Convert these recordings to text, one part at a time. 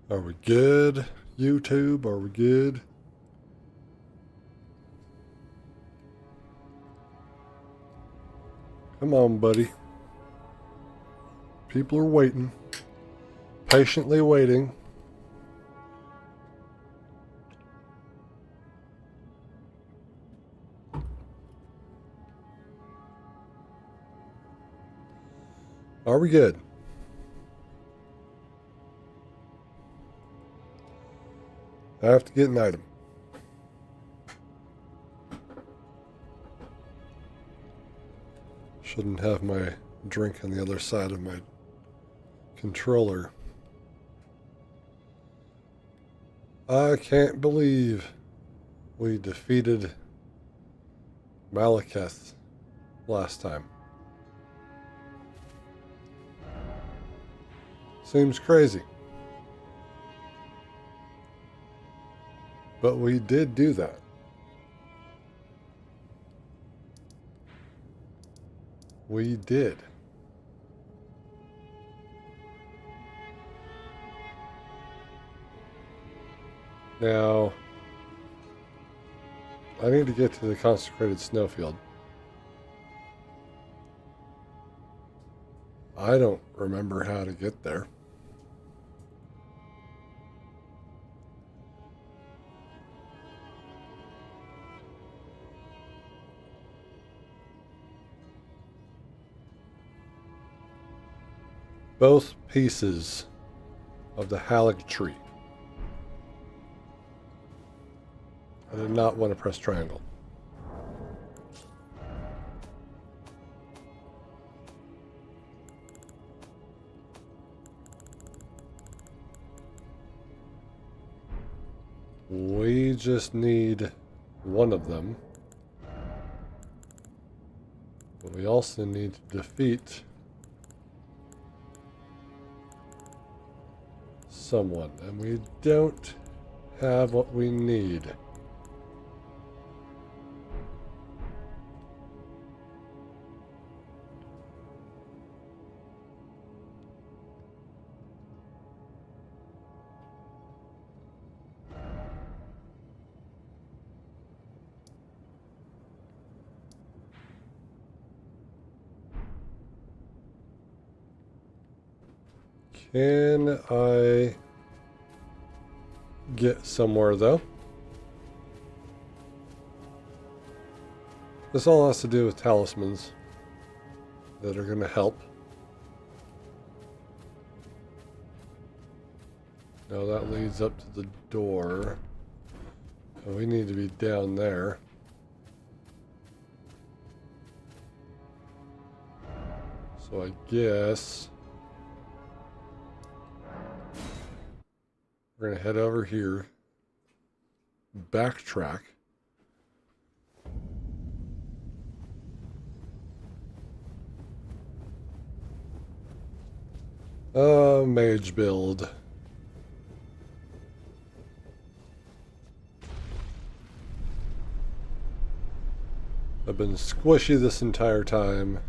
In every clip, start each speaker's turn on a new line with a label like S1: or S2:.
S1: Are we good, YouTube? Are we good? Come on, buddy. People are waiting. Patiently waiting. Are we good? I have to get an item. Shouldn't have my drink on the other side of my controller. I can't believe we defeated Malekith last time. Seems crazy. But we did do that. We did. Now, I need to get to the consecrated snowfield. I don't remember how to get there. Both pieces of the Halig tree. I did not want to press triangle. We just need one of them. But we also need to defeat someone, and we don't have what we need. Can I get somewhere though? This all has to do with talismans that are going to help. Now that leads up to the door. So we need to be down there. So I guess we're going to head over here, backtrack. Mage build. I've been squishy this entire time.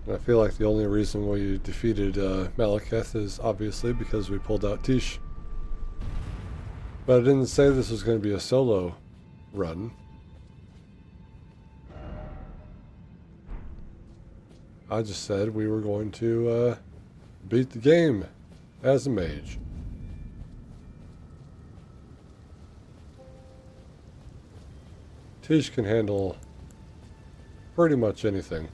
S1: And I feel like the only reason we defeated Malekith is obviously because we pulled out Tish. But I didn't say this was going to be a solo run. I just said we were going to beat the game as a mage. Tish can handle pretty much anything.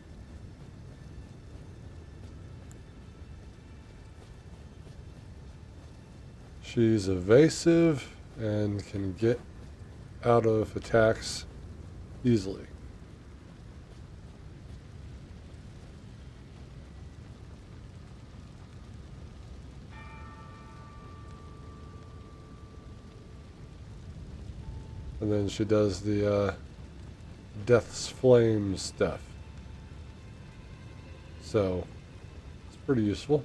S1: She's evasive and can get out of attacks easily. And then she does the Death's Flame stuff. So, it's pretty useful.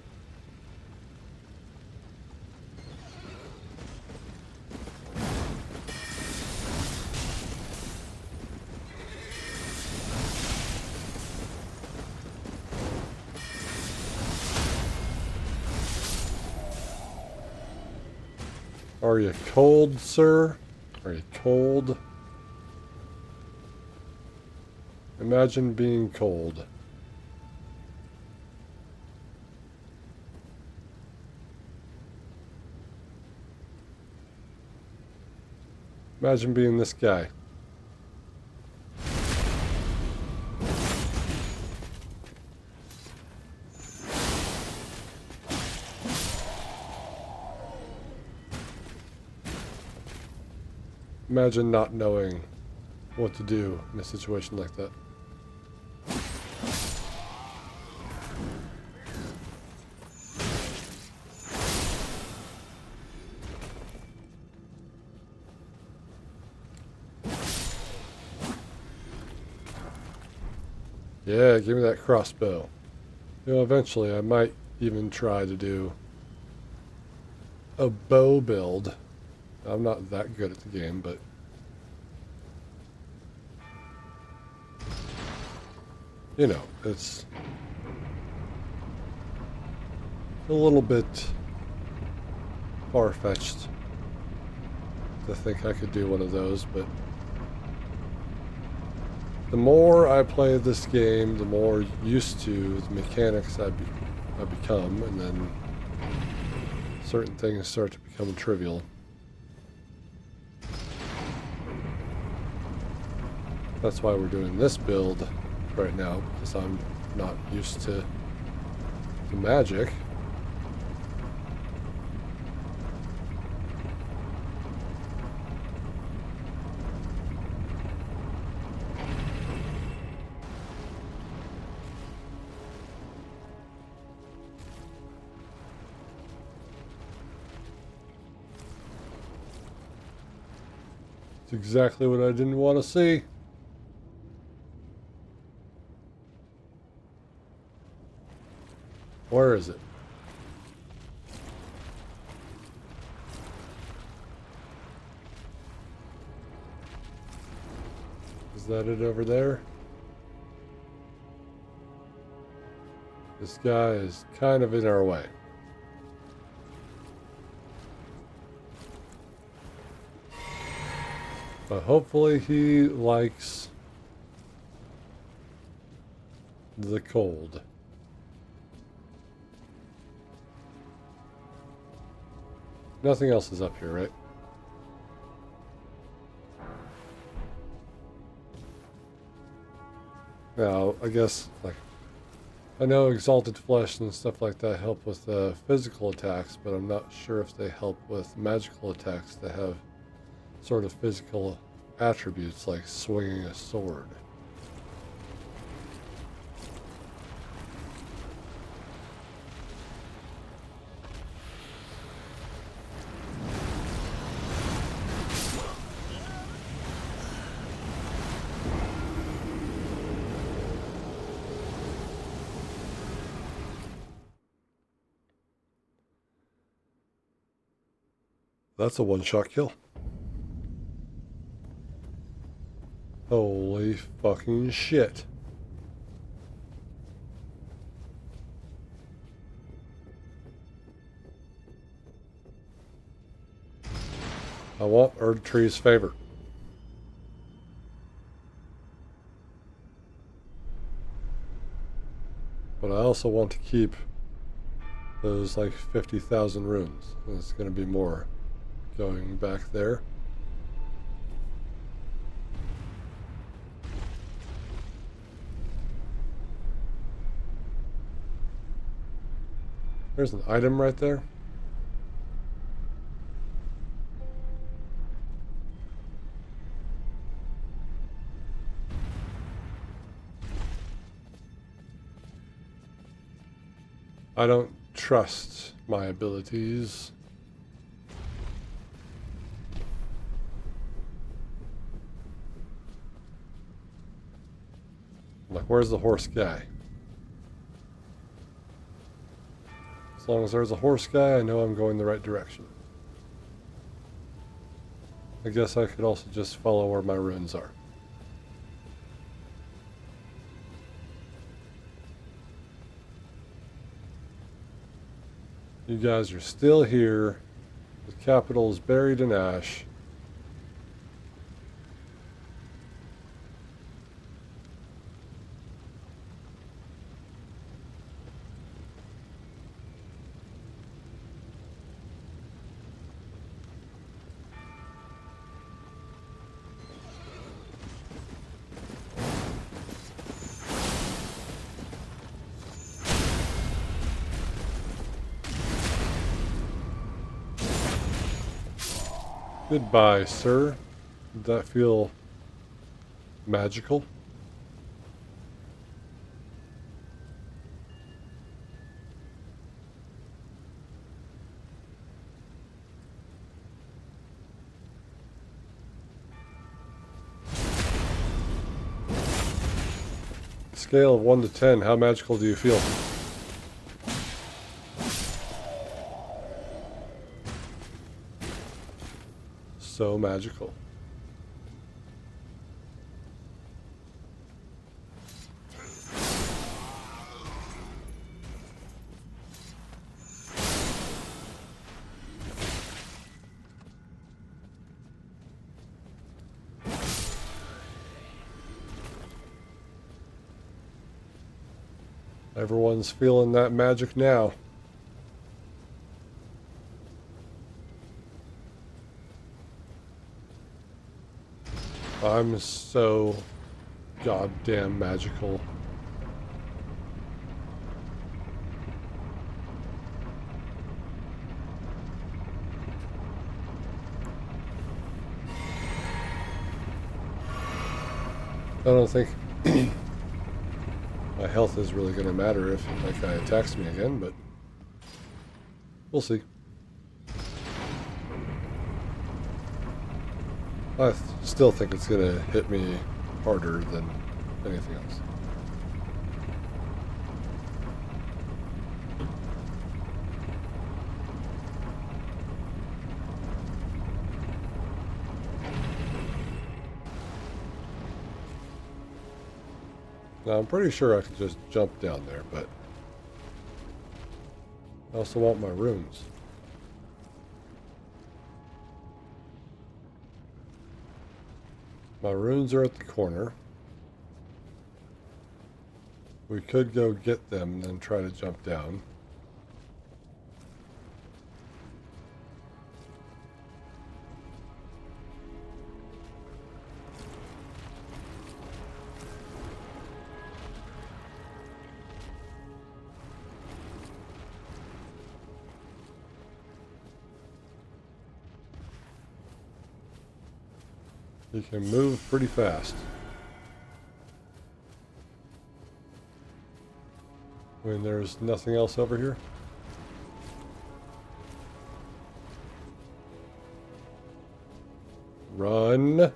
S1: Are you cold, sir? Are you cold? Imagine being cold. Imagine being this guy. Imagine not knowing what to do in a situation like that. Yeah, give me that crossbow. You know, eventually I might even try to do a bow build. I'm not that good at the game, but you know, it's a little bit far-fetched to think I could do one of those, but the more I play this game, the more used to the mechanics I become, and then certain things start to become trivial. That's why we're doing this build right now, because I'm not used to the magic. It's exactly what I didn't want to see. Where is it? Is that it over there? This guy is kind of in our way. But hopefully he likes the cold. Nothing else is up here, right? Now, I guess, like, I know exalted flesh and stuff like that help with physical attacks, but I'm not sure if they help with magical attacks that have sort of physical attributes like swinging a sword. That's a one-shot kill. Holy fucking shit. I want Erdtree's favor. But I also want to keep those like 50,000 runes. There's going to be more going back there. There's an item right there. I don't trust my abilities. Like, where's the horse guy? As long as there's a horse guy, I know I'm going the right direction. I guess I could also just follow where my runes are. You guys are still here with capital is buried in ash. Goodbye, sir. Did that feel magical? Scale of 1 to 10, how magical do you feel? So magical. Everyone's feeling that magic now. I'm so goddamn magical. I don't think my health is really going to matter if that guy attacks me again, but we'll see. I still think it's going to hit me harder than anything else. Now, I'm pretty sure I could just jump down there, but I also want my runes. My runes are at the corner. We could go get them and then try to jump down. You can move pretty fast. When there's nothing else over here. Run.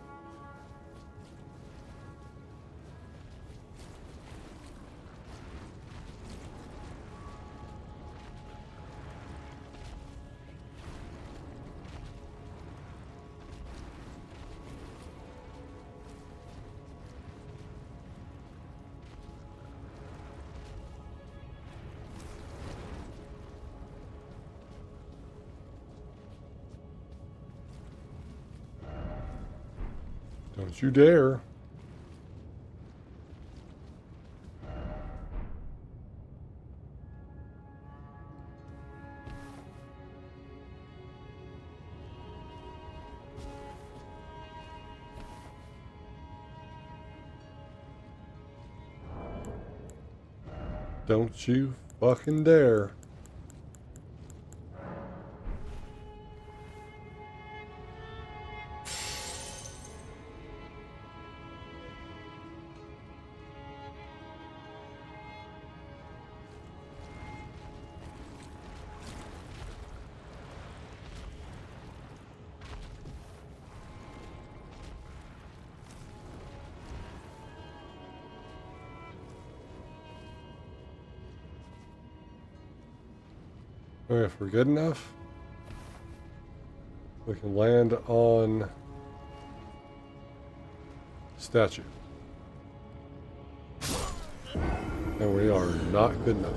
S1: Don't you dare. Don't you fucking dare. If we're good enough, we can land on statue. And we are not good enough.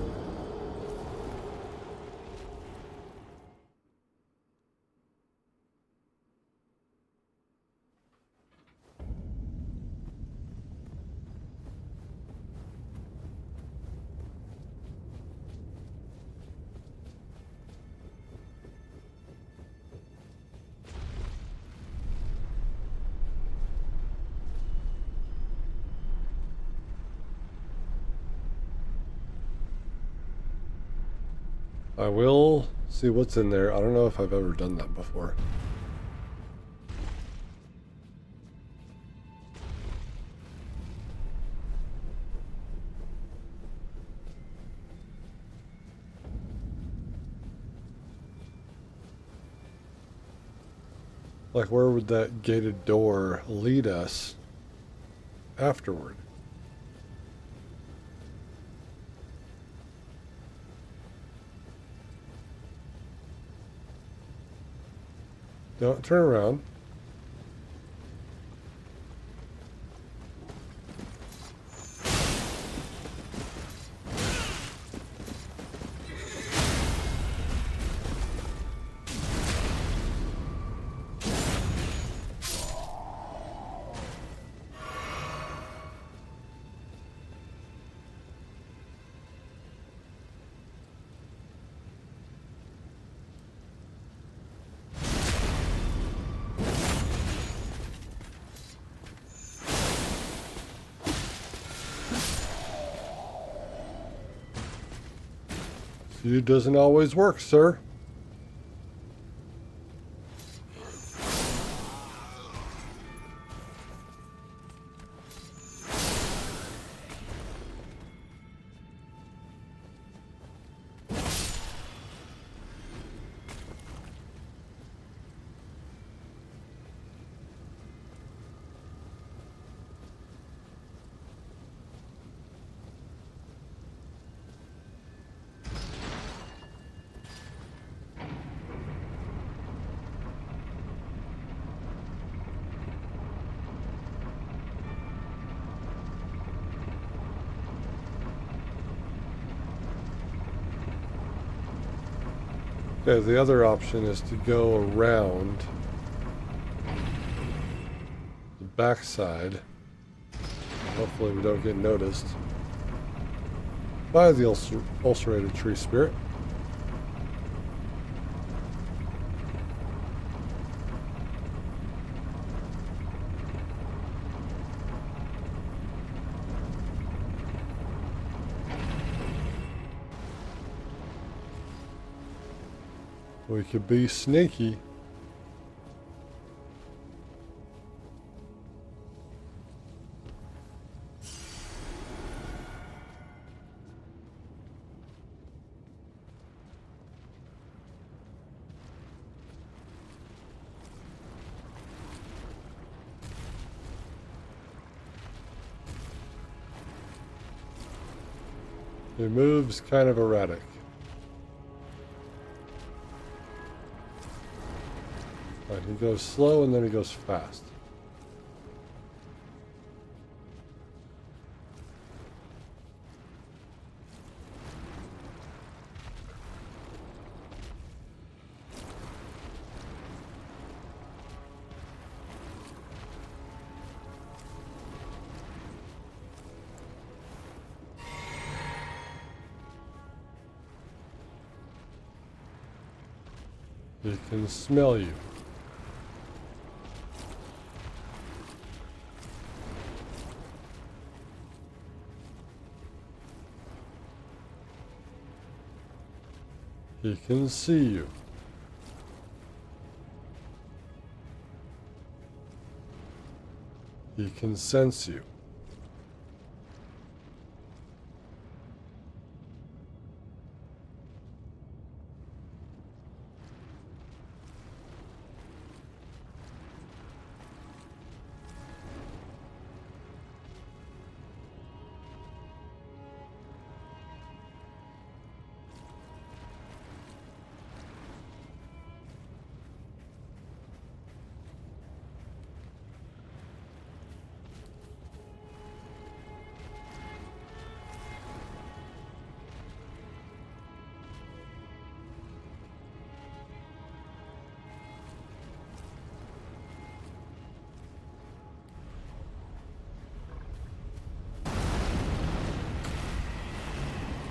S1: I will see what's in there. I don't know if I've ever done that before. Like, where would that gated door lead us afterward? Don't turn around. It doesn't always work, sir. Okay, the other option is to go around the backside. Hopefully we don't get noticed by the ulcerated tree spirit. We could be sneaky. It moves kind of erratic. Right, he goes slow and then he goes fast. He can smell you. He can see you. He can sense you.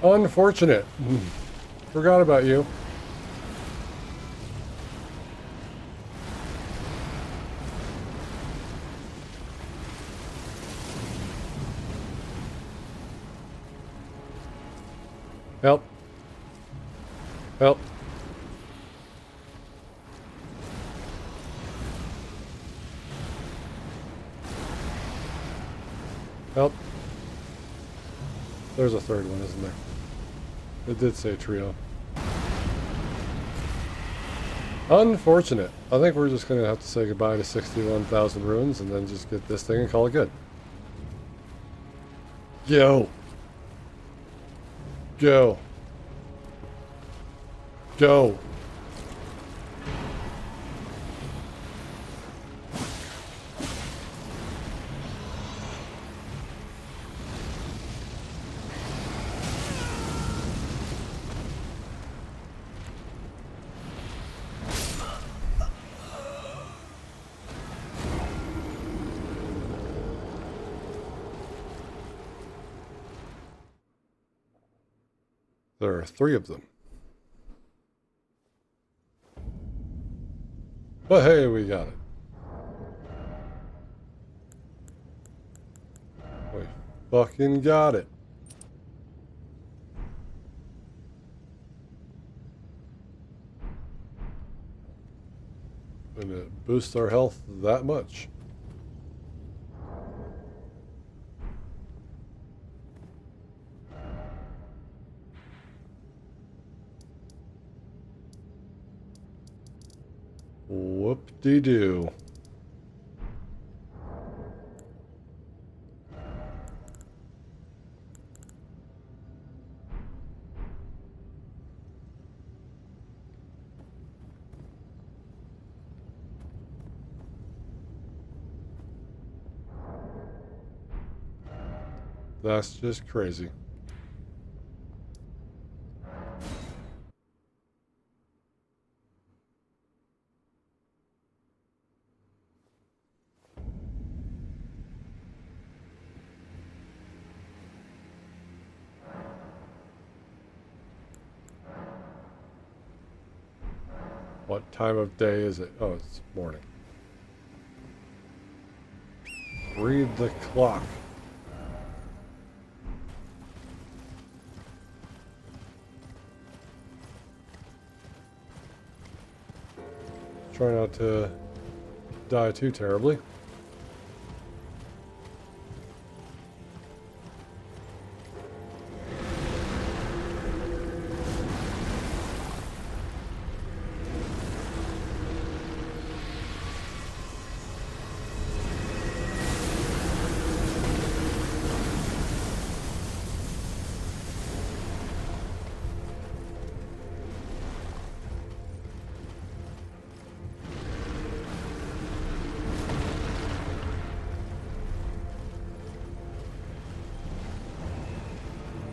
S1: Unfortunate. Forgot about you. Help. Help. Help. There's a third one, isn't there? It did say trio. Unfortunate. I think we're just going to have to say goodbye to 61,000 runes and then just get this thing and call it good. Go. Go. Go. There are 3 of them. But hey, we got it. We fucking got it. And it boosts our health that much. Whoop-de-doo. That's just crazy. What time of day is it? Oh, it's morning. Read the clock. Try not to die too terribly.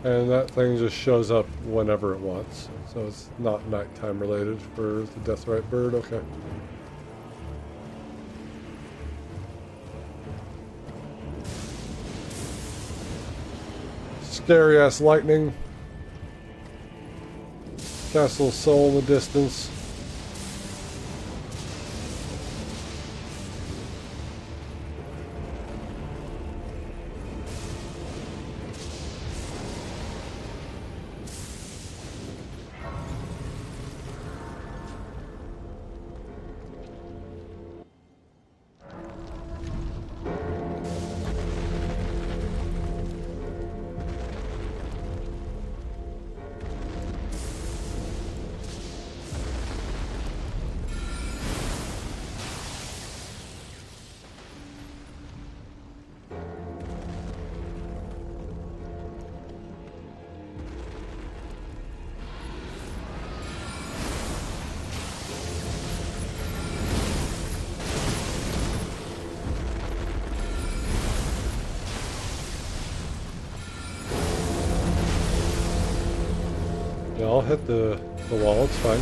S1: And that thing just shows up whenever it wants. So it's not nighttime related for the Deathrite bird. Okay. Scary ass lightning. Castle Soul in the distance. Yeah, I'll hit the wall, it's fine.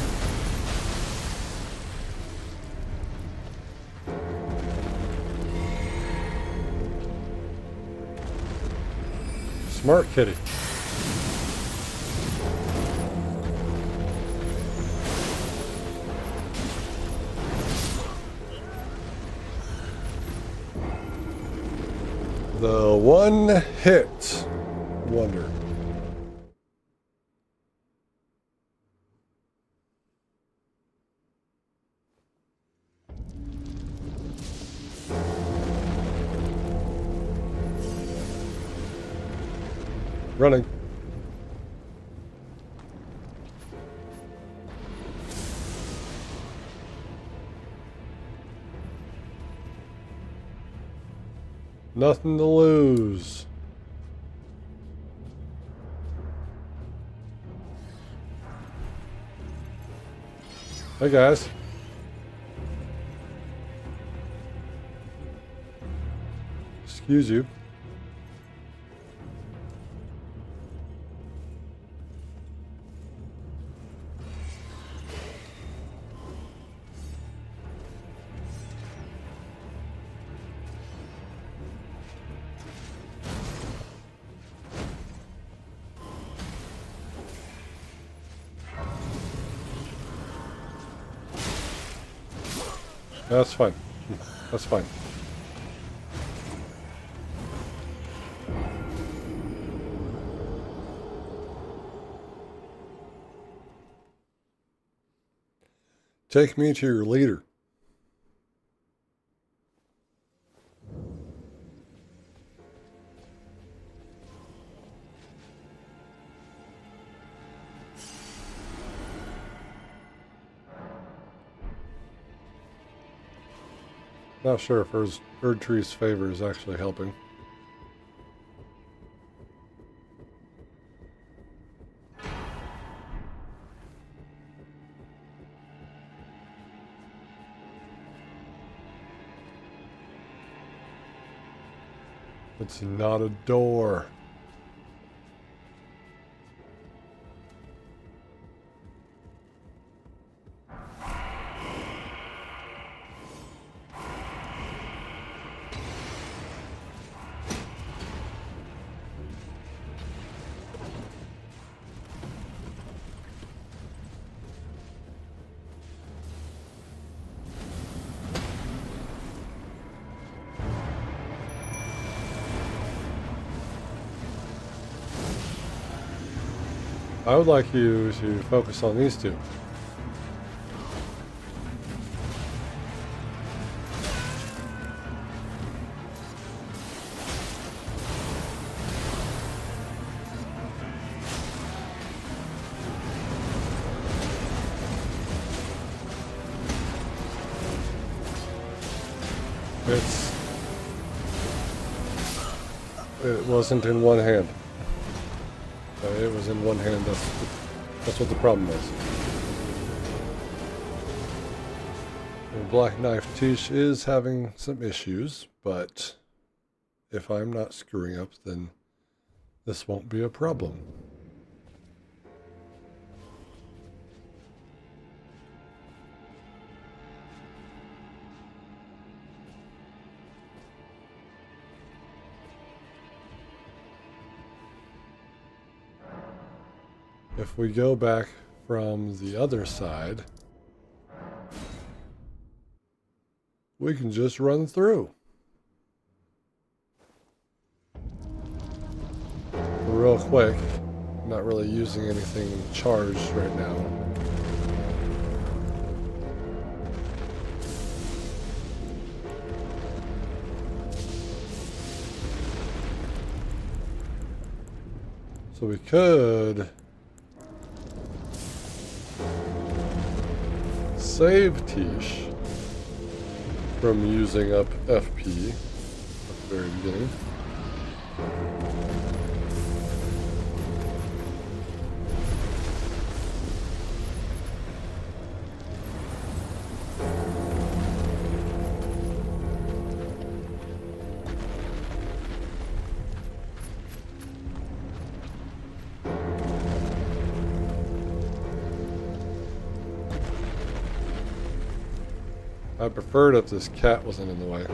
S1: Smart kitty. The one hit wonder. Running. Nothing to lose. Hey guys. Excuse you. That's fine. That's fine. Take me to your leader. Not sure if Erdtree's favor is actually helping. It's not a door. I would like you to focus on these two. It wasn't in one hand. It was in one hand. That's what the problem was. And Black Knife Tish is having some issues, but if I'm not screwing up, then this won't be a problem. If we go back from the other side, we can just run through. Real quick, not really using anything charged right now. So we could save Tish from using up FP at the very beginning. I preferred if this cat wasn't in the way.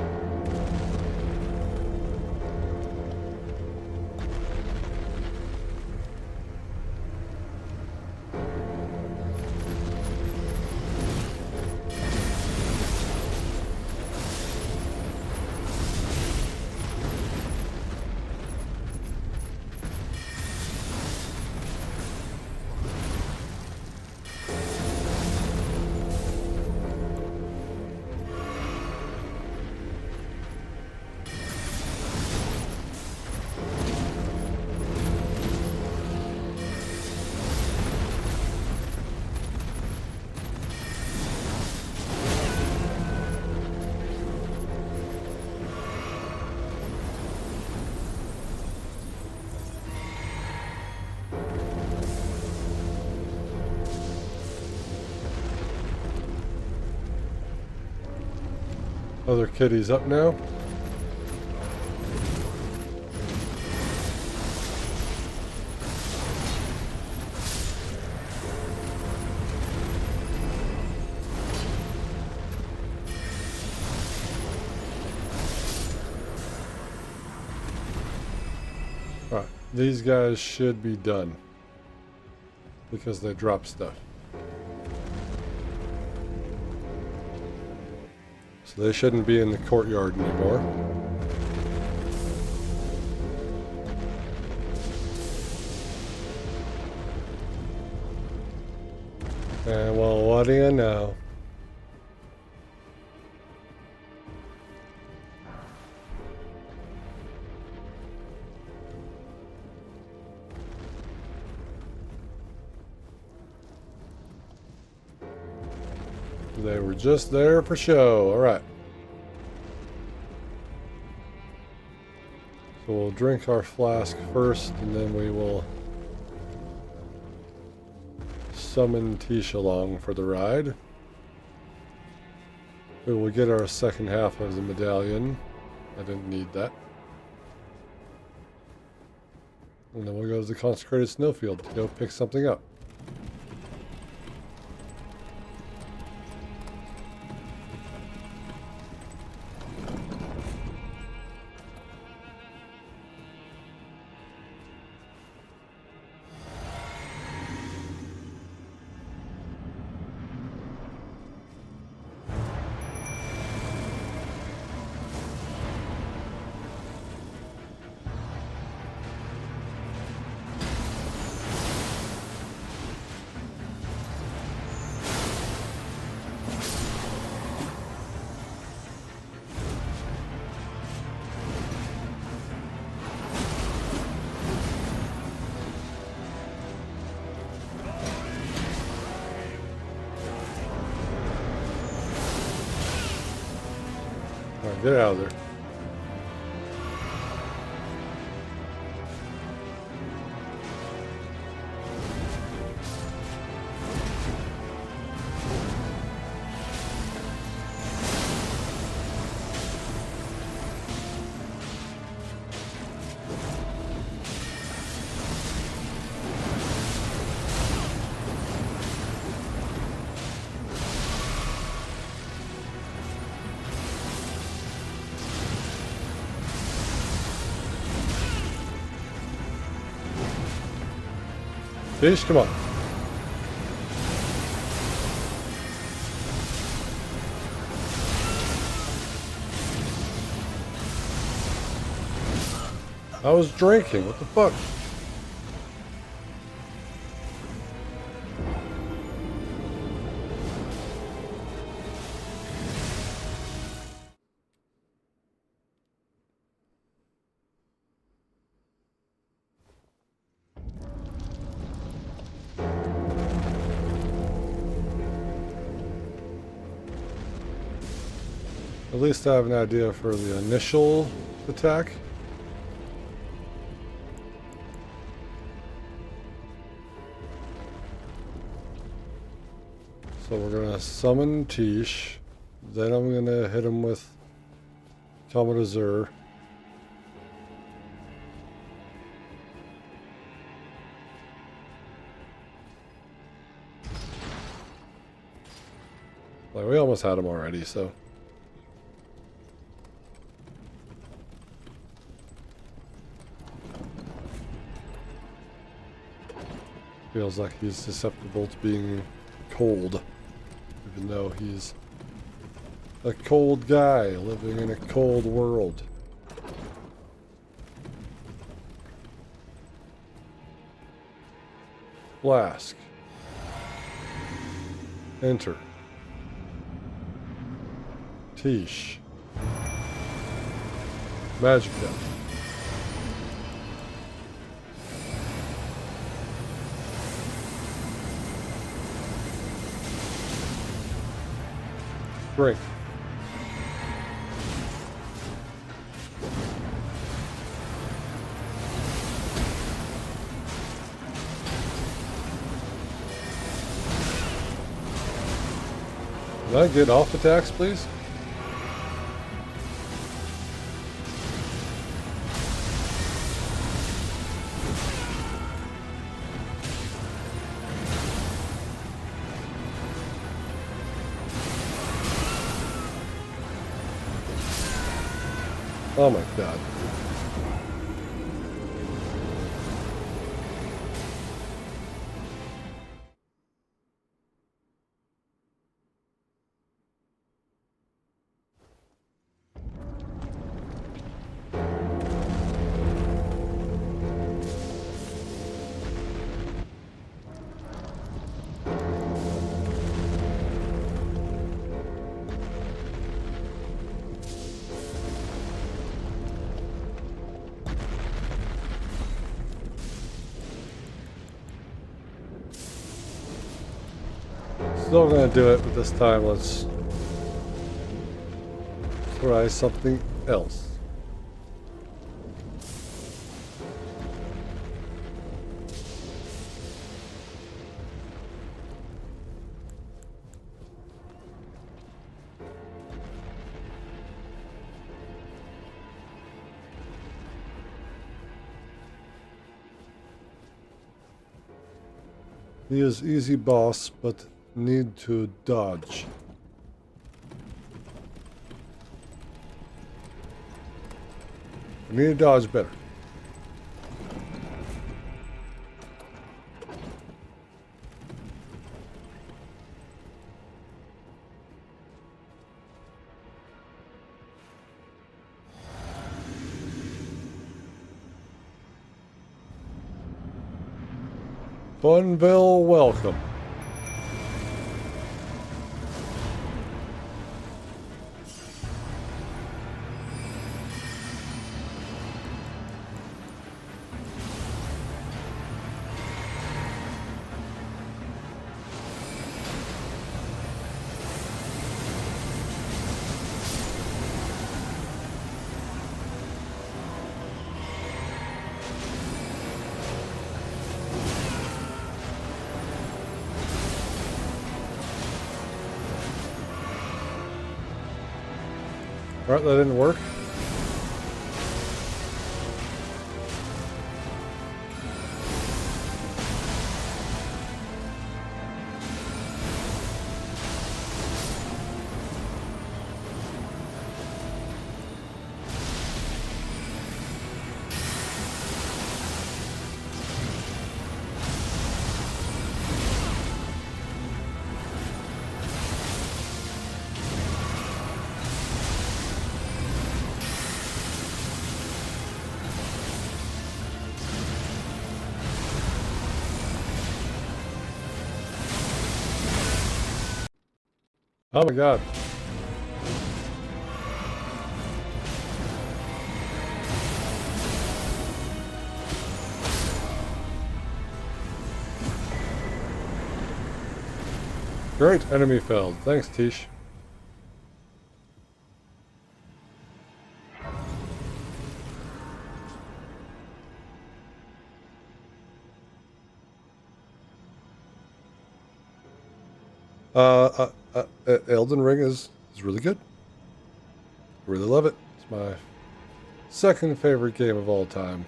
S1: Other kitty's up now. Alright, these guys should be done because they drop stuff. So they shouldn't be in the courtyard anymore. And well, what do you know? They were just there for show. All right. So we'll drink our flask first, and then we will summon Tish along for the ride. We will get our second half of the medallion. I didn't need that. And then we'll go to the consecrated snowfield to go pick something up. Alright, get out of there. Fish, come on. I was drinking. What the fuck? At least I have an idea for the initial attack. So we're gonna summon Tish, then I'm gonna hit him with Helmet of Zur. Like, we almost had him already, so. Feels like he's susceptible to being cold, even though he's a cold guy living in a cold world. Flask. Enter. Tish. Magica. Drink. Can I get off attacks, please? Oh my god. Still gonna do it, but this time let's try something else. He is easy boss, but need to dodge. I need to dodge better. Funville, welcome. Alright, that didn't work. Oh my god. Great, enemy felled. Thanks, Tish. Elden Ring is really good. I really love it. It's my second favorite game of all time.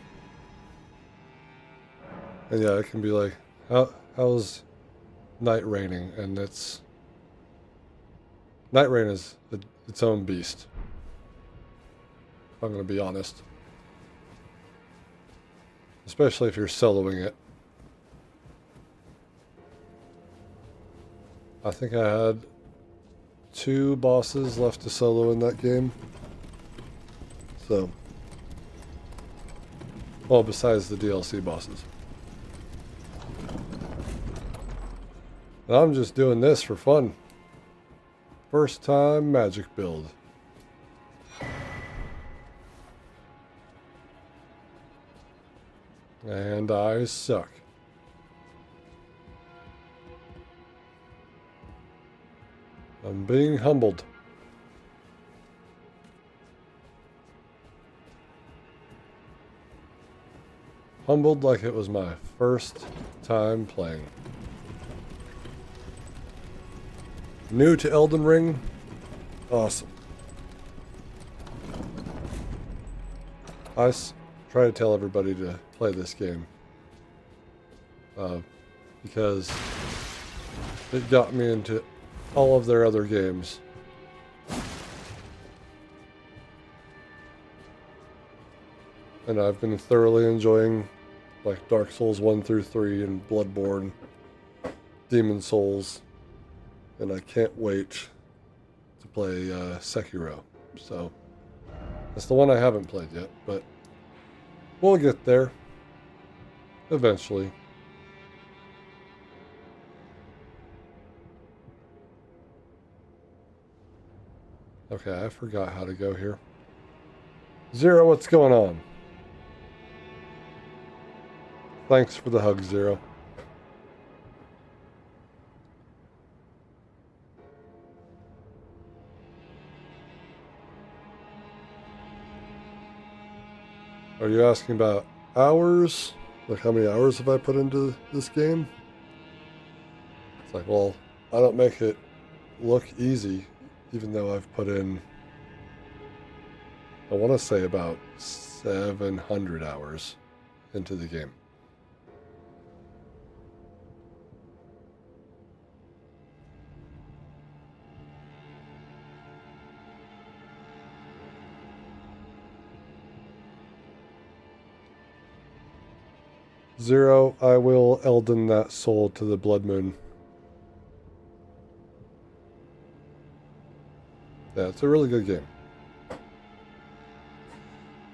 S1: And yeah, it can be like, how's Night Raining? And it's... Night Rain is its own beast. If I'm going to be honest. Especially if you're soloing it. I think I had 2 bosses left to solo in that game. So, well, besides the DLC bosses. And I'm just doing this for fun. First time magic build. And I suck. I'm being humbled. Humbled like it was my first time playing. New to Elden Ring? Awesome. I try to tell everybody to play this game. Because it got me into all of their other games. and I've been thoroughly enjoying like Dark Souls 1 through 3 and Bloodborne, Demon Souls, and I can't wait to play Sekiro. So that's the one I haven't played yet, but we'll get there eventually. Okay, I forgot how to go here. Zero, what's going on? Thanks for the hug, Zero. Are you asking about hours? Like how many hours have I put into this game? It's like, well, I don't make it look easy, even though I've put in, I want to say about 700 hours into the game. Zero, I will Elden that soul to the Blood Moon. Yeah, it's a really good game.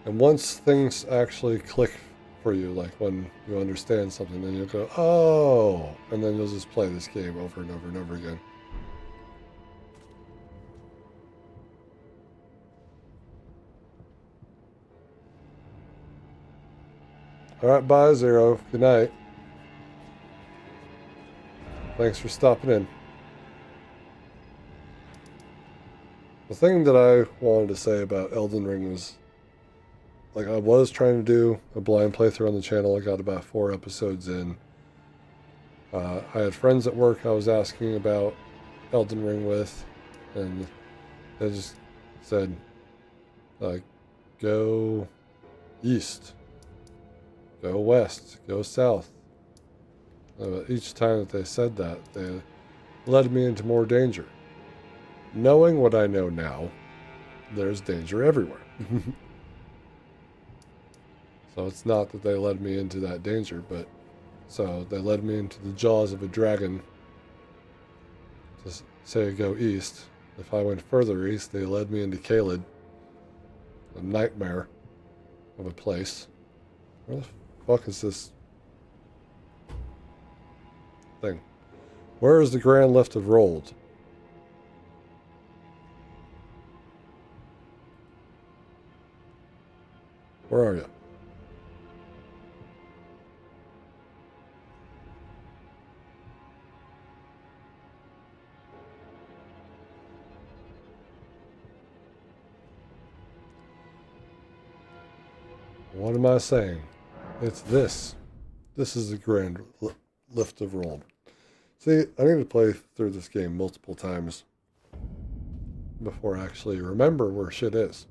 S1: And once things actually click for you, like when you understand something, then you'll go, oh, and then you'll just play this game over and over and over again. Alright, bye, Zero. Good night. Thanks for stopping in. The thing that I wanted to say about Elden Ring was, like, I was trying to do a blind playthrough on the channel. I got about 4 episodes in. I had friends at work I was asking about Elden Ring with, and they just said, go east, go west, go south. Each time that they said that, they led me into more danger. Knowing what I know now, there's danger everywhere. So it's not that they led me into that danger, but so they led me into the jaws of a dragon to say go east. If I went further east, they led me into Caelid, a nightmare of a place. Where the fuck is this thing? Where is the Grand Lift of Rold? Where are you? What am I saying? It's this. This is the Grand Lift of Rold. See, I need to play through this game multiple times before I actually remember where shit is.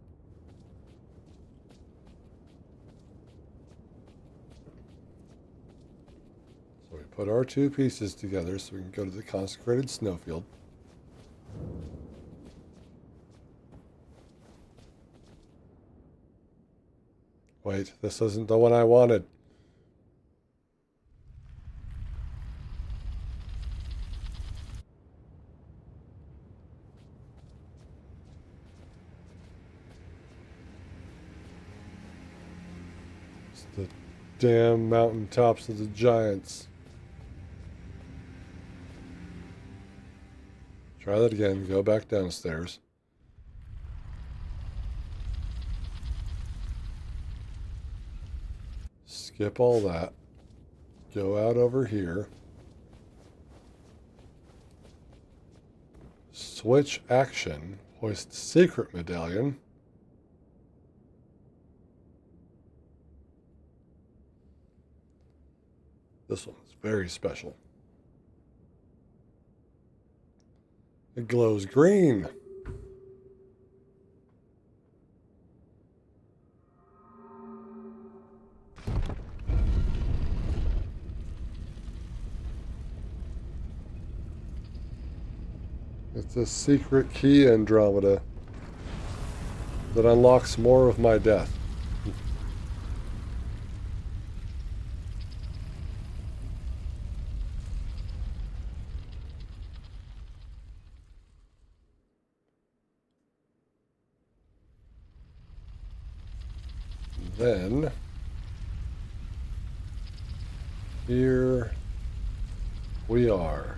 S1: So we put our 2 pieces together so we can go to the consecrated snowfield. Wait, this isn't the one I wanted. It's the damn mountaintops of the giants. Try that again. Go back downstairs. Skip all that. Go out over here. Switch action. Hoist secret medallion. This one's very special. It glows green. It's a secret key, Andromeda, that unlocks more of my death. then here we are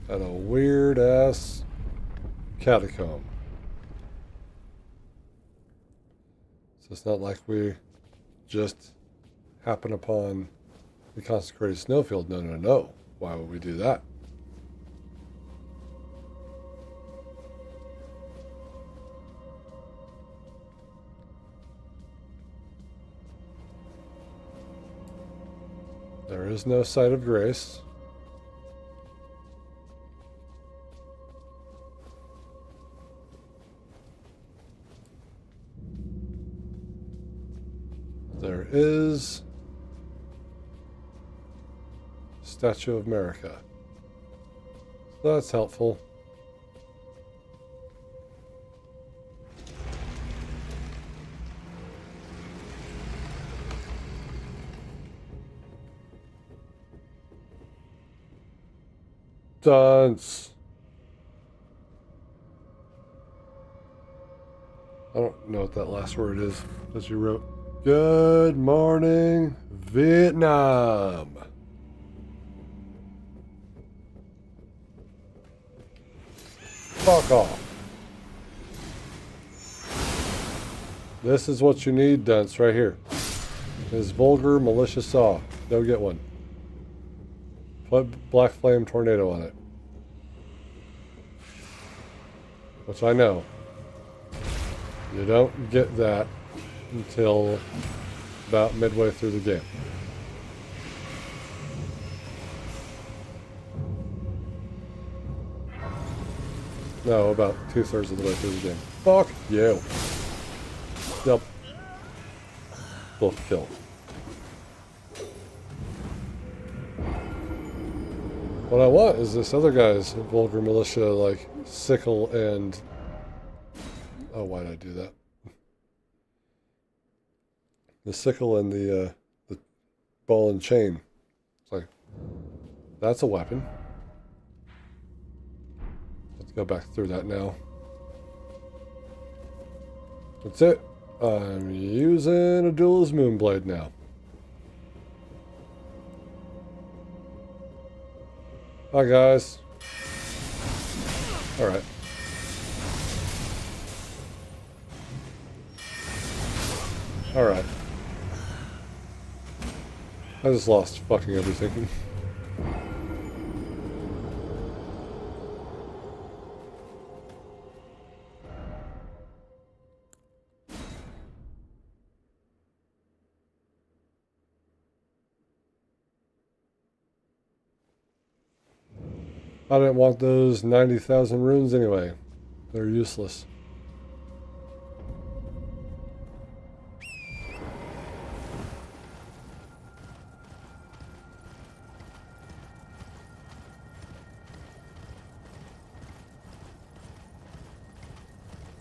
S1: at a weird ass catacomb. So it's not like we just happen upon the consecrated snowfield. No, no, no. Why would we do that? There is no site of grace. There is Statue of America. So that's helpful. Dunce. I don't know what that last word is that you wrote. Good morning, Vietnam. Fuck off. This is what you need, Dunce, right here. This vulgar, malicious saw. Go get one. Put Black Flame Tornado on it. Which I know. You don't get that until about midway through the game. No, about 2/3 of the way through the game. Fuck you. Yep. Both kill. What I want is this other guy's vulgar militia, like sickle and... Oh, why did I do that? The sickle and the ball and chain. It's like, that's a weapon. Let's go back through that now. That's it. I'm using a duelist moonblade now. Hi guys. Alright. Alright. I just lost fucking everything. I didn't want those 90,000 runes anyway. They're useless.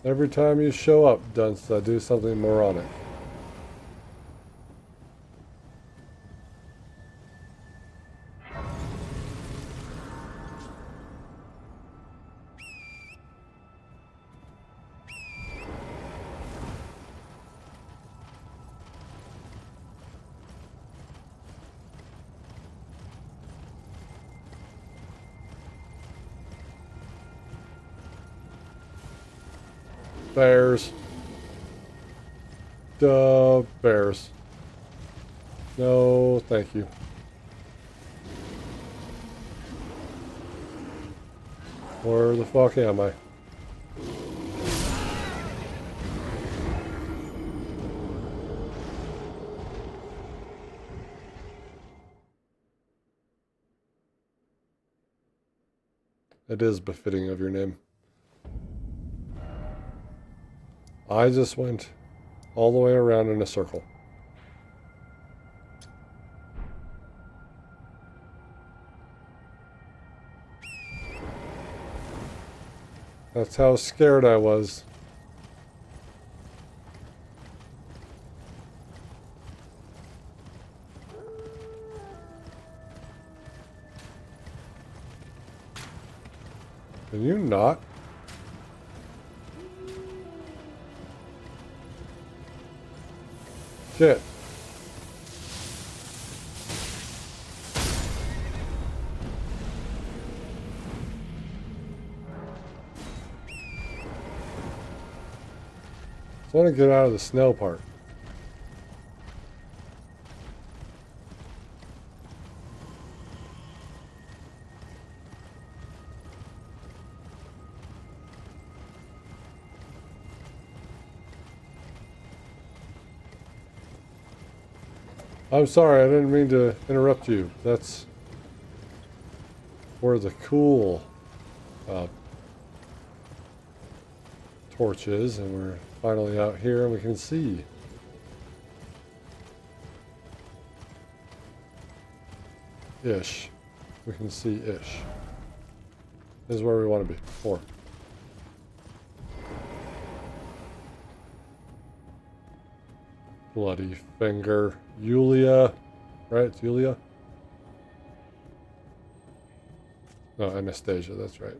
S1: Every time you show up, Dunce, I do something moronic. Bears. Duh, bears. No, thank you. Where the fuck am I? It is befitting of your name. I just went all the way around in a circle. That's how scared I was. Can you not? Shit. I want to get out of the snow part. I'm sorry, I didn't mean to interrupt you. That's where the cool torch is, and we're finally out here and we can see. Ish. We can see ish. This is where we want to be. 4. Bloody finger. Yulia. Right? It's Yulia? No, Anastasia, that's right.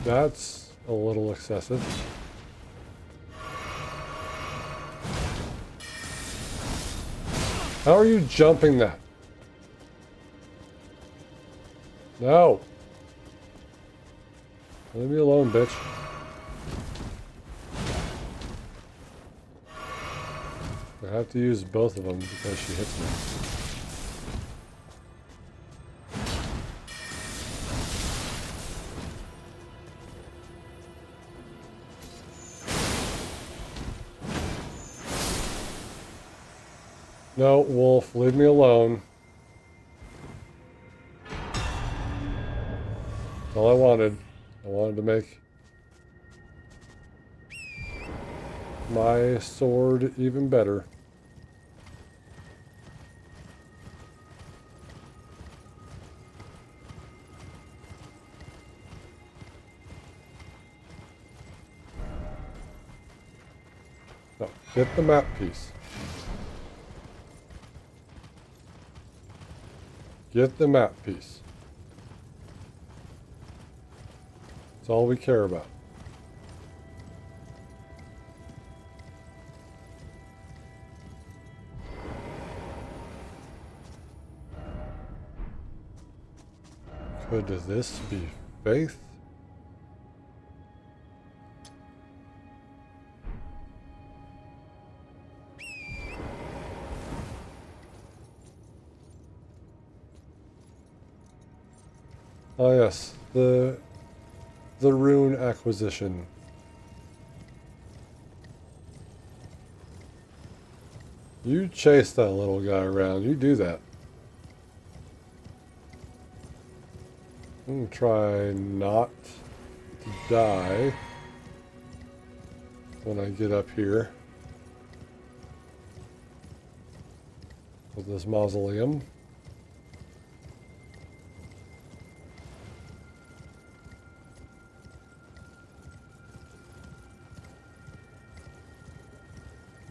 S1: That's a little excessive. How are you jumping that? No. Leave me alone, bitch. I have to use both of them because she hits me. No, Wolf, leave me alone. That's all I wanted. I wanted to make my sword even better. No, get the map piece. Get the map piece. That's all we care about. Could this be faith? Oh yes, the rune acquisition. You chase that little guy around. You do that. I'm gonna try not to die when I get up here with this mausoleum.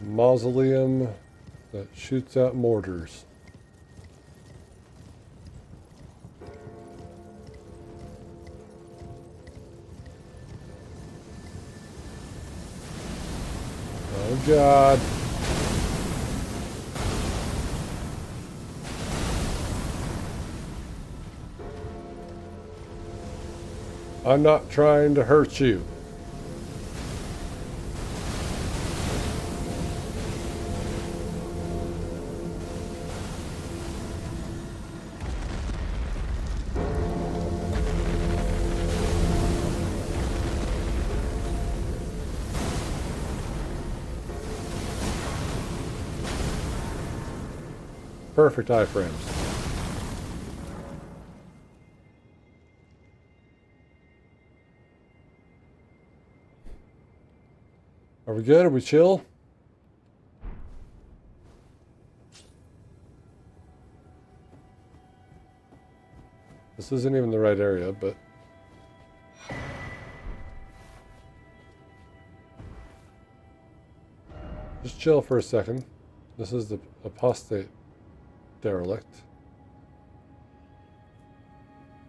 S1: Mausoleum that shoots out mortars. Oh God. I'm not trying to hurt you. Perfect iframes. Are we good? Are we chill? This isn't even the right area, but just chill for a second. This is the apostate derelict.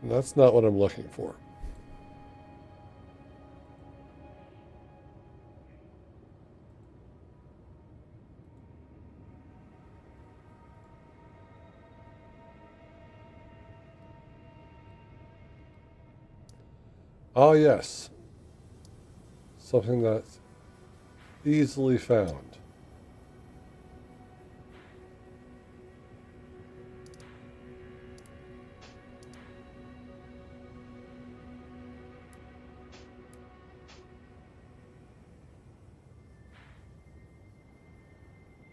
S1: And that's not what I'm looking for. Ah, yes. Something that's easily found.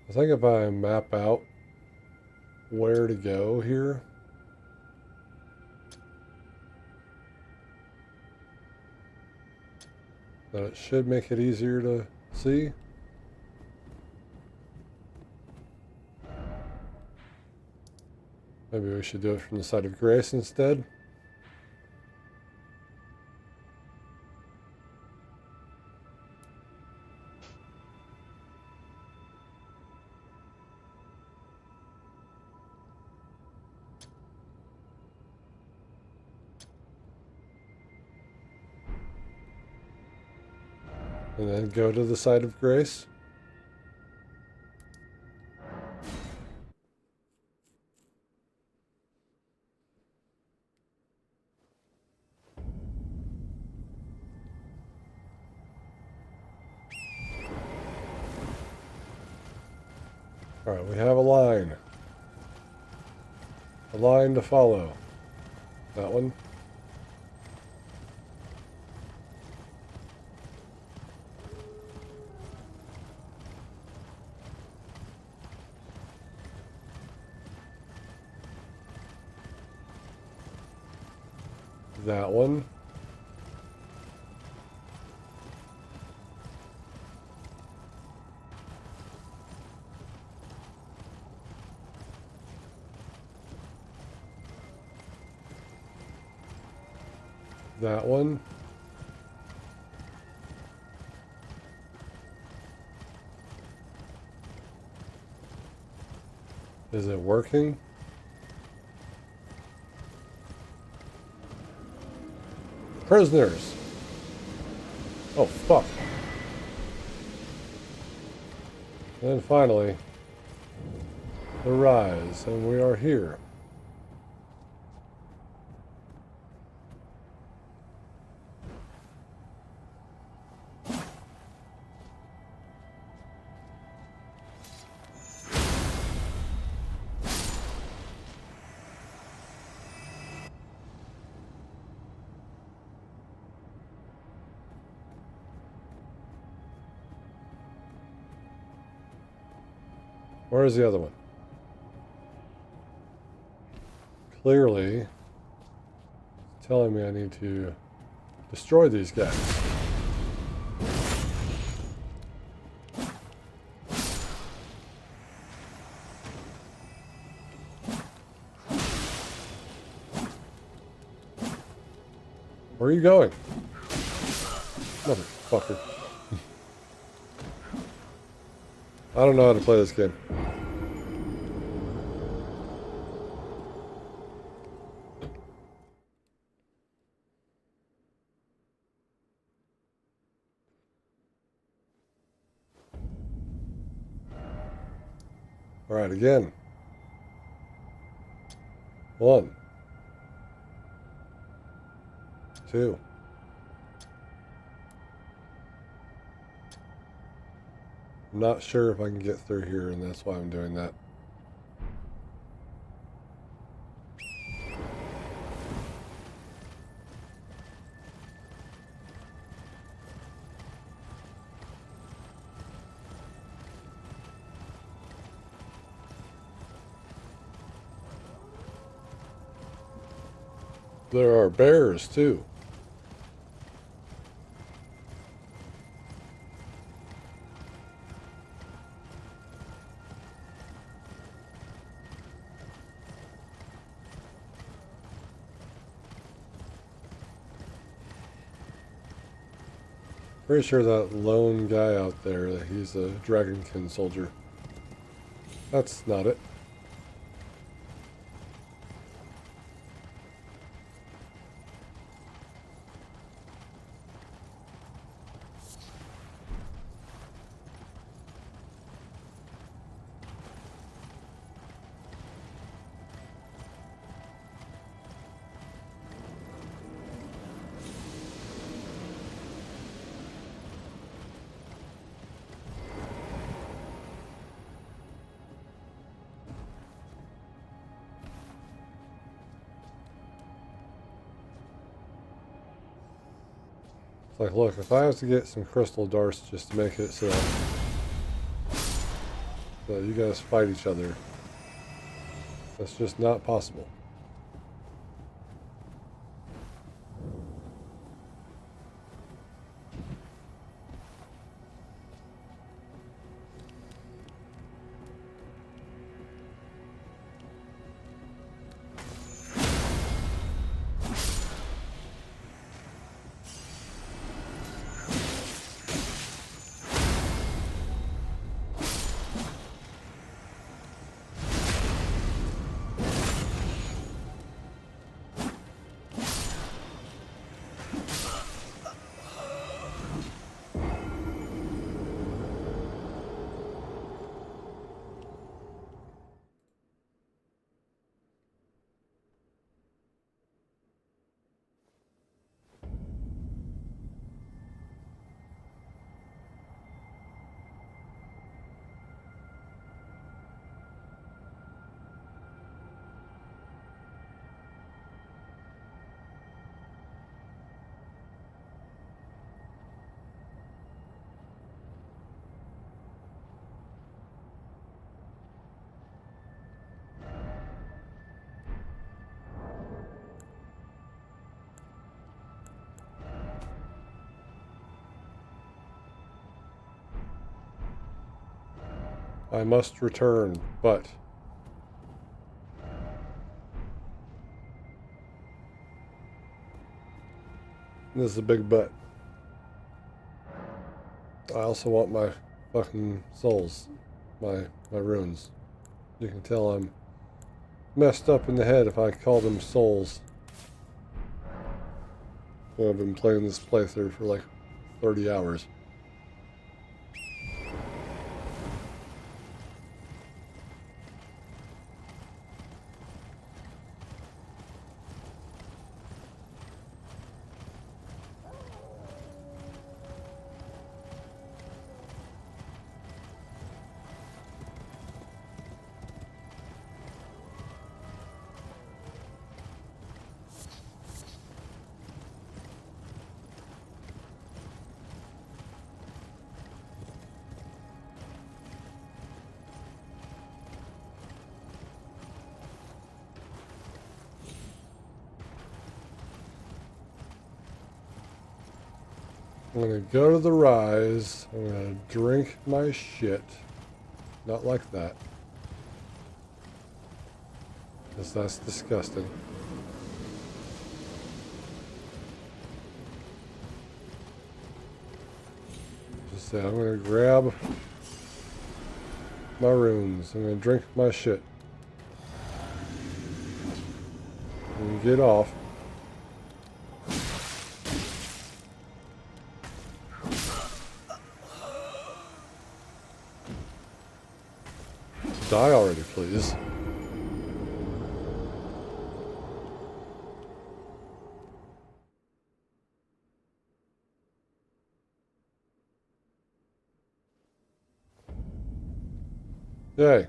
S1: I think if I map out where to go here, then it should make it easier to see. Maybe we should do it from the side of grace instead. And then go to the side of grace. All right, we have a line. A line to follow. That one. That one. That one. Is it working? Prisoners. Oh, fuck. And then finally, the rise, and we are here. Where is the other one? Clearly, it's telling me I need to destroy these guys. Where are you going? Motherfucker. I don't know how to play this game. All right, again. 1, 2. I'm not sure if I can get through here, and that's why I'm doing that. There are bears, too. Pretty sure that lone guy out there, he's a Dragonkin soldier. That's not it. It's like, look, if I have to get some crystal darts just to make it so that you guys fight each other, that's just not possible. I must return, but this is a big but. I also want my fucking souls, my runes. You can tell I'm messed up in the head if I call them souls. Well, I've been playing this playthrough for like 30 hours. I'm gonna go to the rise. I'm gonna drink my shit. Not like that. Because that's disgusting. Just say, I'm gonna grab my runes. I'm gonna drink my shit. And get off. Die already, please. Yay.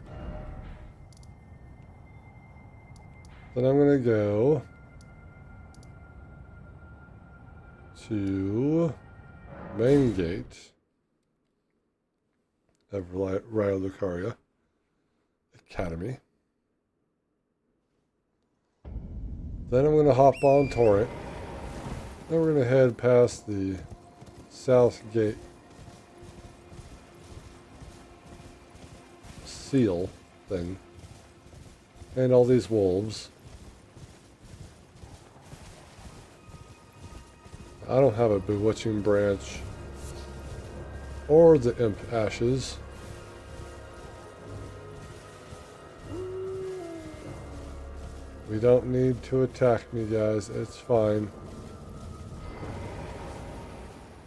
S1: Then I'm going to go to main gate of Rayo Lucaria Academy. Then I'm going to hop on Torrent. Then we're going to head past the south gate seal thing and all these wolves. I don't have a bewitching branch or the imp ashes. We don't need to attack me, guys. It's fine.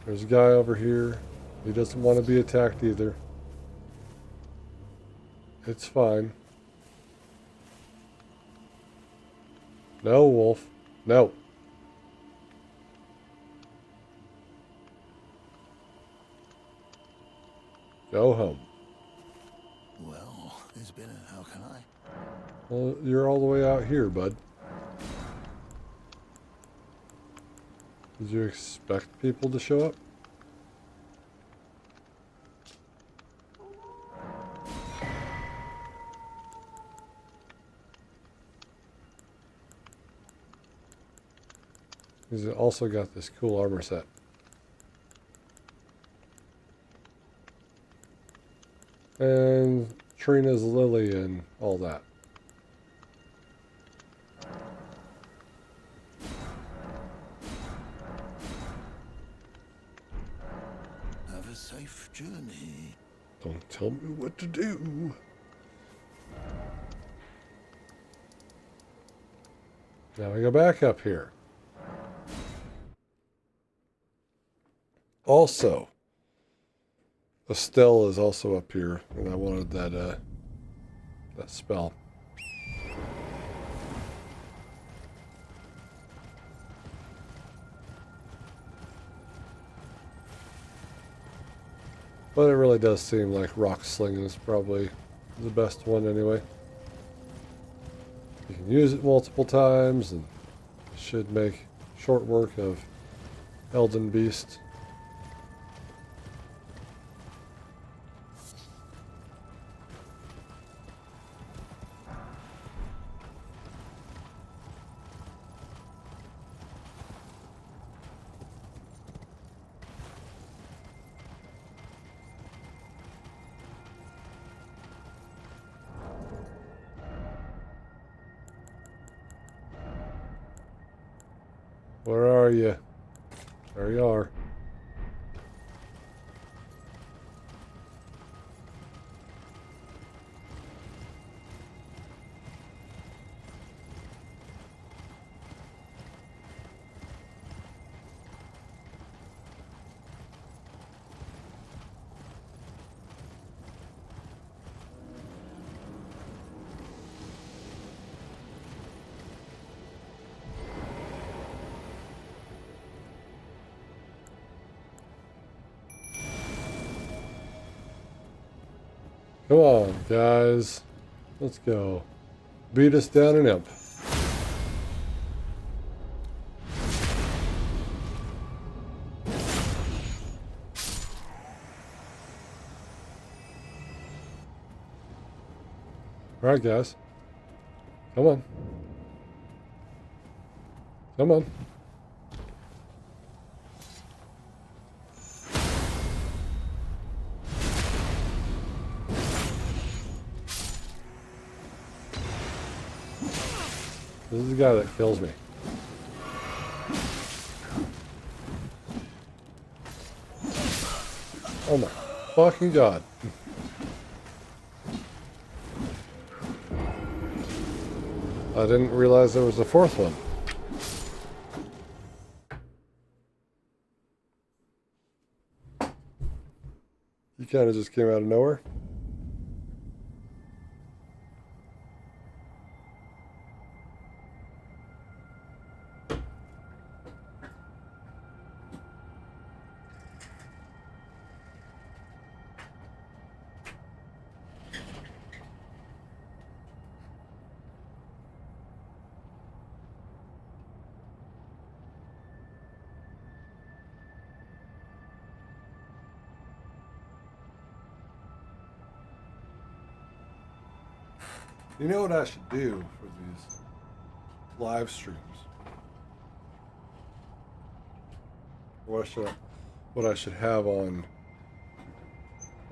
S1: There's a guy over here. He doesn't want to be attacked either. It's fine. No, wolf. No. Go home.
S2: Well, it's been a... how can I?
S1: Well, you're all the way out here, bud. Did you expect people to show up? He's also got this cool armor set. And Trina's lily and all that.
S2: Have a safe journey.
S1: Don't tell me what to do. Now we go back up here. Also, Estelle is also up here, and I wanted that spell. But it really does seem like rock slinging is probably the best one anyway. You can use it multiple times, and it should make short work of Elden Beast. Where are you? There you are. Come on, guys. Let's go. Beat us down an imp. Alright, guys. Come on. Come on. This is the guy that kills me. Oh my fucking god. I didn't realize there was a fourth one. He kind of just came out of nowhere. You know what I should do for these live streams? What I should have on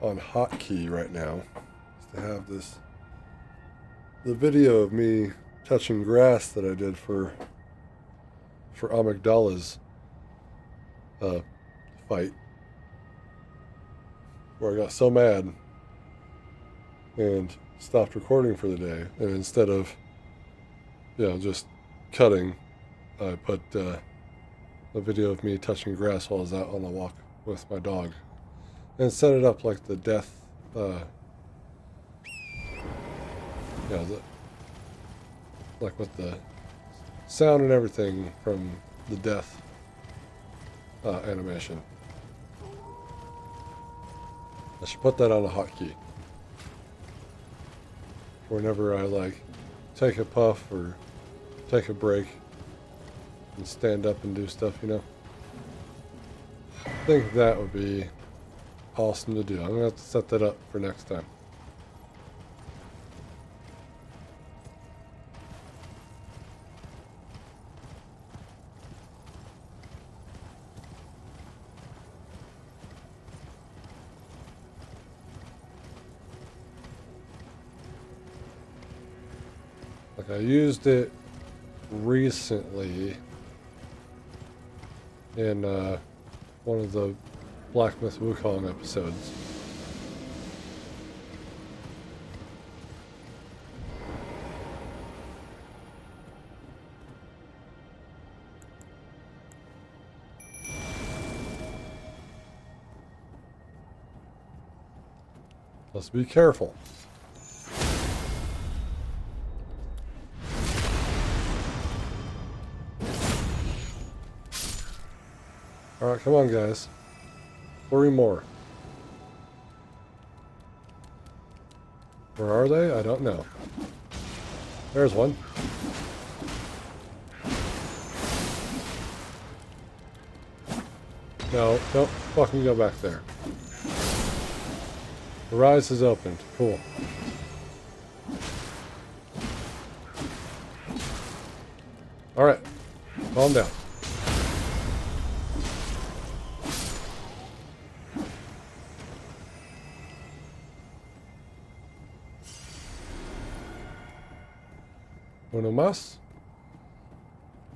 S1: hotkey right now is to have the video of me touching grass that I did for Amygdala's fight. where I got so mad and stopped recording for the day. And instead of, just cutting, I put a video of me touching grass while I was out on a walk with my dog. And set it up like the death, like with the sound and everything from the death animation. I should put that on a hotkey. Whenever I like take a puff or take a break and stand up and do stuff, I think that would be awesome to do. I'm gonna have to set that up for next time. Like I used it recently in one of the Black Myth Wukong episodes. Let's be careful. Alright, come on guys. 3 more. Where are they? I don't know. There's one. No, don't fucking go back there. The rise is opened. Cool. Alright. Calm down. Uno más?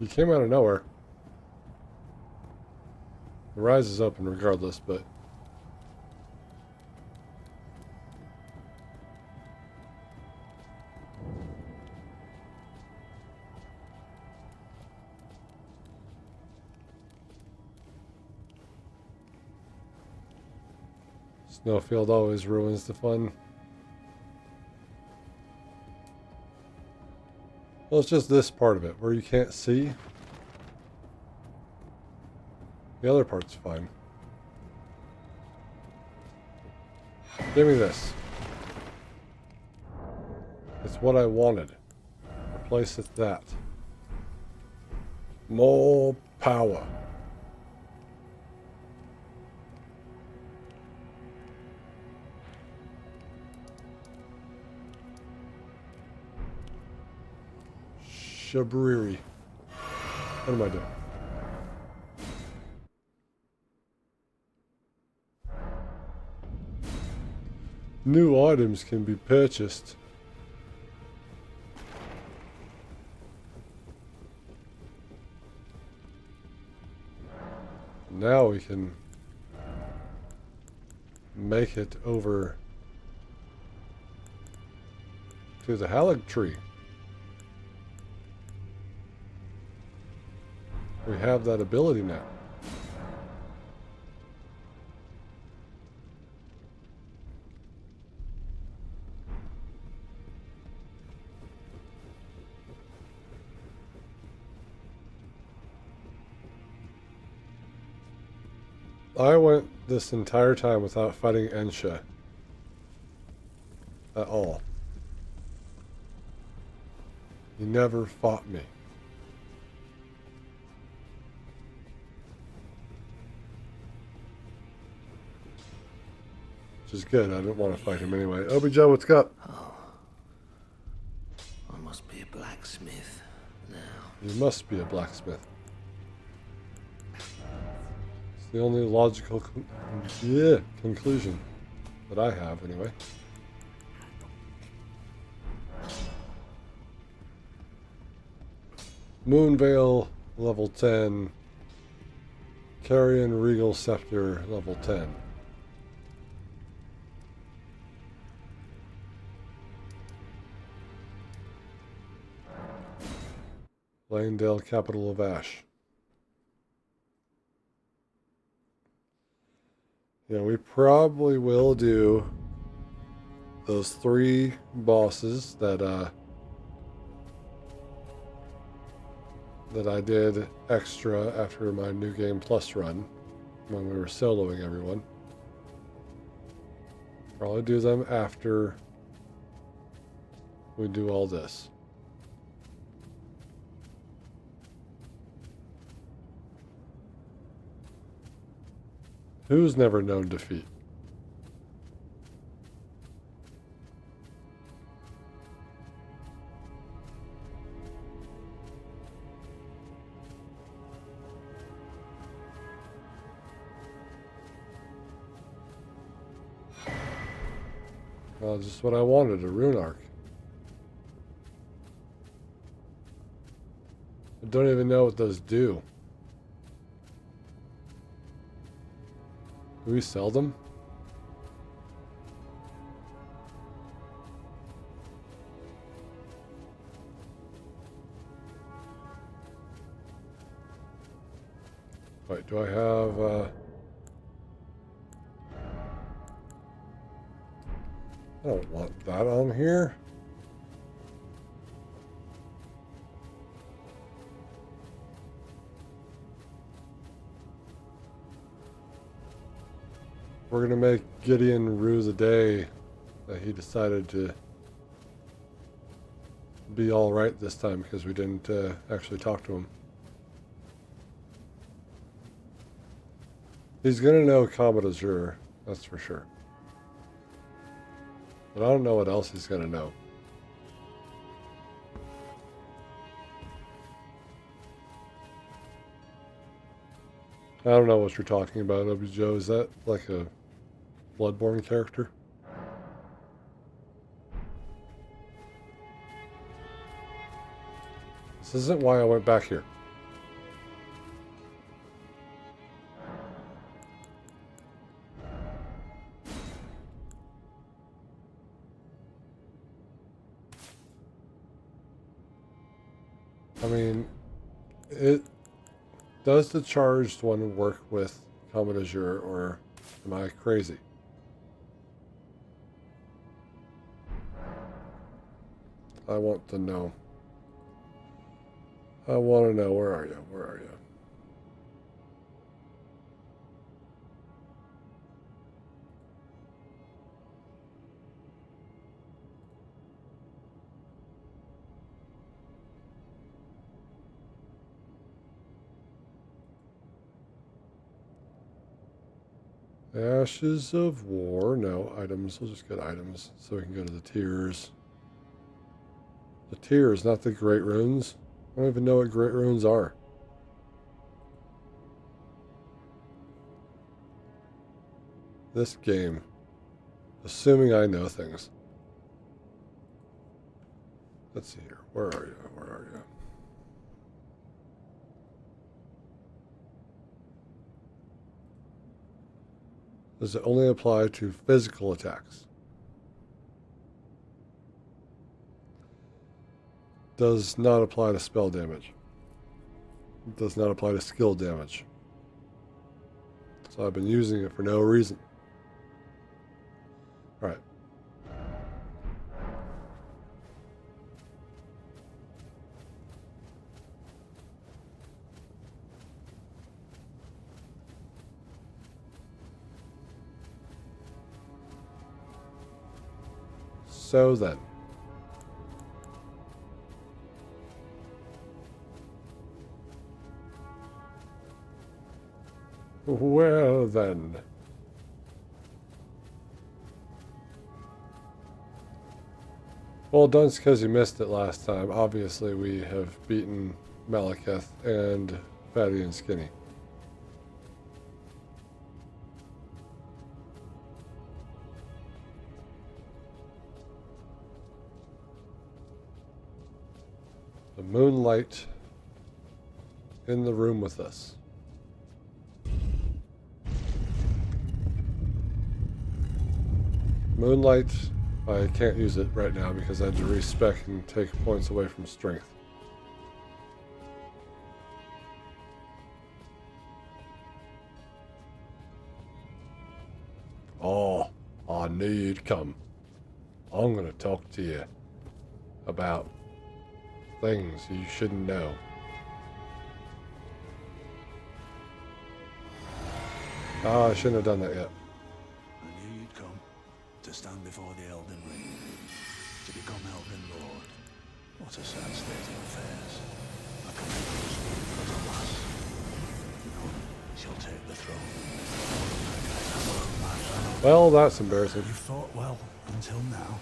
S1: You came out of nowhere. The rise is open regardless, but... Snowfield always ruins the fun. Well, it's just this part of it where you can't see. The other part's fine. Give me this. It's what I wanted. Replace it with that. More power. Shabriri. What am I doing? New items can be purchased. Now we can make it over to the Halig tree. We have that ability now. I went this entire time without fighting Ensha at all. He never fought me. Which is good. I didn't want to fight him anyway. Obi-Joe, what's up?
S2: Oh. I must be a blacksmith now.
S1: You must be a blacksmith. It's the only logical conclusion that I have, anyway. Moonveil, level 10. Carrion Regal Scepter, level 10. Langdale, capital of Ash. Yeah, we probably will do those 3 bosses that I did extra after my New Game Plus run when we were soloing everyone. Probably do them after we do all this. Who's never known defeat? Well, just what I wanted, a rune arc. I don't even know what those do. Do we sell them? Wait, do I have, I don't want that on here. We're gonna make Gideon rue the day that he decided to be all right this time because we didn't actually talk to him. He's gonna know Comet Azure, that's for sure. But I don't know what else he's gonna know. I don't know what you're talking about, Joe. Is that like a Bloodborne character? This isn't why I went back here. I mean, does the charged one work with Comet Azure, or am I crazy? I want to know. I want to know. Where are you? Where are you? Ashes of War. No, items. We'll just get items so we can go to the tiers. The tiers, not the Great Runes. I don't even know what Great Runes are. This game. Assuming I know things. Let's see here. Where are you? Where are you? Does it only apply to physical attacks? Does not apply to spell damage. Does not apply to skill damage. So I've been using it for no reason. All right. So then. Well then. Well, done because you missed it last time. Obviously, we have beaten Malekith and Fatty and Skinny. The moonlight in the room with us. Moonlight, I can't use it right now because I had to respec and take points away from strength. knew you'd come. I'm gonna talk to you about things you shouldn't know. Oh, I shouldn't have done that yet.
S3: I knew you'd come to stand before the Elden Ring, to become Elden Lord. What a sad state of affairs. A courageous, but alas, none shall take the throne. My fellow,
S1: Well, that's embarrassing.
S3: you fought well until now.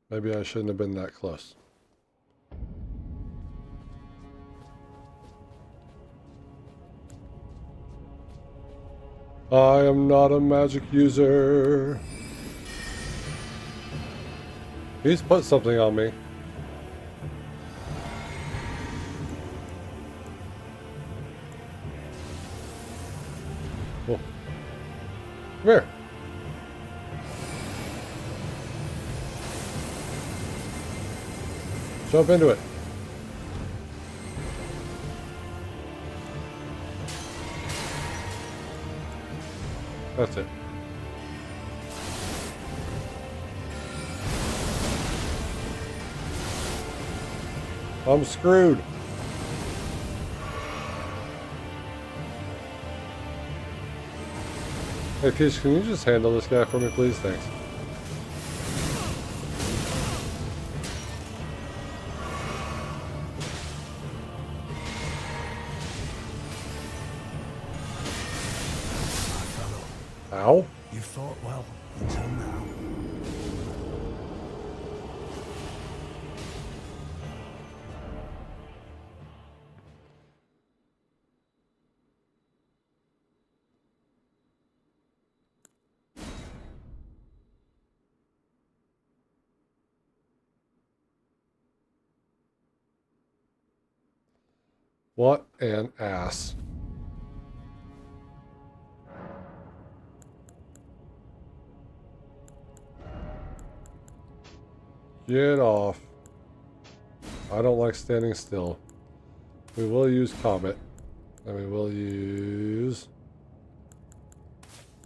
S1: Maybe I shouldn't have been that close. I am not a magic user. He's put something on me. Oh. Come here. Jump into it. That's it. I'm screwed. Hey, Peach, can you just handle this guy for me, please? Thanks. Ow.
S3: You fought well until now.
S1: What an ass. Get off. I don't like standing still. We will use Comet. And we will use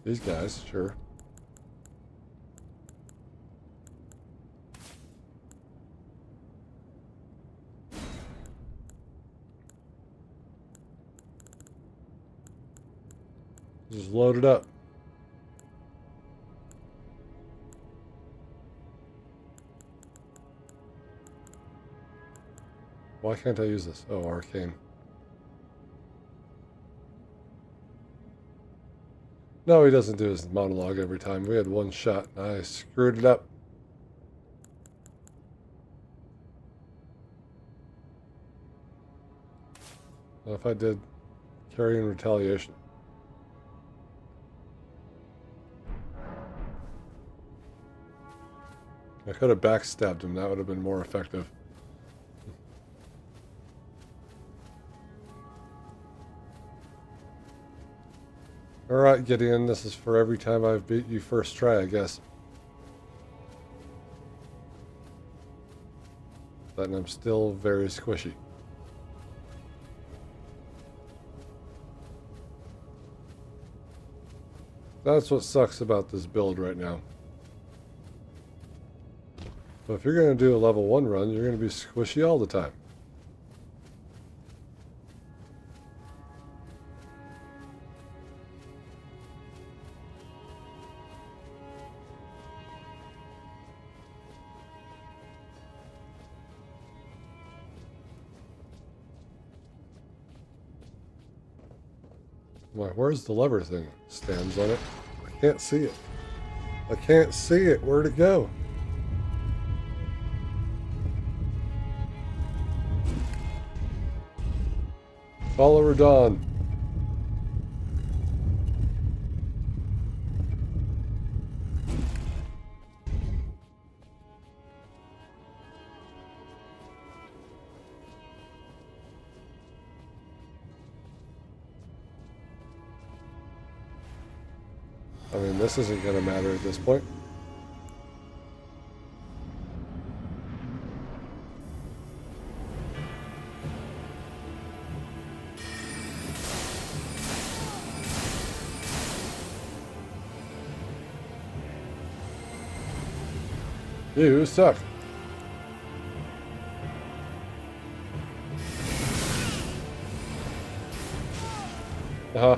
S1: these guys, sure. Just load it up. Why can't I use this? Oh, arcane. No, he doesn't do his monologue every time. We had one shot and I screwed it up. What if I did carrying retaliation? I could have backstabbed him. That would have been more effective. Alright, Gideon, this is for every time I've beat you first try, I guess. But I'm still very squishy. That's what sucks about this build right now. But if you're going to do a level 1 run, you're going to be squishy all the time. I'm like, where's the lever thing? Stands on it. I can't see it. I can't see it. Where'd it go? Follow her, Dawn. I mean, this isn't going to matter at this point. You suck. Uh-huh.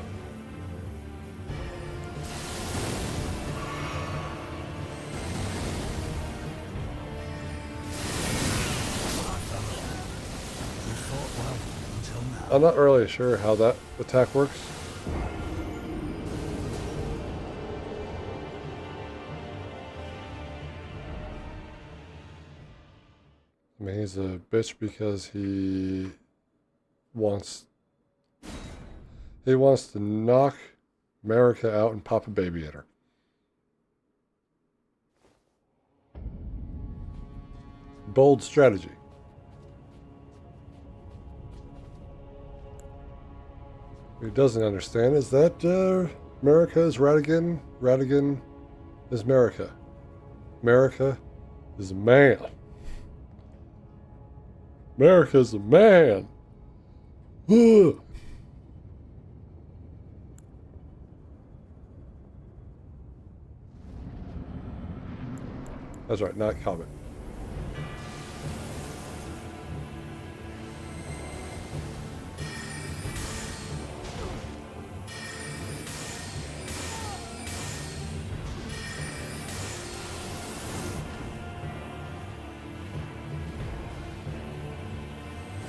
S3: You fought well until now.
S1: I'm not really sure how that attack works. I mean, he's a bitch because he wants to knock America out and pop a baby at her. Bold strategy. What he doesn't understand is that America is Radagon. Radagon is America. America is a man. America's a man. Ugh. That's right, not comment.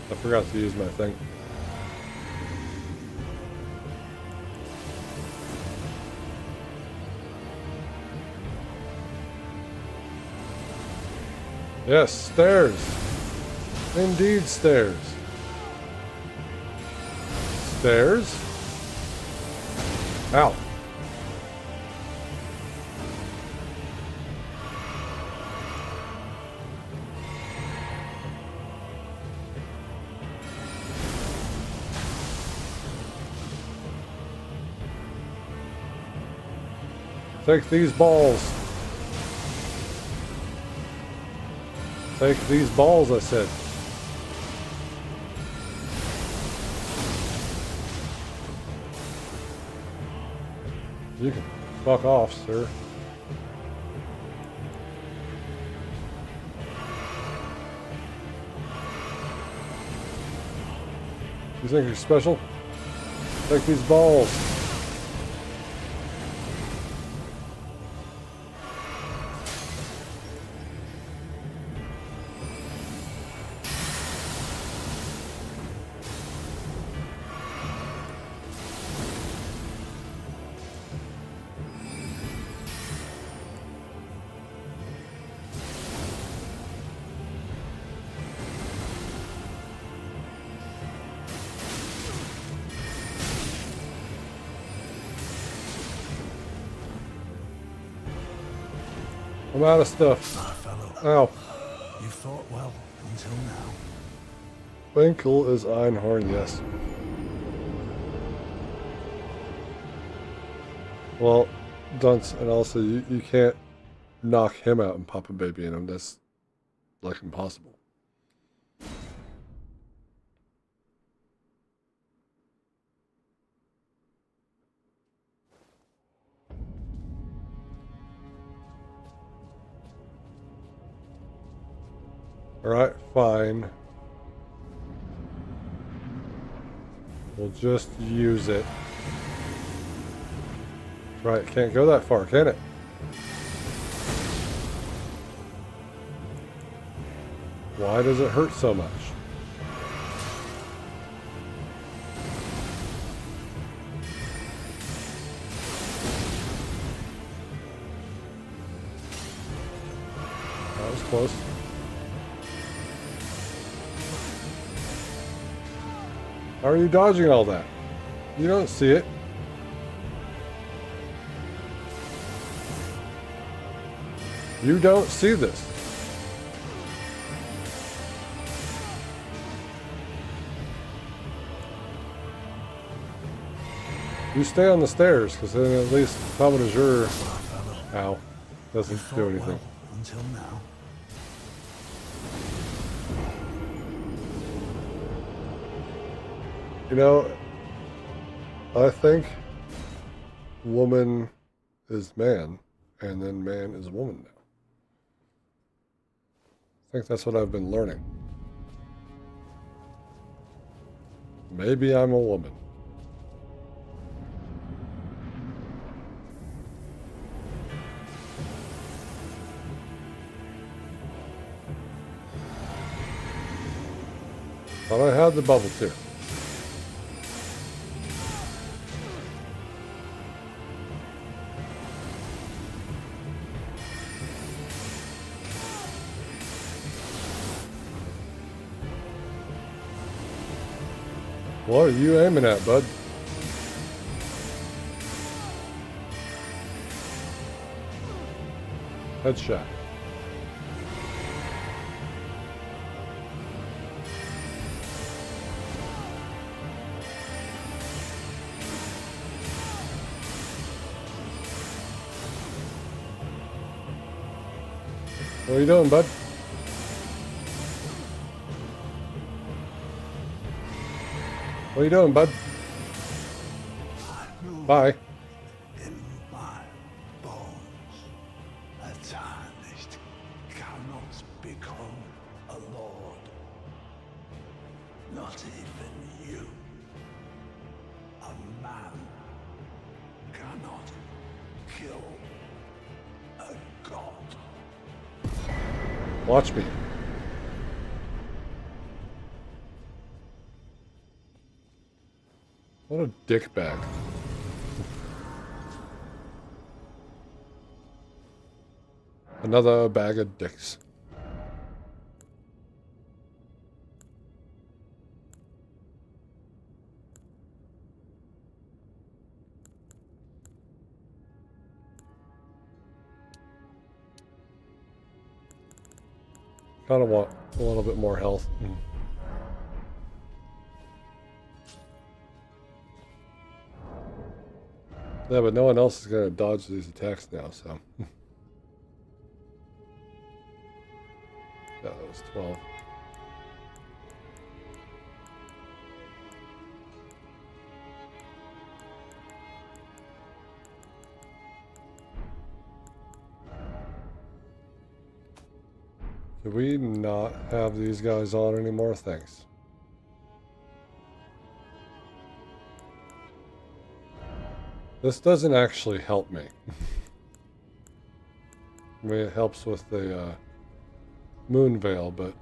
S1: I forgot to use my thing. Yes, stairs. Indeed, stairs. Stairs? Ow. Take these balls. Take these balls, I said. You can fuck off, sir. You think you're special? Take these balls. I'm out of stuff.
S3: My fellow,
S1: Ow.
S3: you fought well until now.
S1: Winkle is Einhorn, yes. Well, Dunce, and also you can't knock him out and pop a baby in him. That's like impossible. Alright, fine. We'll just use it. Right, it can't go that far, can it? Why does it hurt so much? That was close. How are you dodging all that? You don't see it. You don't see this. You stay on the stairs, because then at least Commodore Azure, ow, doesn't do anything.
S3: Well until now.
S1: You know, I think woman is man, and then man is woman now. think that's what I've been learning. Maybe I'm a woman. But I had the bubble too. What are you aiming at, bud? Headshot. What are you doing, bud? What are you doing, bud? Bye.
S3: In my bones, a tarnished cannot become a lord. Not even you. A man cannot kill a god.
S1: Watch me. What a dick bag. Another bag of dicks. Kind of want a little bit more health. Yeah, but no one else is going to dodge these attacks now, so. Yeah, that was 12. Can we not have these guys on anymore? Thanks. This doesn't actually help me. I mean, it helps with the moon veil, but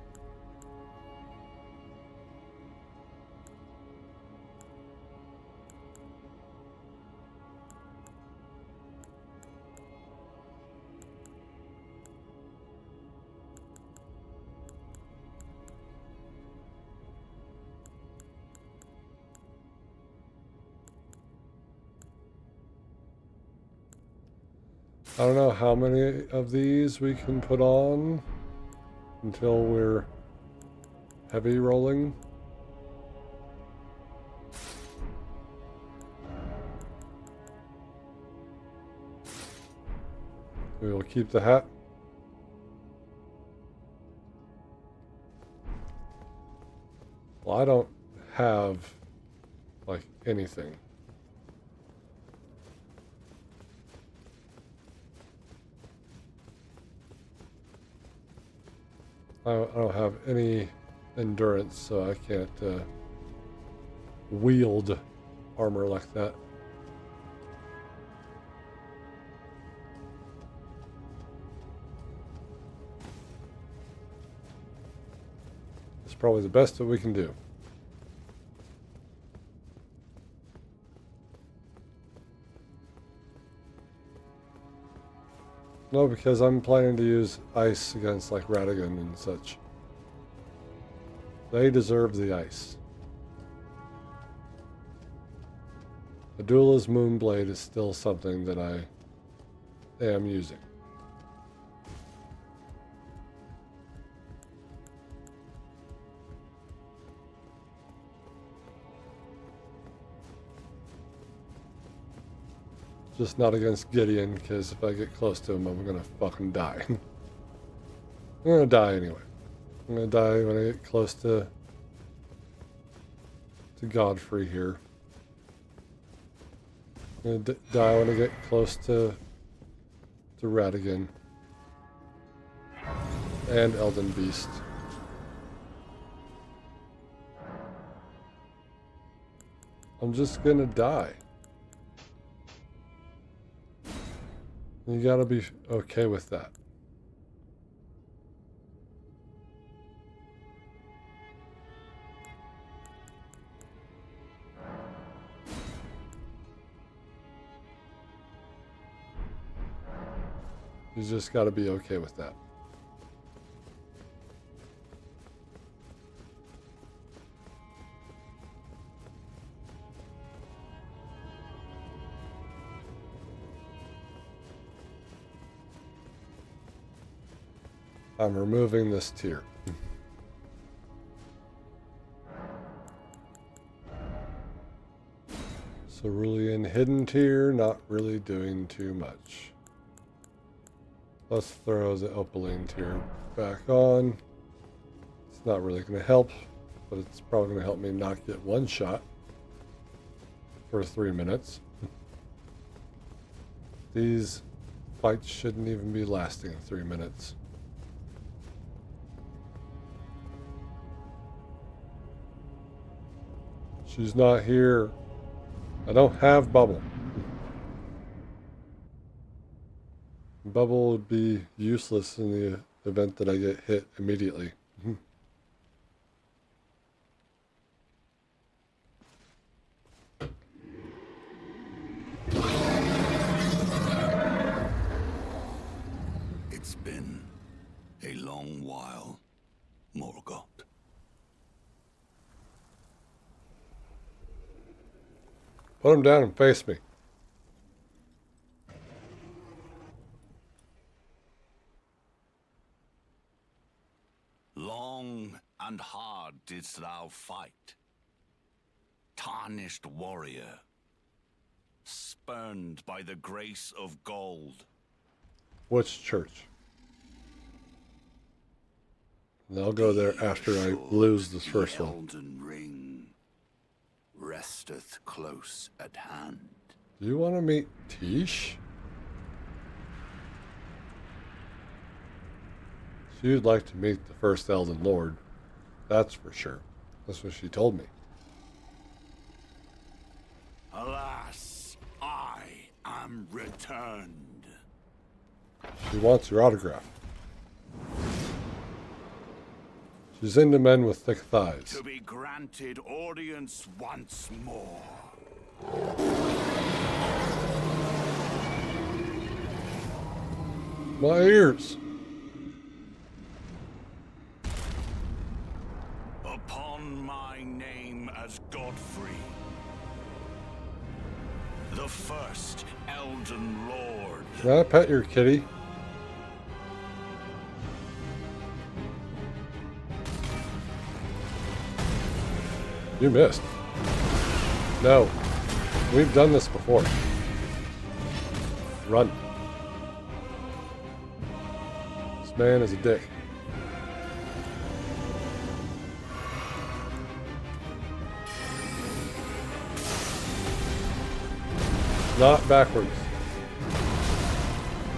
S1: I don't know how many of these we can put on until we're heavy rolling. We will keep the hat. Well, I don't have like anything. I don't have any endurance, so I can't wield armor like that. It's probably the best that we can do. No, because I'm planning to use ice against like Radagon and such. They deserve the ice. The Duelist Moonblade is still something that I am using. Just not against Gideon, because if I get close to him, I'm gonna fucking die. I'm gonna die anyway. I'm gonna die when I get close to Godfrey here. I'm gonna die when I get close to Radagon. and Elden Beast. I'm just gonna die. You gotta be okay with that. You just gotta be okay with that. I'm removing this tier. Cerulean hidden tier, not really doing too much. Let's throw the opaline tier back on. It's not really going to help, but it's probably going to help me not get one shot for 3 minutes. These fights shouldn't even be lasting 3 minutes. She's not here. I don't have bubble. Bubble would be useless in the event that I get hit immediately.
S3: It's been a long while, Morgoth.
S1: Put him down and face me.
S3: Long and hard didst thou fight, tarnished warrior, spurned by the grace of gold.
S1: Which church? And I'll go there after I lose this first
S3: the
S1: one.
S3: Elden Ring resteth close at hand.
S1: Do you want to meet Tish? She'd like to meet the first Elden Lord. That's for sure. That's what she told me.
S3: Alas, I am returned.
S1: She wants your autograph. She's into men with thick thighs.
S3: To be granted audience once more.
S1: My ears.
S3: Upon my name as Godfrey, the first Elden Lord.
S1: Can I pet your kitty? You missed. No. We've done this before. Run. This man is a dick. Not backwards.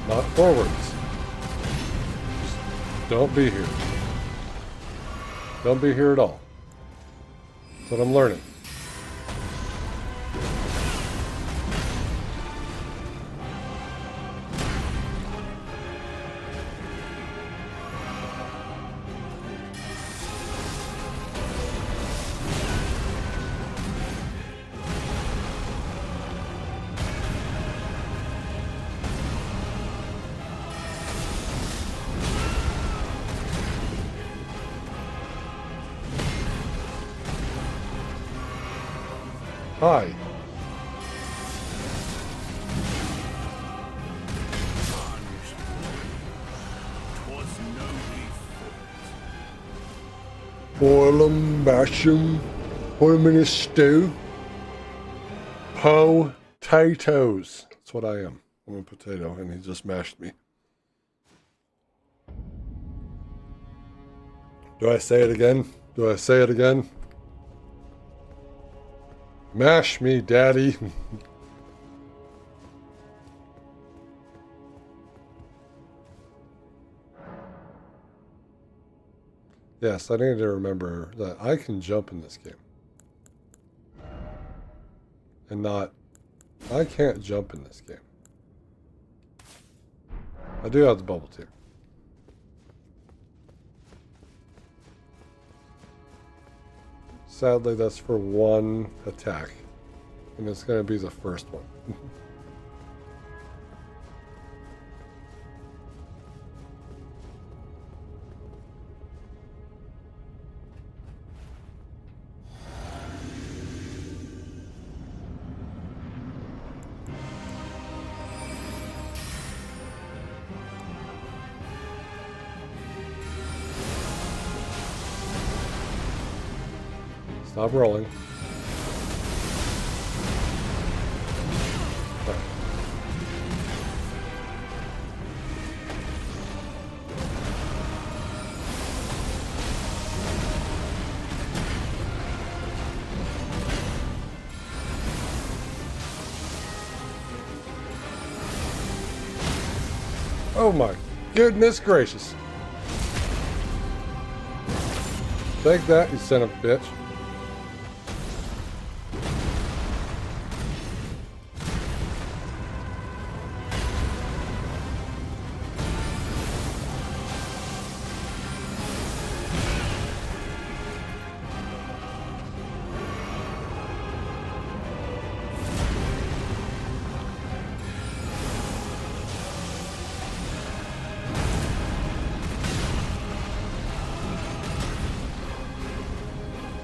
S1: Not forwards. Just don't be here. Don't be here at all. That's what I'm learning. Hi. Boil 'em, mash 'em, put 'em in a stew. Potatoes. That's what I am. I'm a potato, and he just mashed me. Do I say it again? Do I say it again? Mash me, Daddy. Yes, I need to remember that I can jump in this game. And not... I can't jump in this game. I do have the bubble too. Sadly, that's for one attack. And it's going to be the first one. Stop rolling. Right. Oh my goodness gracious. Take that, you son of a bitch.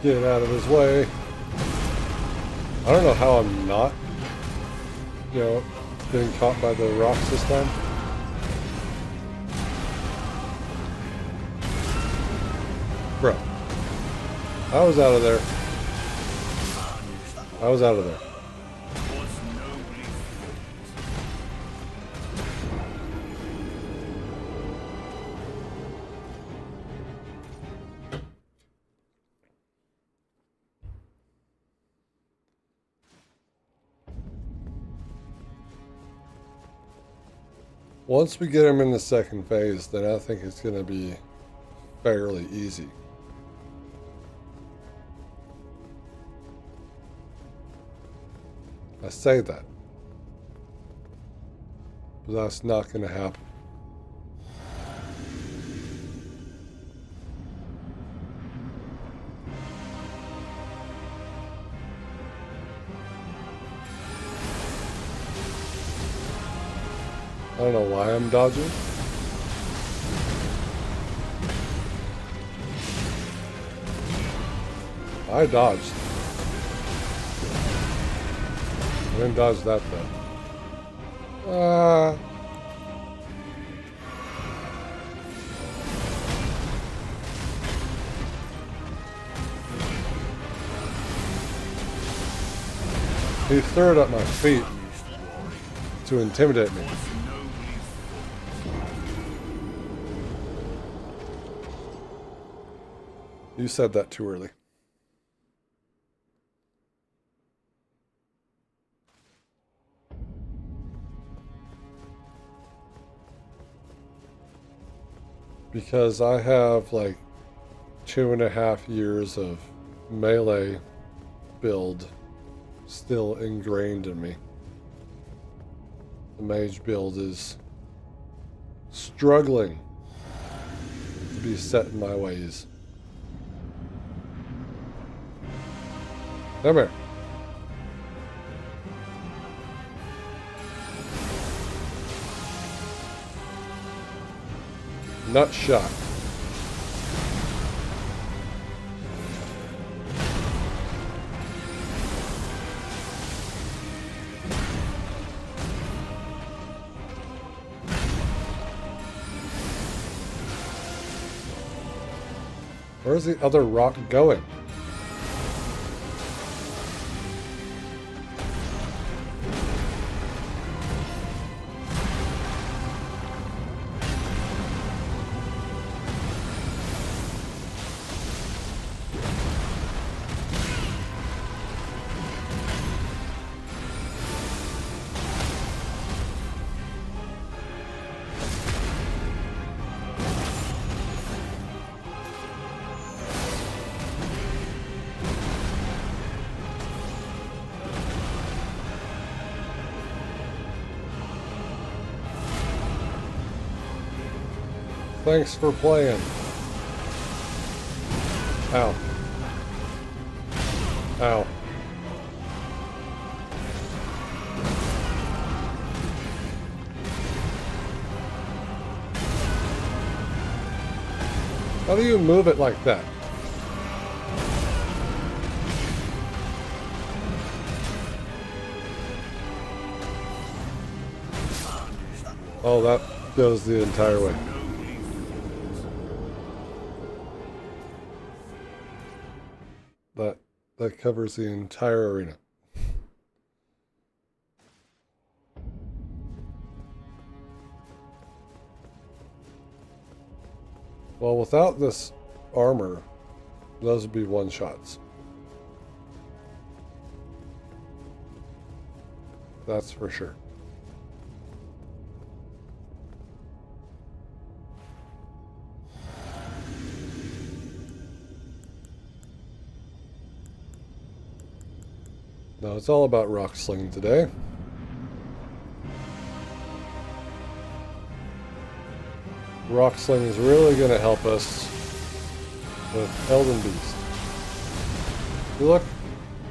S1: Get out of his way. I don't know how I'm not, getting caught by the rocks this time. Bro. I was out of there. I was out of there. Once we get him in the second phase, then I think it's going to be fairly easy. I say that, but that's not going to happen. I don't know why I'm dodging. I dodged. I didn't dodge that though. He threw it at my feet to intimidate me. You said that too early. Because I have like 2.5 years of melee build still ingrained in me. The mage build is struggling to be set in my ways. Come here. Nut shot. Where's the other rock going? Thanks for playing. Ow. Ow. How do you move it like that? Oh, that goes the entire way. That covers the entire arena. Well, without this armor, those would be one-shots. That's for sure. No, it's all about rock slinging today. Rock sling is really going to help us with Elden Beast. You look,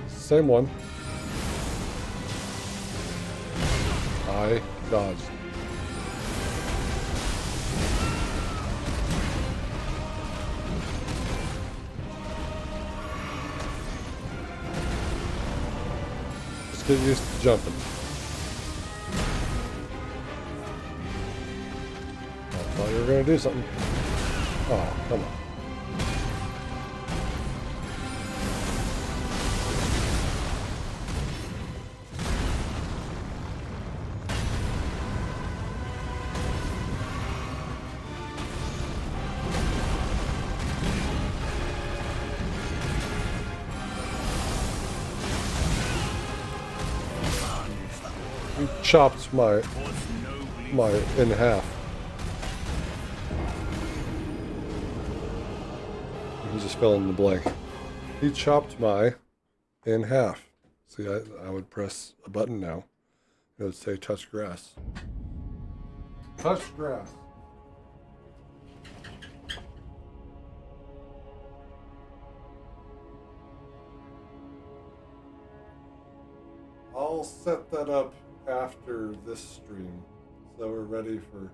S1: same one. I dodged. Just get used to jumping. I thought you were going to do something. Oh, come on. He chopped my in half. He just fell in the blank. He chopped my in half. See, I would press a button now. It would say touch grass. Touch grass. I'll set that up after this stream, so we're ready for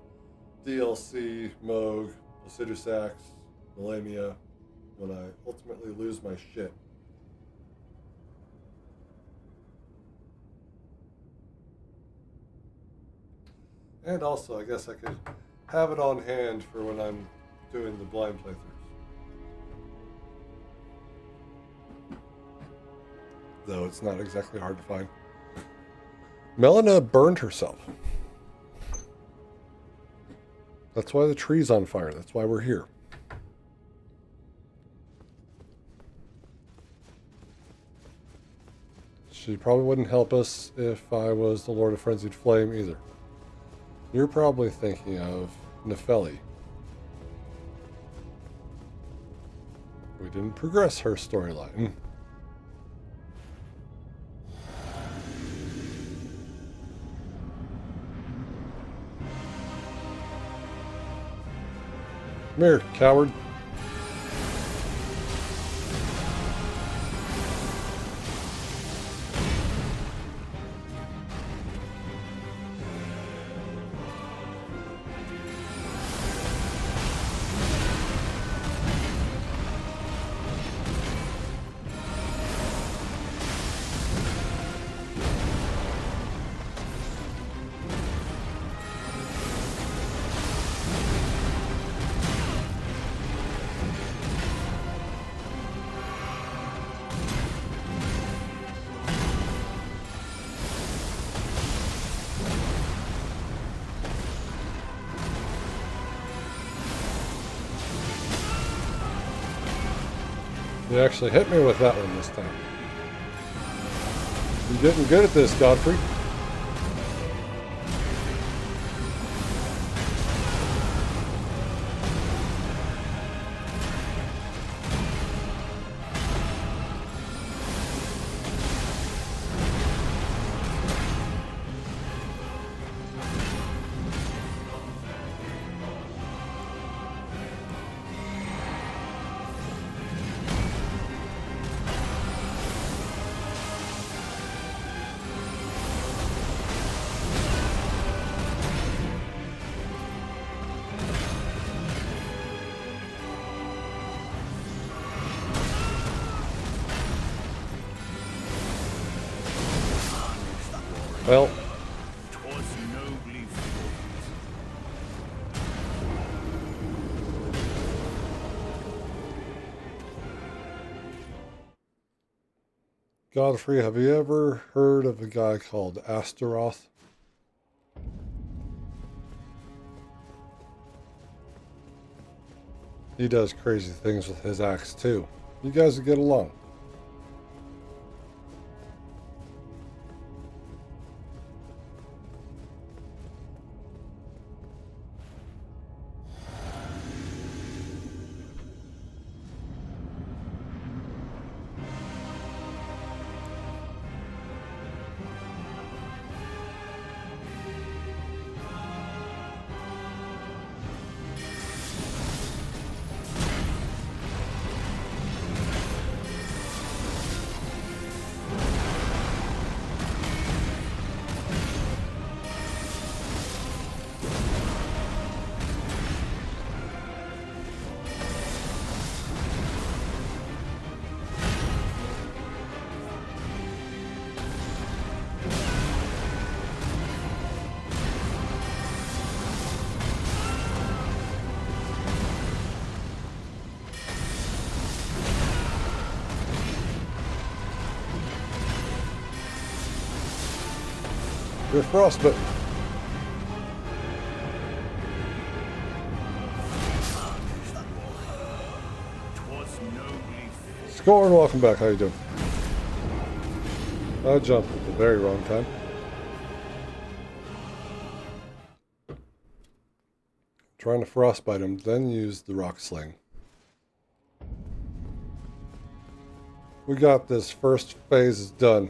S1: DLC, Moog, Placidusax, Millennia, when I ultimately lose my shit. And also, I guess I could have it on hand for when I'm doing the blind playthroughs. Though it's not exactly hard to find. Melina burned herself. That's why the tree's on fire. That's why we're here. She probably wouldn't help us if I was the Lord of Frenzied Flame either. You're probably thinking of Nefeli. We didn't progress her storyline. Come here, coward. You actually hit me with that one this time. You're getting good at this, Godfrey. Well,
S3: 'Twas nobly fought.
S1: Godfrey, have you ever heard of a guy called Astaroth? He does crazy things with his axe too. You guys would get along. You're frostbite. Score and welcome back. How you doing? I jumped at the very wrong time. Trying to frostbite him, then use the rock sling. We got this. First phase is done.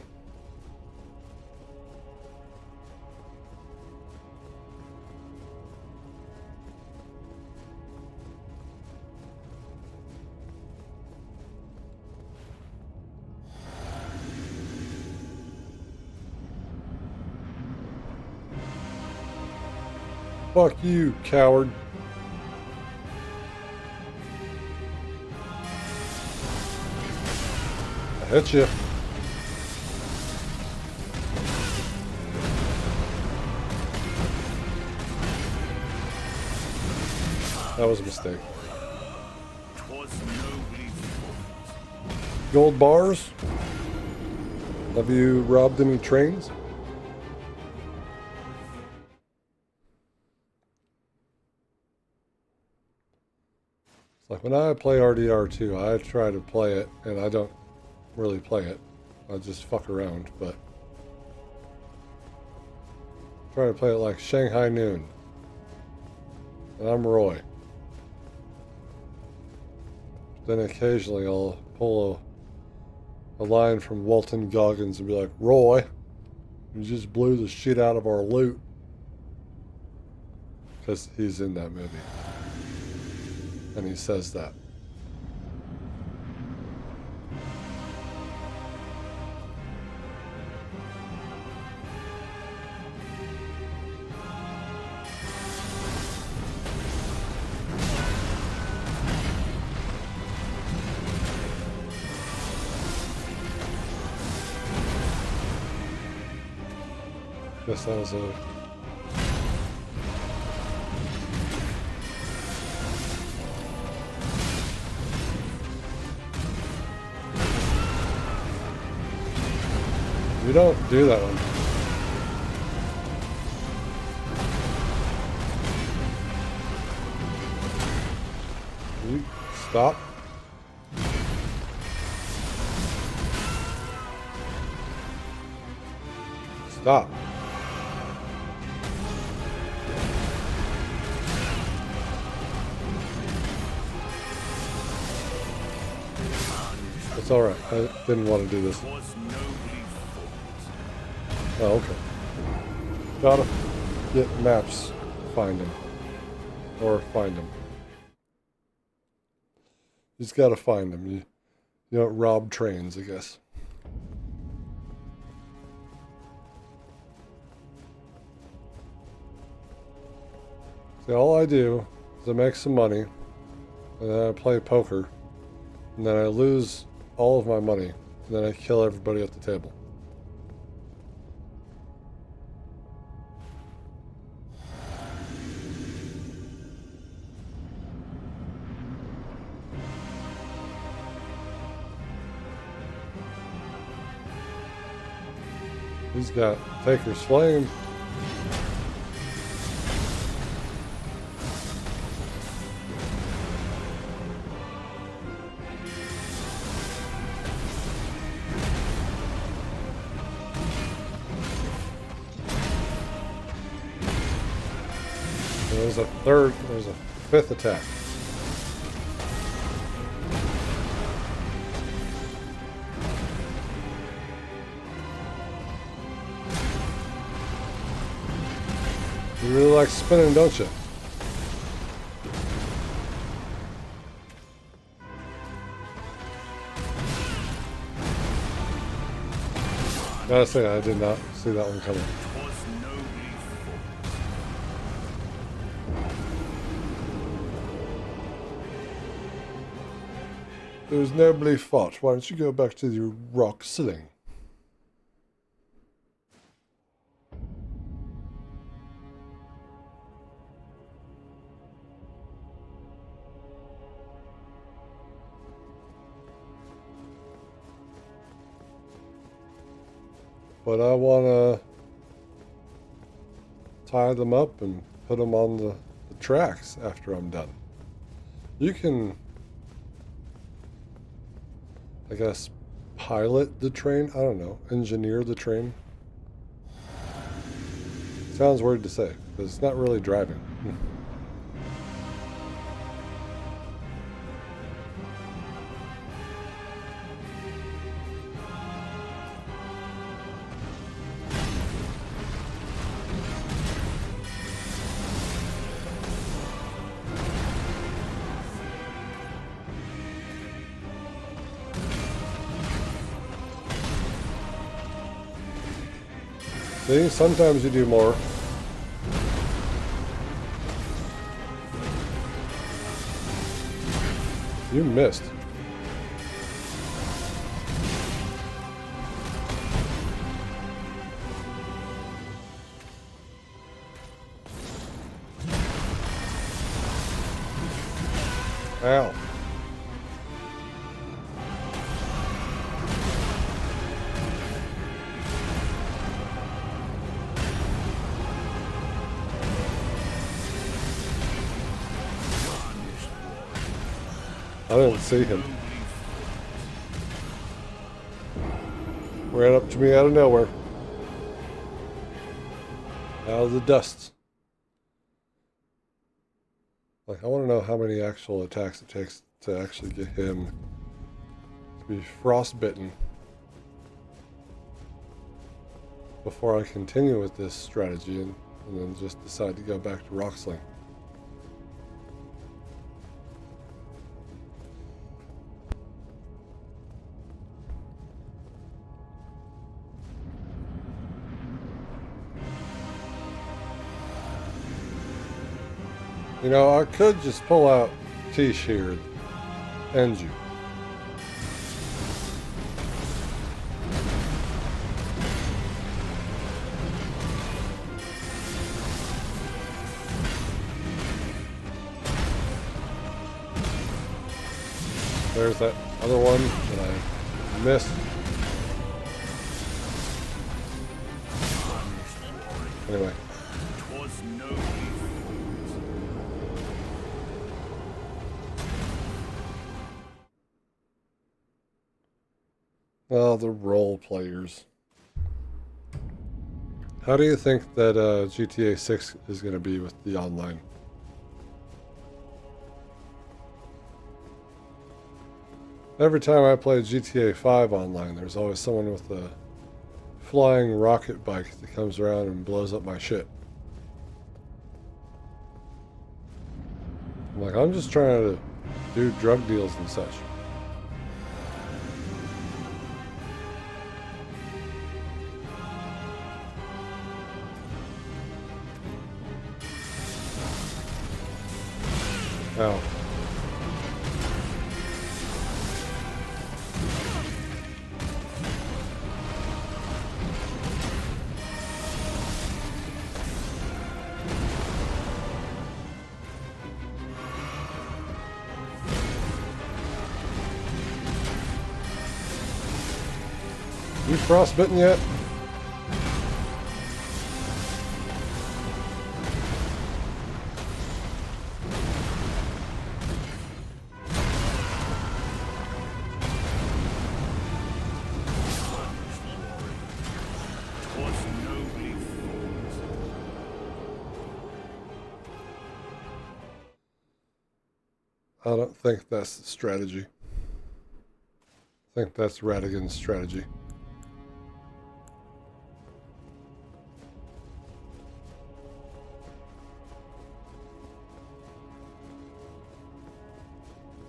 S1: Fuck you, coward. I hit you. That was a mistake. Gold bars? Have you robbed any trains? Like when I play RDR2, I try to play it, and I don't really play it. I just fuck around, but try to play it like Shanghai Noon. And I'm Roy. Then occasionally I'll pull a line from Walton Goggins and be like, Roy, you just blew the shit out of our loot. Because he's in that movie. And he says that. Guess that was a... You don't do that one. You stop. Stop. It's alright. I didn't want to do this. Oh, okay. Gotta get maps. Find him. Or find him. You just gotta find him. You don't rob trains, I guess. See, all I do is I make some money, and then I play poker, and then I lose all of my money, and then I kill everybody at the table. He's got Taker's Flame. There's a fifth attack. You really like spinning, don't you? Gotta say, I did not see that one coming. It was nobly fought. Why don't you go back to your rock sling? But I want to tie them up and put them on the tracks after I'm done. You can, I guess, pilot the train. I don't know. Engineer the train. Sounds weird to say, because it's not really driving. See, sometimes you do more. You missed. Ow. I didn't see him. Ran up to me out of nowhere. Out of the dust. Like, I want to know how many actual attacks it takes to actually get him to be frostbitten before I continue with this strategy and then just decide to go back to rock sling. You know, I could just pull out Tish here and end you. There's that other one that I missed. Anyway. Well, the role players. How do you think that GTA 6 is going to be with the online? Every time I play GTA 5 online, there's always someone with a flying rocket bike that comes around and blows up my shit. I'm like, I'm just trying to do drug deals and such. Ow. You frostbitten yet? I don't think that's the strategy. I think that's Radagon's strategy.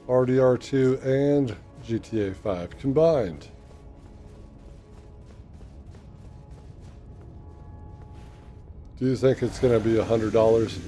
S1: RDR2 and GTA 5 combined. Do you think it's going to be $100?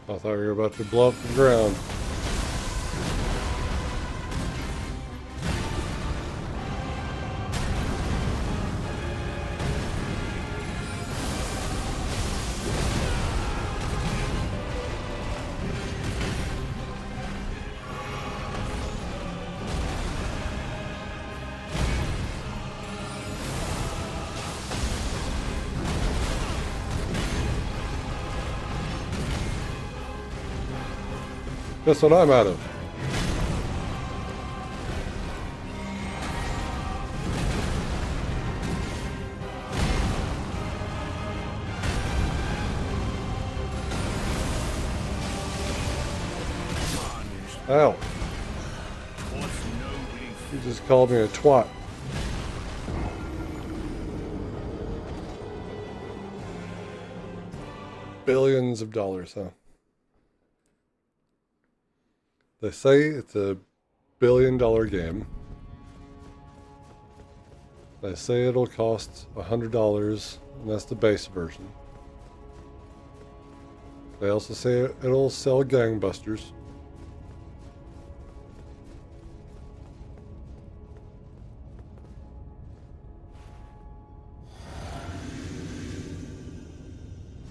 S1: I thought you were about to blow up the ground. Guess what I'm out of? Ow. You just called me a twat. Billions of dollars, huh? They say it's a $1 billion game. They say it'll cost $100, and that's the base version. They also say it'll sell gangbusters.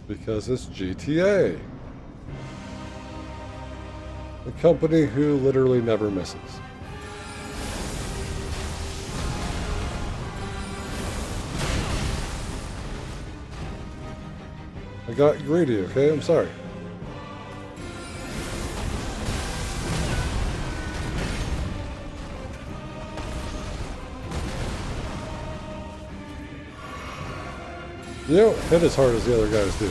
S1: Because it's GTA. A company who literally never misses. I got greedy, okay? I'm sorry. You don't hit as hard as the other guys do.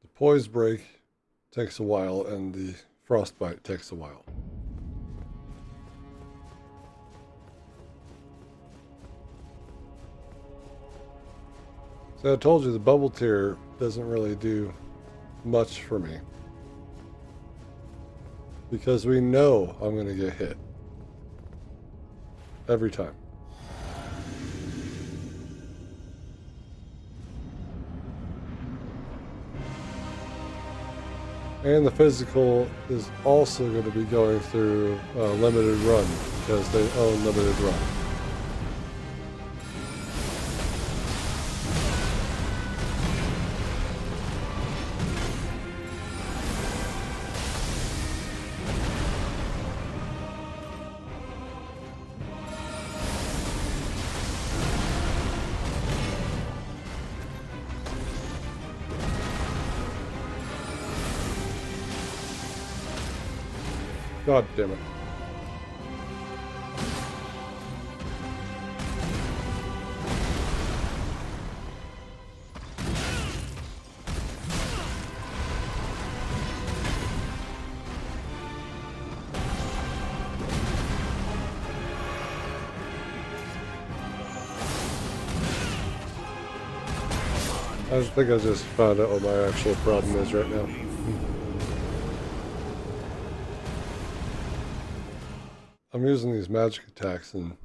S1: The poise break takes a while, and the frostbite takes a while. So I told you the bubble tier doesn't really do much for me. Because we know I'm going to get hit. Every time. And the physical is also going to be going through a limited run because they own limited run. God damn it. I think I just found out what my actual problem is right now. I'm using these magic attacks, and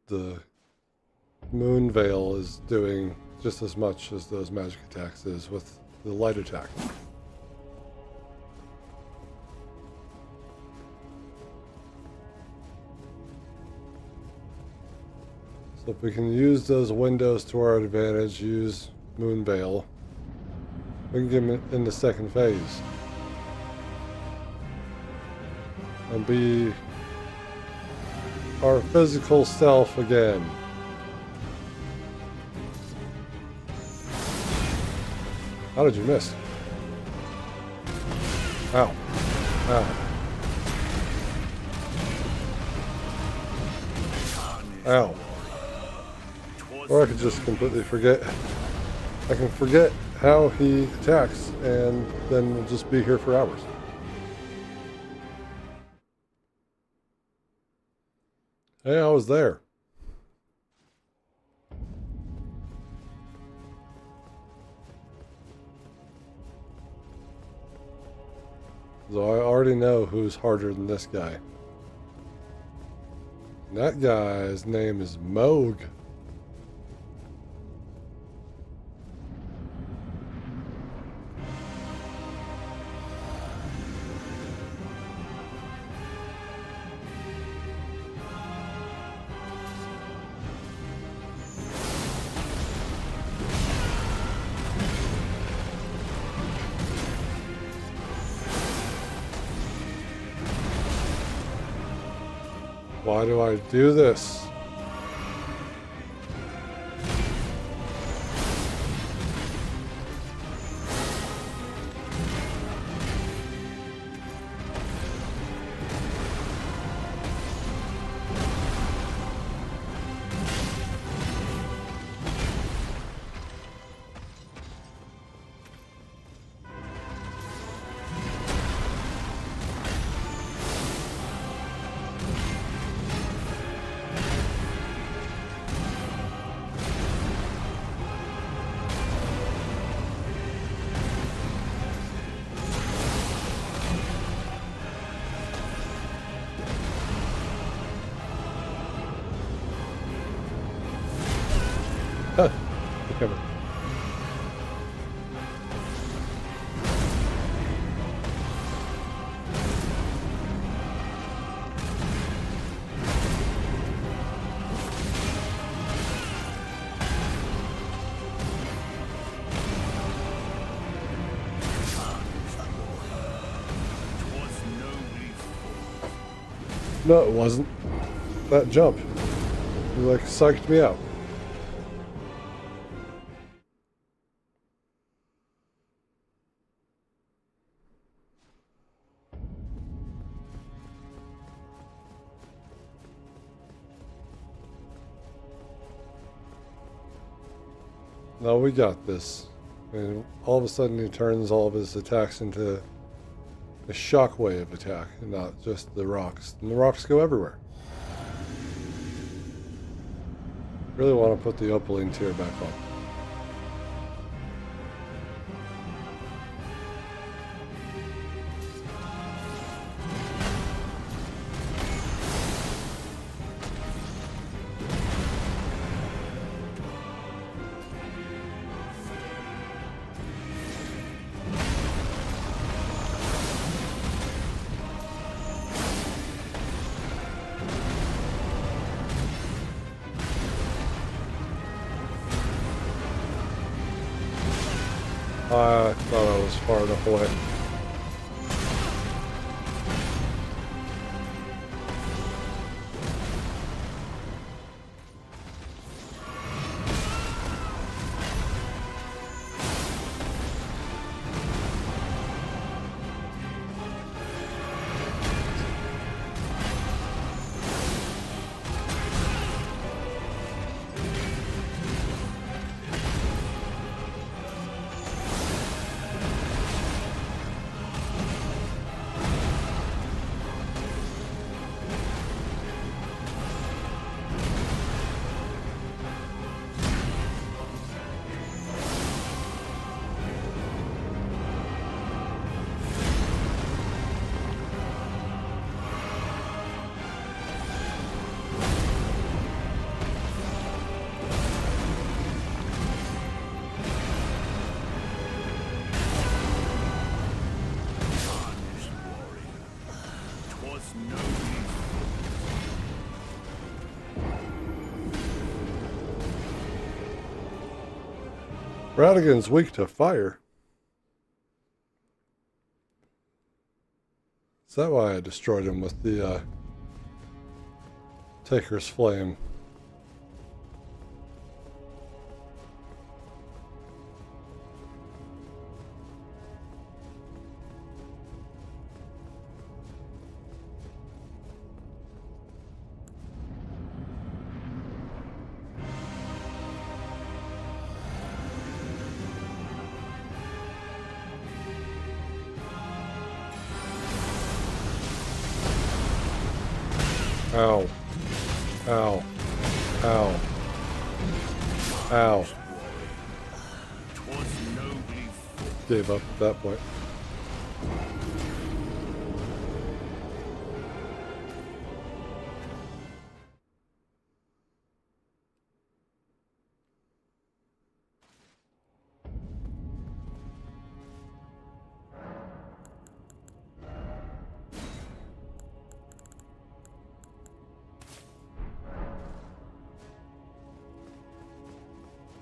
S1: the moon veil is doing just as much as those magic attacks is with the light attack. So if we can use those windows to our advantage, use moon veil, we can get in the second phase and be our physical self again. How did you miss? Ow. Ow. Ow. Or I could just completely forget. I can forget how he attacks and then we'll just be here for hours. Hey, I was there. So I already know who's harder than this guy. And that guy's name is Moog. Why do I do this? Look at it. No, it wasn't. That jump. You like psyched me out. No, we got this. And all of a sudden he turns all of his attacks into a shockwave attack, and not just the rocks. And the rocks go everywhere. Really want to put the opaline tear back on. I thought I was far enough away. Radagon's weak to fire. Is that why I destroyed him with the Taker's Flame? Ow. Ow. Ow. Ow. Gave up at that point.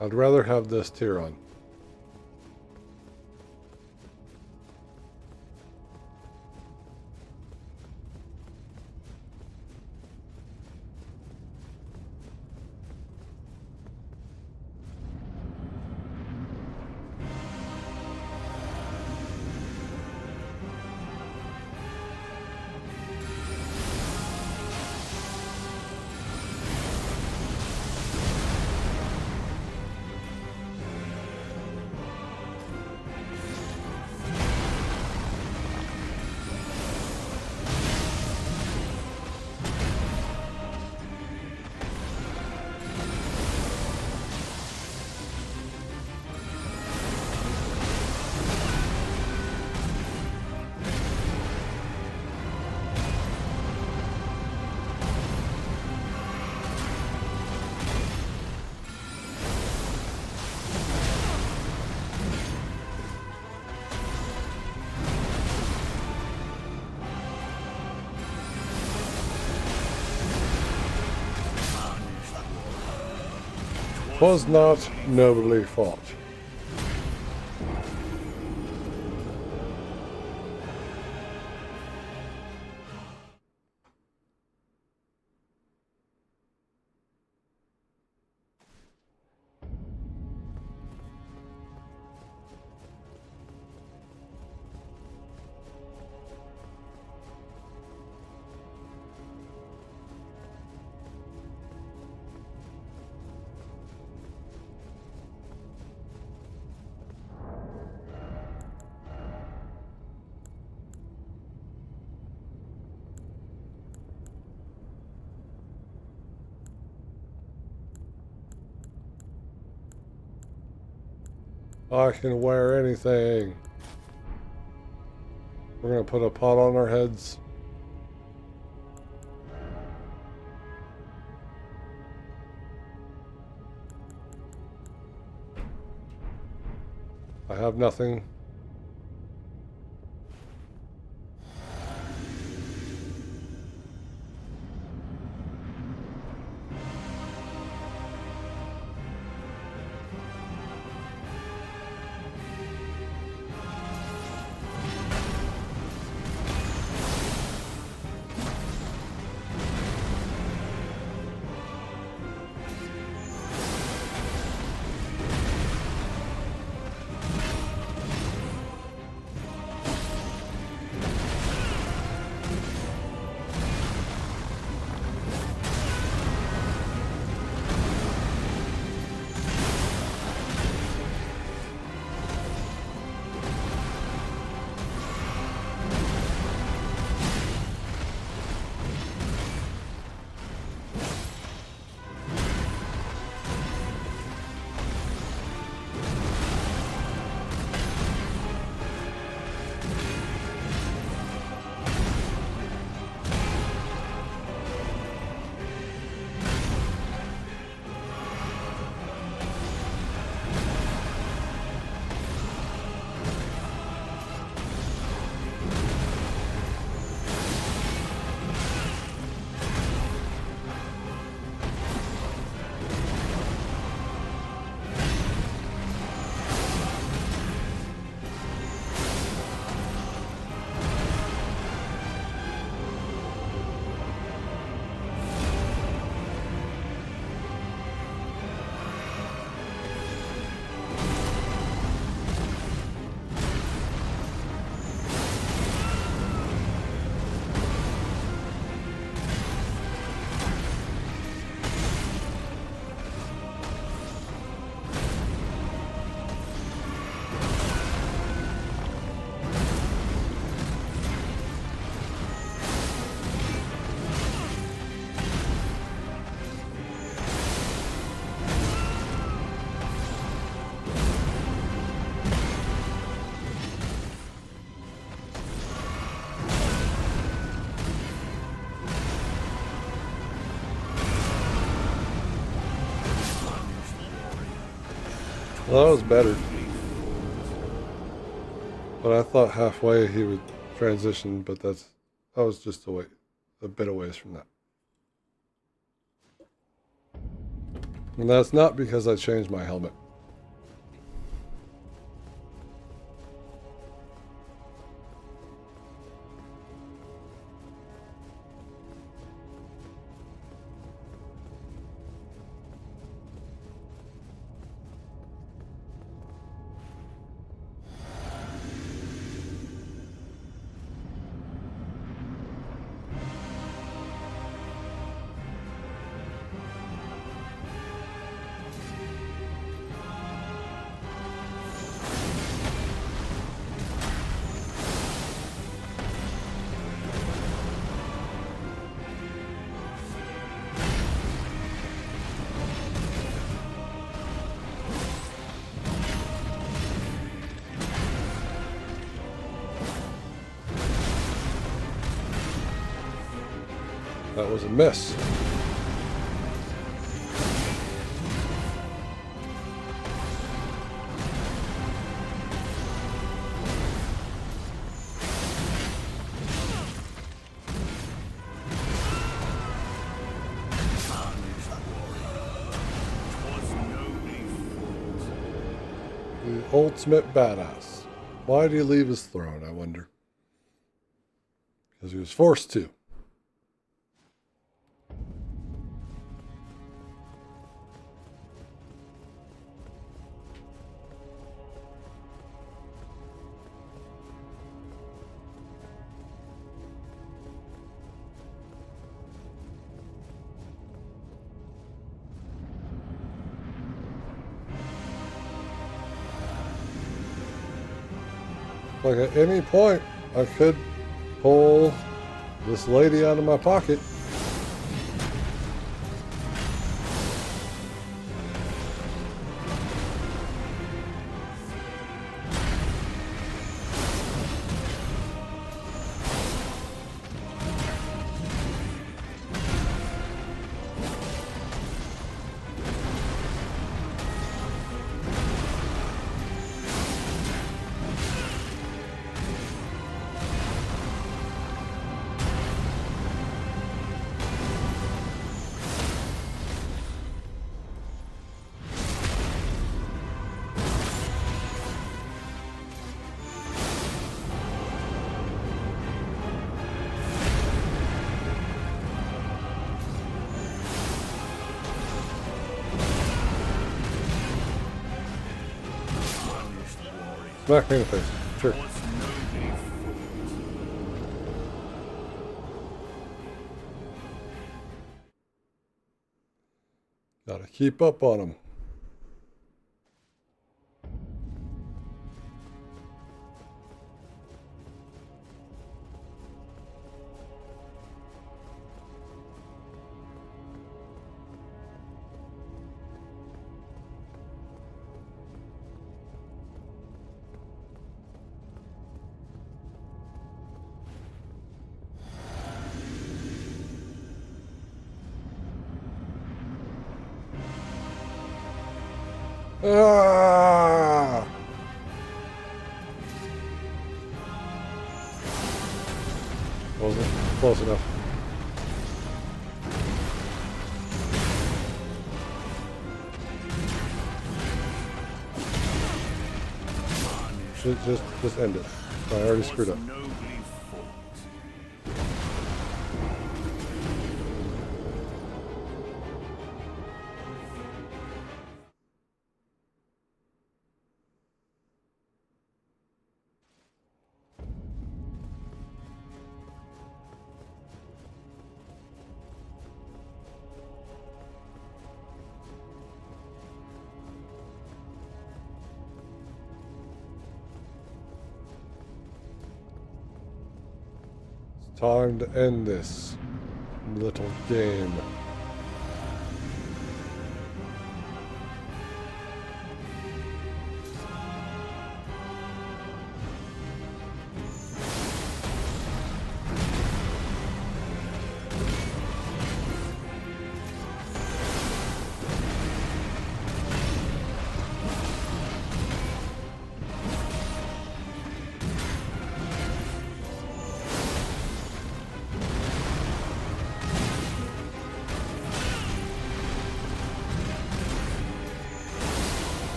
S1: I'd rather have this tier on. Was not nobly fought. I can wear anything. We're gonna put a pot on our heads. I have nothing. Well, that was better. But I thought halfway he would transition, but that was just a bit away from that. And that's not because I changed my helmet. That was a miss. The ultimate badass. Why did he leave his throne, I wonder? Because he was forced to. Like at any point, I could pull this lady out of my pocket. Smack me in the face. Sure. Gotta keep up on him. Ah! Wasn't close enough. Just end it. I already screwed up. Time to end this little game.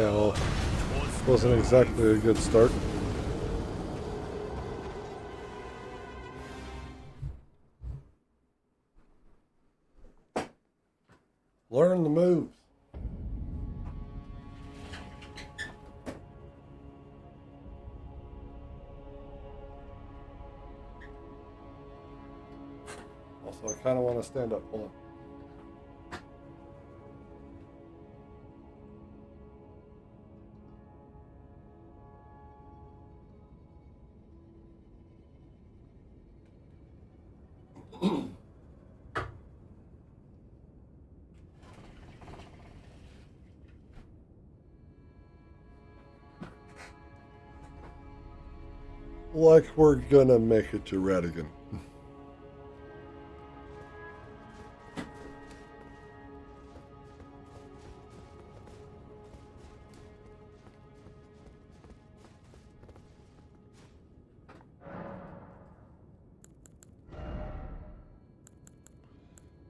S1: Yeah, well, wasn't exactly a good start. Learn the moves. Also, I kind of want to stand up. Hold on. Like we're gonna make it to Radagon.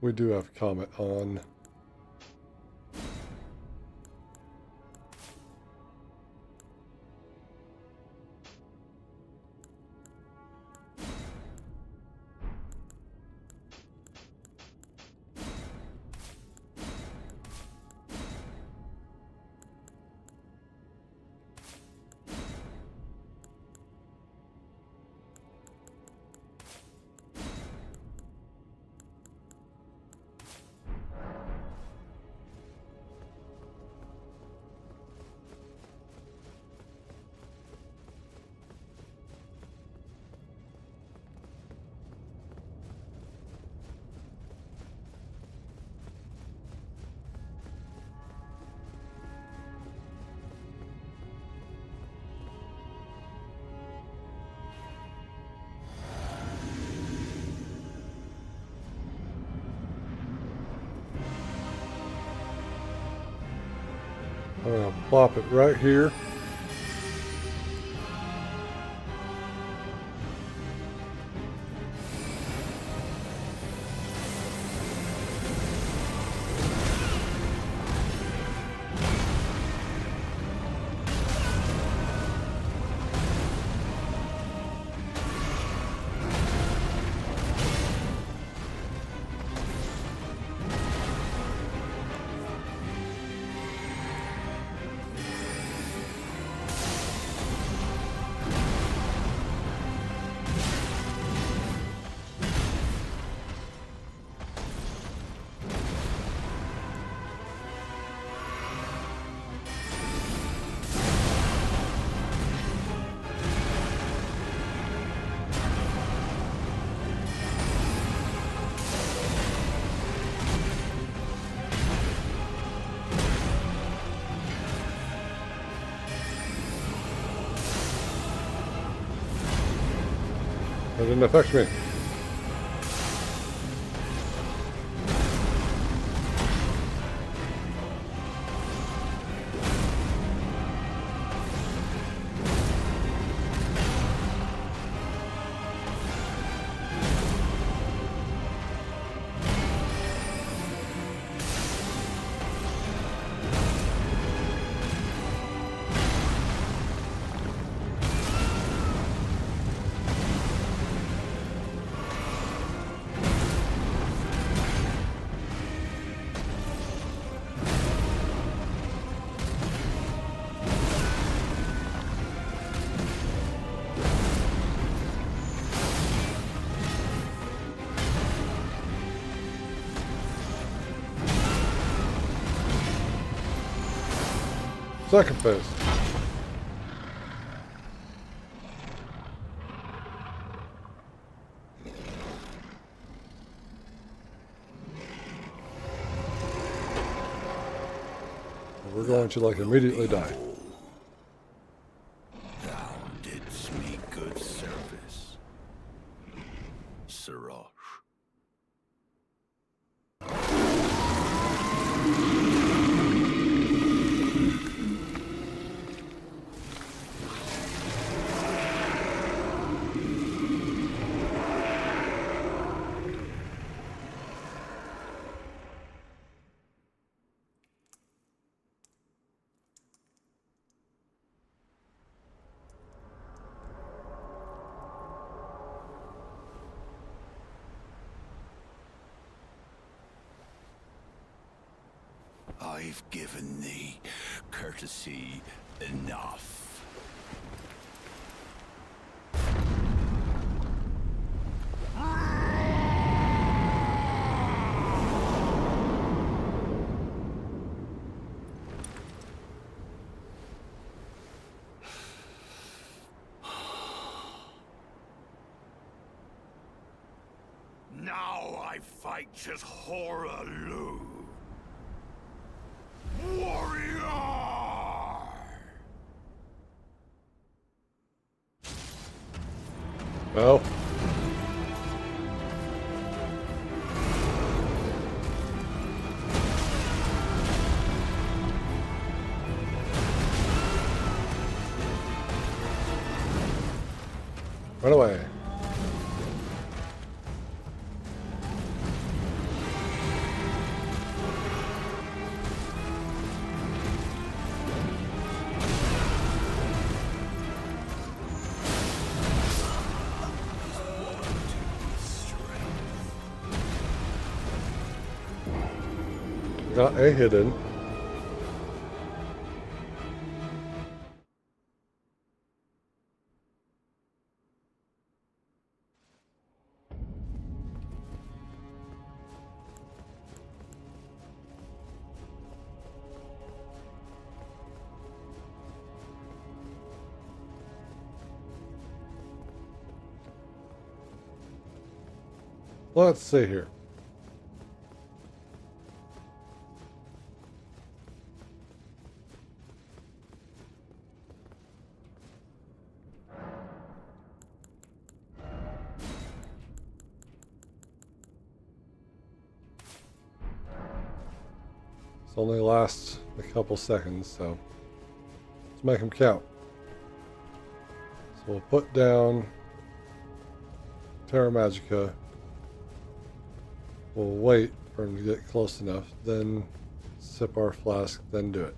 S1: We do have Comet on. I'm gonna plop it right here. That didn't affect me. Second phase. We're going to like immediately die.
S3: Thou didst me good service, Sirach. I've given thee courtesy enough. Now I fight as Horaloo. Warrior!
S1: Well. Run away. Got a hidden. Let's see here. This only lasts a couple seconds, so let's make them count. So we'll put down Terra Magica. We'll wait for him to get close enough, then sip our flask, then do it.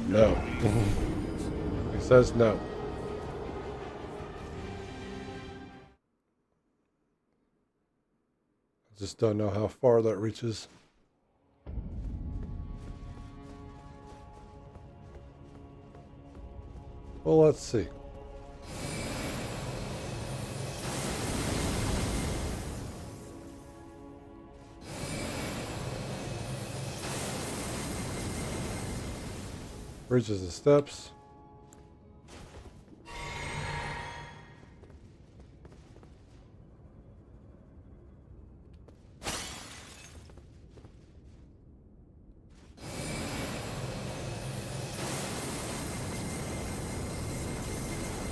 S1: No. He says no. I just don't know how far that reaches. Well, let's see. Reaches the steps.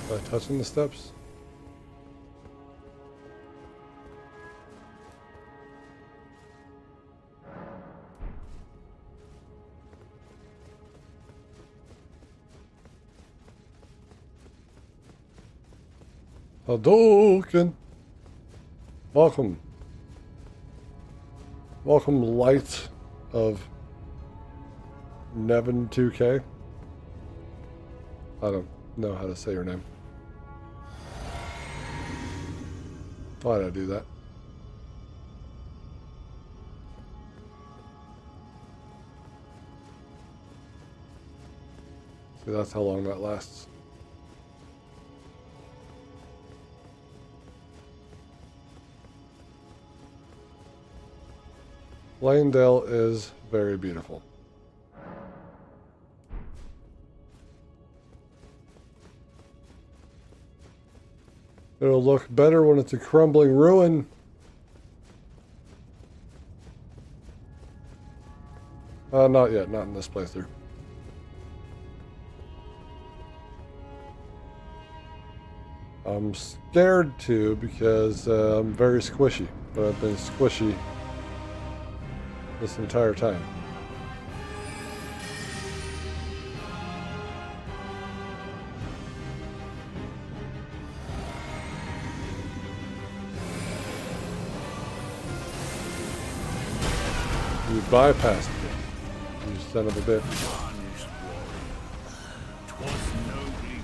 S1: By touching the steps. Hadouken! Welcome. Welcome, Light of Nevin 2K. I don't know how to say your name. Why did I do that? See, that's how long that lasts. Lanedale is very beautiful. It'll look better when it's a crumbling ruin. Not yet, not in this playthrough. I'm scared to because I'm very squishy, but I've been squishy this entire time. You bypassed it, you son of a bitch.
S3: Honest warrior, 'twas nobly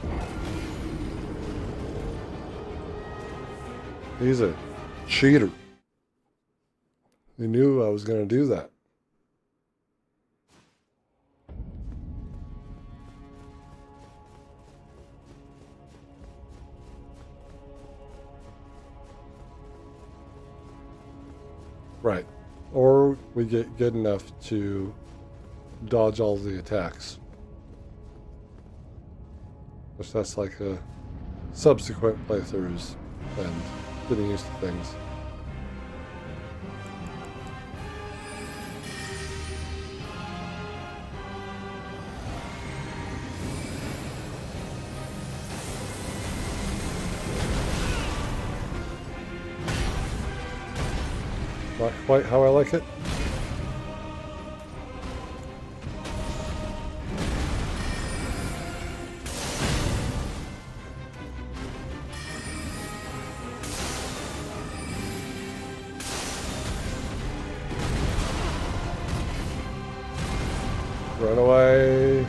S3: fought.
S1: He's a cheater. He knew I was going to do that. Right. Or we get good enough to dodge all the attacks. Which that's like a subsequent playthroughs and getting used to things. Not quite how I like it. Run away.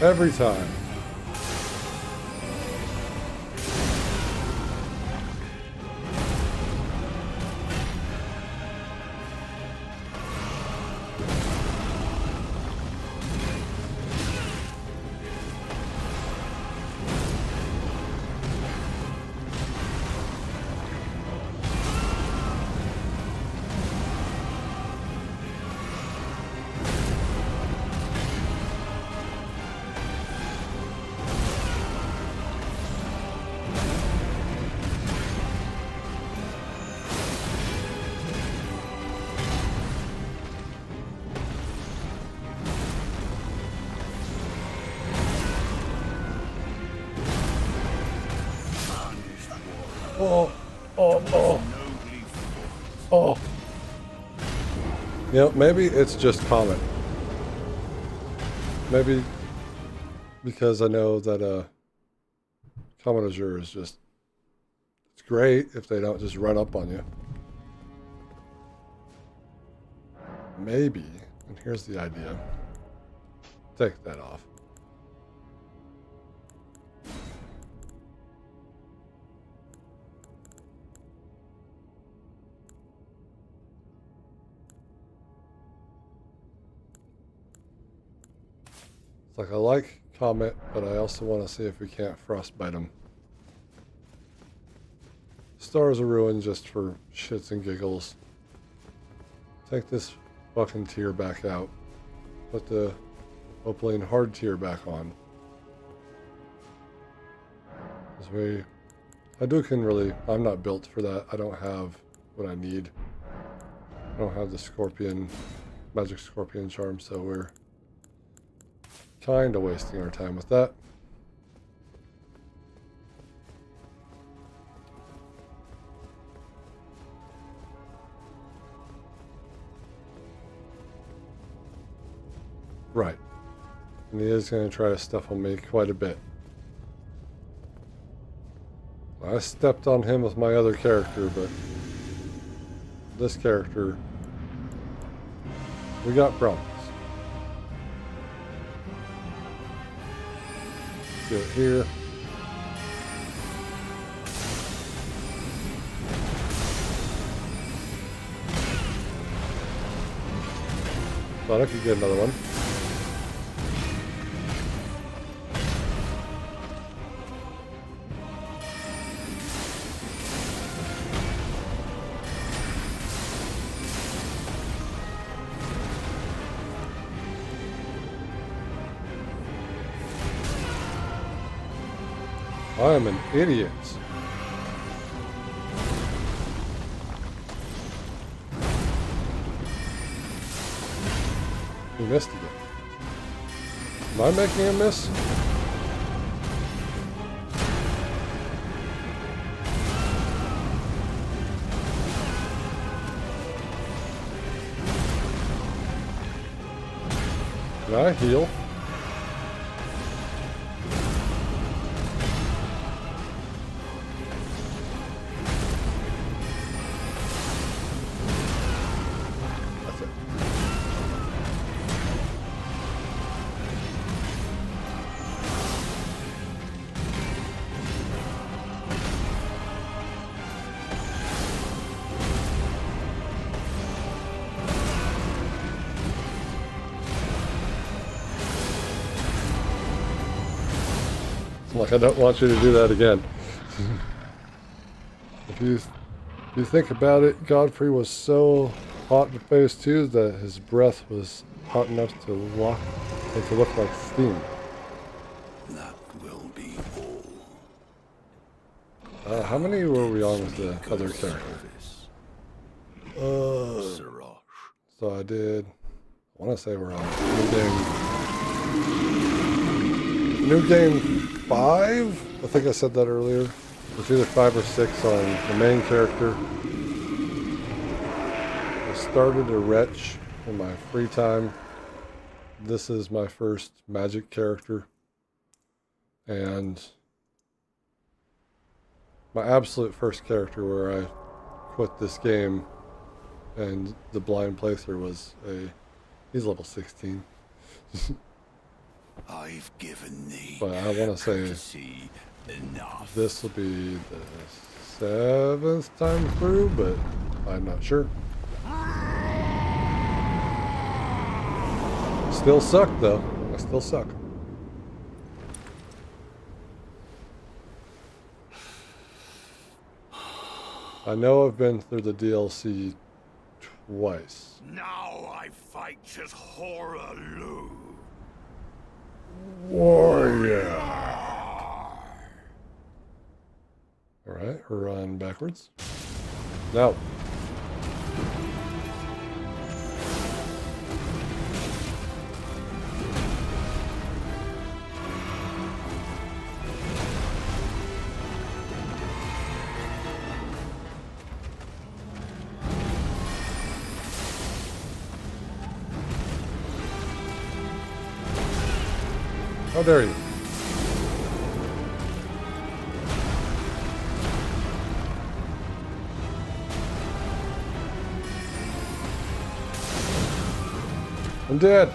S1: Every time. Oh. You know, maybe it's just common. Maybe because I know that common azure is just, it's great if they don't just run up on you. Maybe, and here's the idea. Take that off. It's like I like Comet, but I also want to see if we can't frostbite him. Stars are ruined just for shits and giggles. Take this fucking tier back out. Put the Opaline hard tier back on. Because I'm not built for that. I don't have what I need. I don't have the Scorpion, Magic Scorpion charm, so we're kind of wasting our time with that. Right. And he is going to try to stuff on me quite a bit. I stepped on him with my other character, but this character, we got problems. Do it here. Thought I could get another one. I am an idiot. He missed again. Am I making a miss? Can I heal? That's it. Like, I don't want you to do that again. If you think about it, Godfrey was so hot in phase 2 that his breath was hot enough to look like steam.
S3: That will be all.
S1: How many were we on with the other character?
S3: Siraj.
S1: So I did. I want to say we're on new game 5. I think I said that earlier. It's either 5 or 6 on the main character. I started a wretch in my free time. This is my first magic character, and my absolute first character where I quit this game and the blind playthrough was he's level 16.
S3: I've given thee.
S1: But I want to say
S3: courtesy enough.
S1: this will be the 7th time through, but I'm not sure. Still suck though. I still suck. I know I've been through the DLC twice.
S3: Now I fight as Horaloo.
S1: Warrior. Alright, run backwards. Now. How dare you? I'm dead.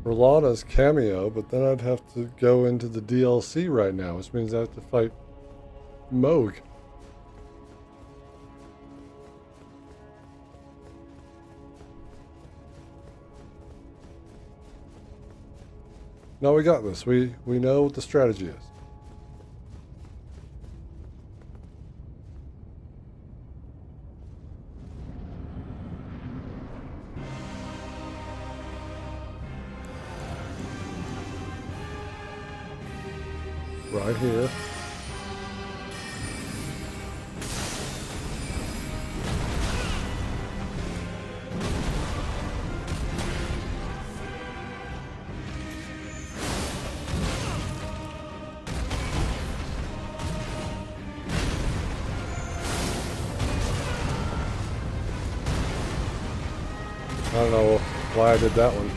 S1: Rolada's cameo, but then I'd have to go into the DLC right now, which means I have to fight Moog. No, we got this. We know what the strategy is. Right here. I don't know why I did that one.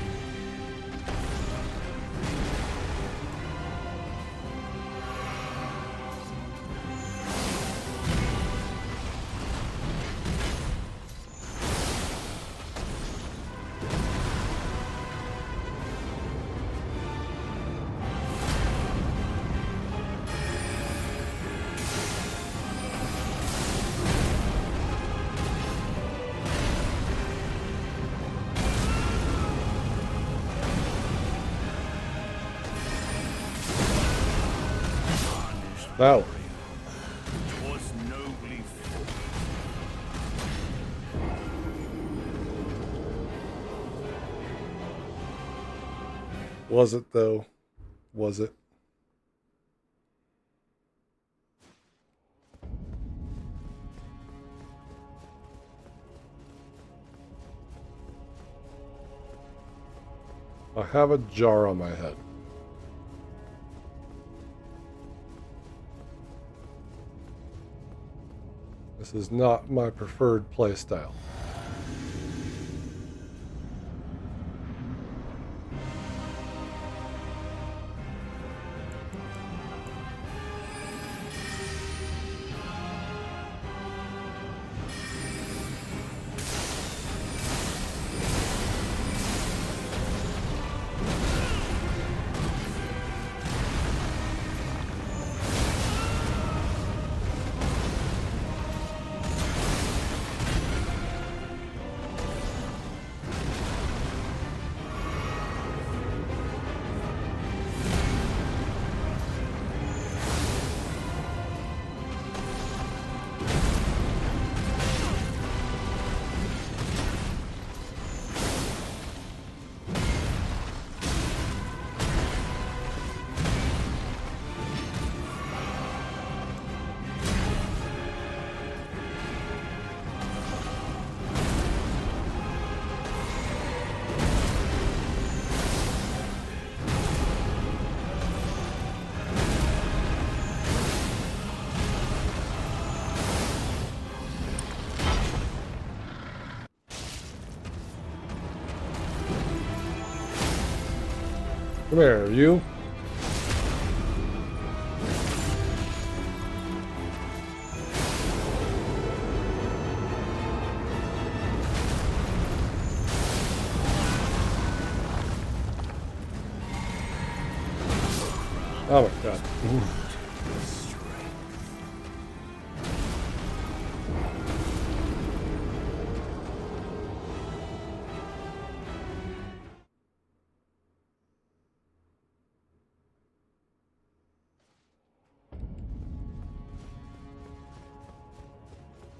S1: Now.
S3: Was nobly fought.
S1: Was it though? Was it? I have a jar on my head. This is not my preferred play style. Come here, you. Oh my god. Ooh.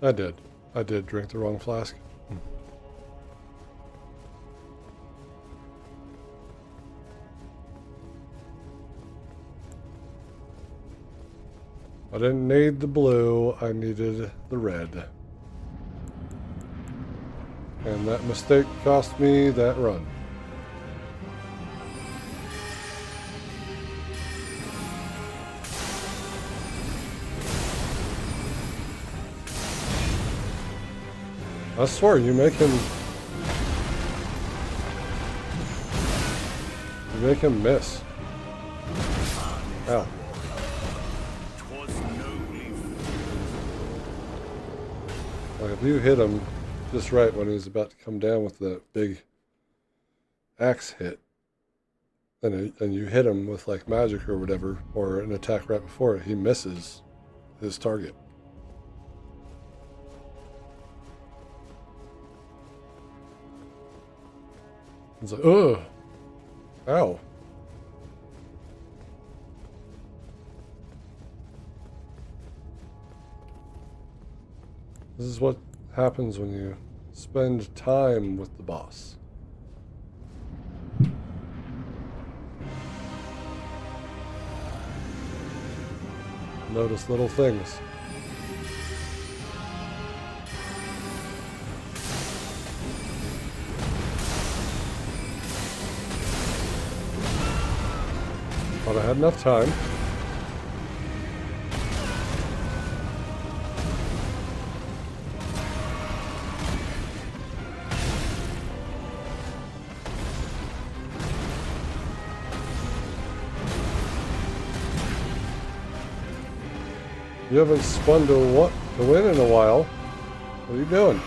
S1: I did. I did drink the wrong flask. I didn't need the blue, I needed the red. And that mistake cost me that run. I swear, you make him miss. Ow. Like if you hit him just right when he's about to come down with the big axe hit, and you hit him with like magic or whatever, or an attack right before it, he misses his target. It's like, ugh, ow. This is what happens when you spend time with the boss. Notice little things. But I had enough time. You haven't spun to win in a while. What are you doing?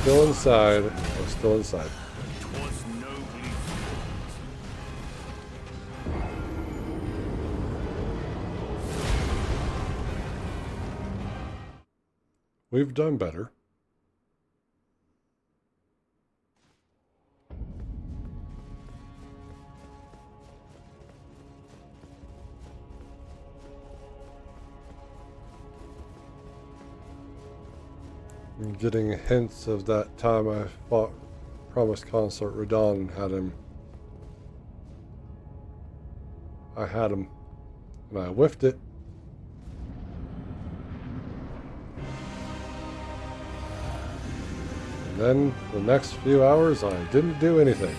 S1: Still inside. I'm still inside. We've done better. I'm getting hints of that time I fought Promised Consort Radon and had him. I had him, and I whiffed it. And then the next few hours, I didn't do anything.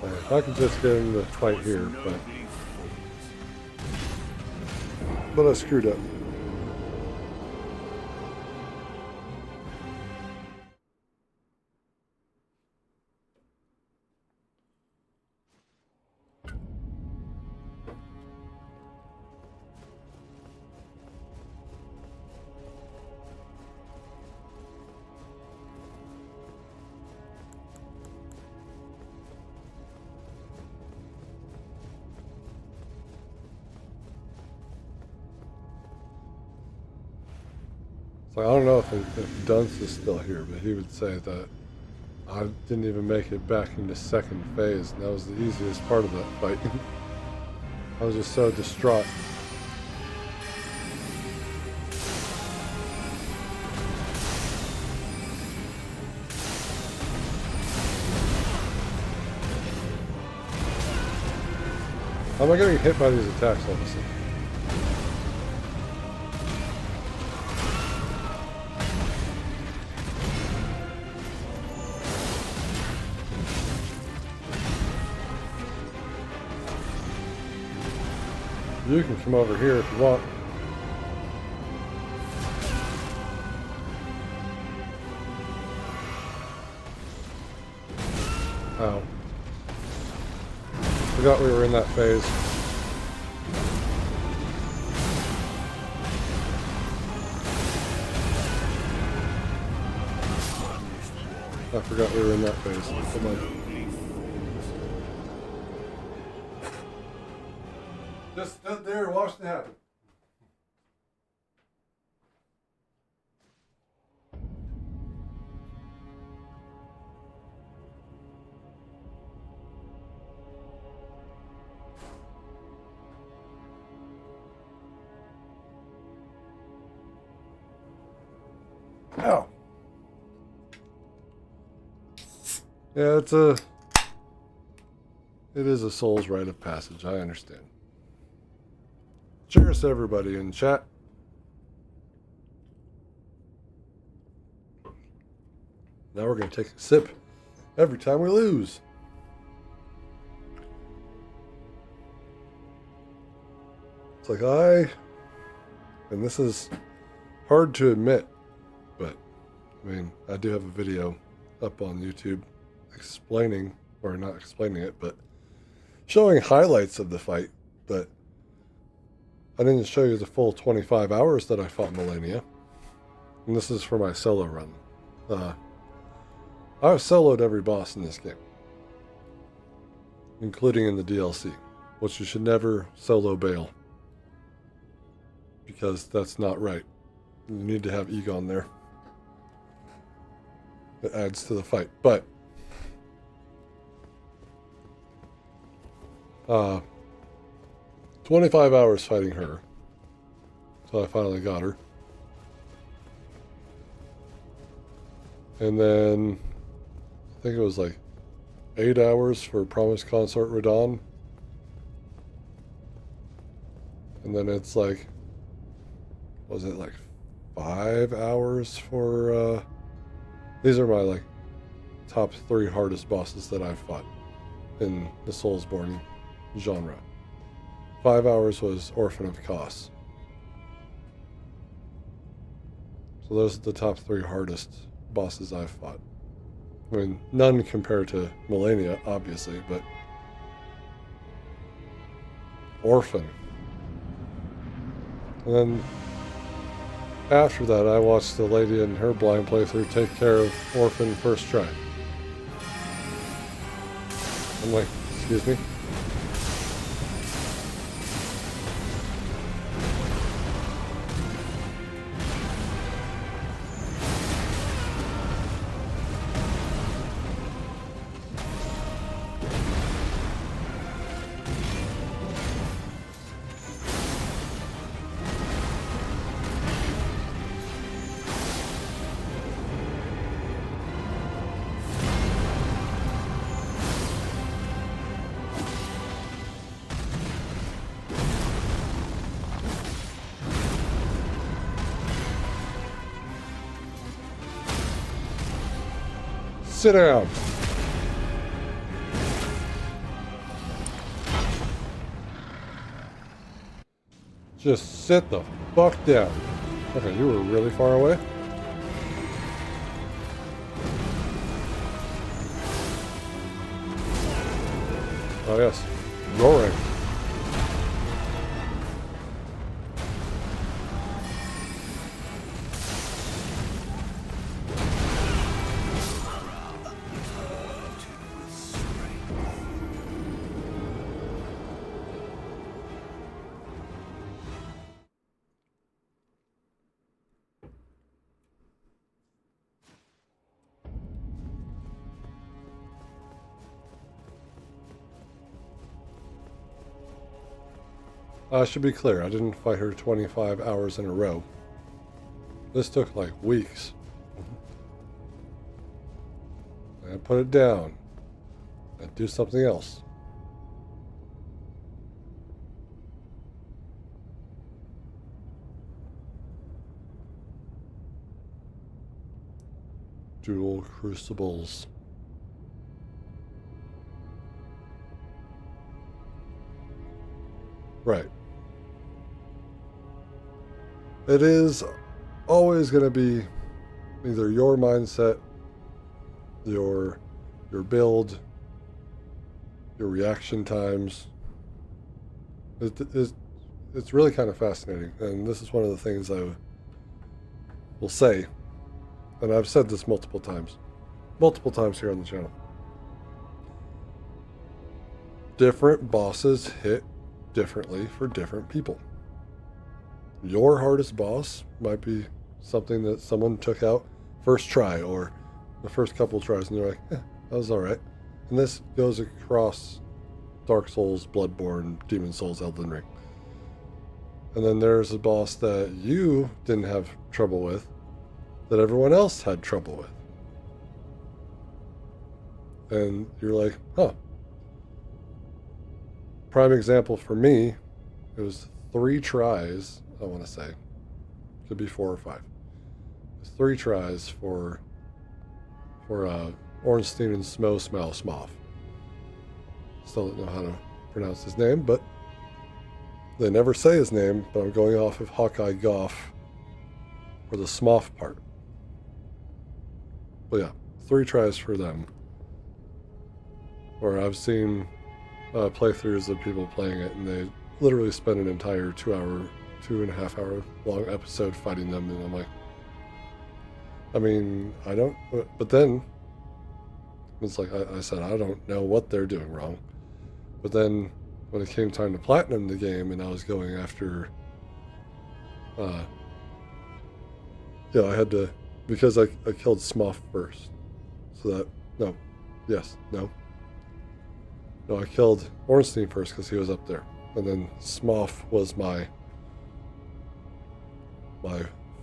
S1: If I could just get in the fight here, but I screwed up. So I don't know if Dunce is still here, but he would say that I didn't even make it back into second phase, and that was the easiest part of that fight. I was just so distraught. How am I getting hit by these attacks all of a sudden? You can come over here if you want. Ow. Forgot we were in that phase. I forgot we were in that phase. Come on. Just stood there and watched it happen. Ow. Yeah, it is a soul's rite of passage, I understand. Cheers to everybody in chat. Now we're going to take a sip every time we lose. It's like and this is hard to admit, but I mean, I do have a video up on YouTube explaining, or not explaining it, but showing highlights of the fight, but I didn't show you the full 25 hours that I fought Millennia. And this is for my solo run. I've soloed every boss in this game, including in the DLC, which you should never solo bail, because that's not right. You need to have Egon there. It adds to the fight. But 25 hours fighting her. So I finally got her. And then I think it was like 8 hours for Promised Consort Radon. And then it's like, was it like 5 hours for these are my like top 3 hardest bosses that I've fought in the Soulsborne genre. 5 hours was Orphan of Kos. So those are the top 3 hardest bosses I've fought. I mean, none compared to Millennia, obviously, but Orphan. And then after that, I watched the lady in her blind playthrough take care of Orphan first try. I'm like, excuse me? Sit down. Just sit the fuck down. Okay, you were really far away? Oh yes, roaring. I should be clear, I didn't fight her 25 hours in a row. This took like weeks. I put it down and do something else. Dual crucibles. Right. It is always going to be either your mindset, your build, your reaction times. It's really kind of fascinating, and this is one of the things I will say, and I've said this multiple times here on the channel. Different bosses hit differently for different people. Your hardest boss might be something that someone took out first try or the first couple tries and they're like, that was alright. And this goes across Dark Souls, Bloodborne, Demon Souls, Elden Ring. And then there's a boss that you didn't have trouble with that everyone else had trouble with. And you're like, huh. Prime example for me, it was 3 tries, I want to say. Could be 4 or 5. It was 3 tries for Ornstein and Smough. Still don't know how to pronounce his name, but they never say his name, but I'm going off of Hawkeye Goff for the Smough part. But yeah, 3 tries for them. Or I've seen playthroughs of people playing it, and they literally spend an entire 2.5 hour long episode fighting them, and I'm like, I mean, I don't, but then it's like I said, I don't know what they're doing wrong. But then when it came time to platinum the game, and I was going after, I had to, because I killed Smough first, so that no, I killed Ornstein first because he was up there, and then Smough was my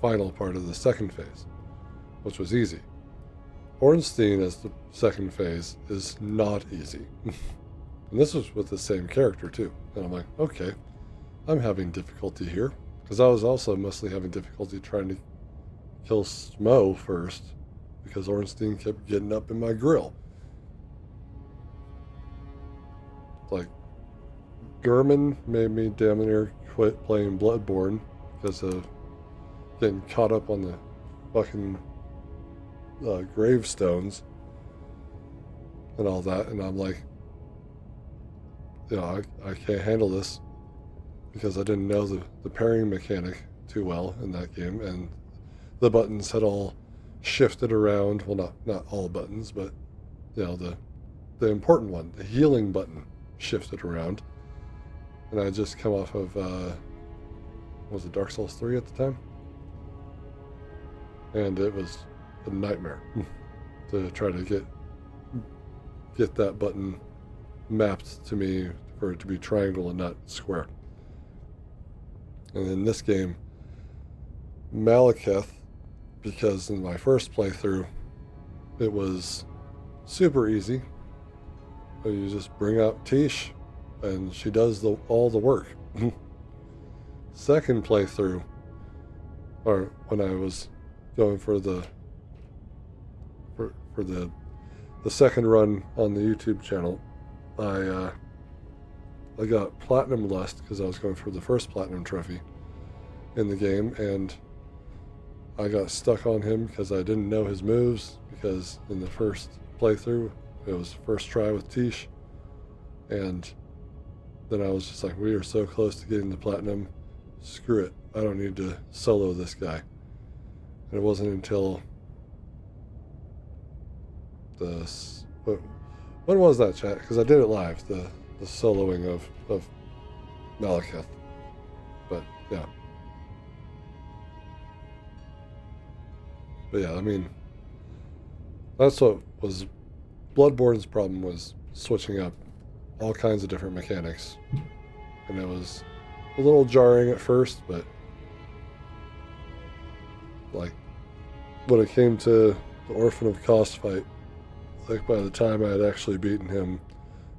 S1: final part of the second phase, which was easy. Ornstein as the second phase is not easy. And this was with the same character too. And I'm like, okay, I'm having difficulty here. Because I was also mostly having difficulty trying to kill Smough first, because Ornstein kept getting up in my grill. Like, Gurman made me damn near quit playing Bloodborne because of getting caught up on the fucking gravestones and all that, and I'm like, I can't handle this. because I didn't know the pairing mechanic too well in that game, and the buttons had all shifted around. Well, not all buttons, but you know, the important one, the healing button, shifted around. And I just come off of was it Dark Souls 3 at the time? And it was a nightmare to try to get that button mapped to me for it to be triangle and not square. And in this game, Malekith, because in my first playthrough, it was super easy. You just bring out Tish, and she does all the work. Second playthrough, or when I was going for the second run on the YouTube channel, I got Platinum Lust because I was going for the first Platinum Trophy in the game, and I got stuck on him because I didn't know his moves, because in the first playthrough it was first try with Tish, and then I was just like, we are so close to getting the Platinum, screw it, I don't need to solo this guy. And it wasn't until when was that, chat? Because I did it live, the soloing of Malekith. But yeah. But yeah, I mean, that's what was Bloodborne's problem, was switching up all kinds of different mechanics. And it was a little jarring at first, but like when it came to the Orphan of Kos fight, like by the time I had actually beaten him,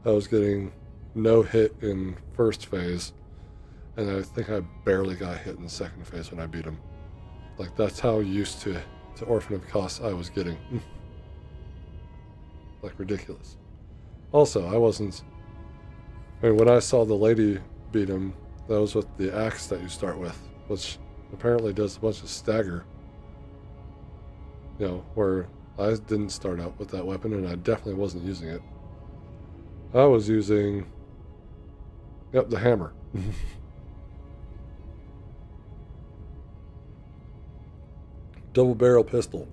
S1: I was getting no hit in first phase, and I think I barely got hit in the second phase when I beat him. Like, that's how used to Orphan of Kos I was getting. Like, ridiculous. Also, when I saw the lady beat him, that was with the axe that you start with, which apparently does a bunch of stagger. You know, where I didn't start out with that weapon, and I definitely wasn't using it. I was using, the hammer. Double barrel pistol.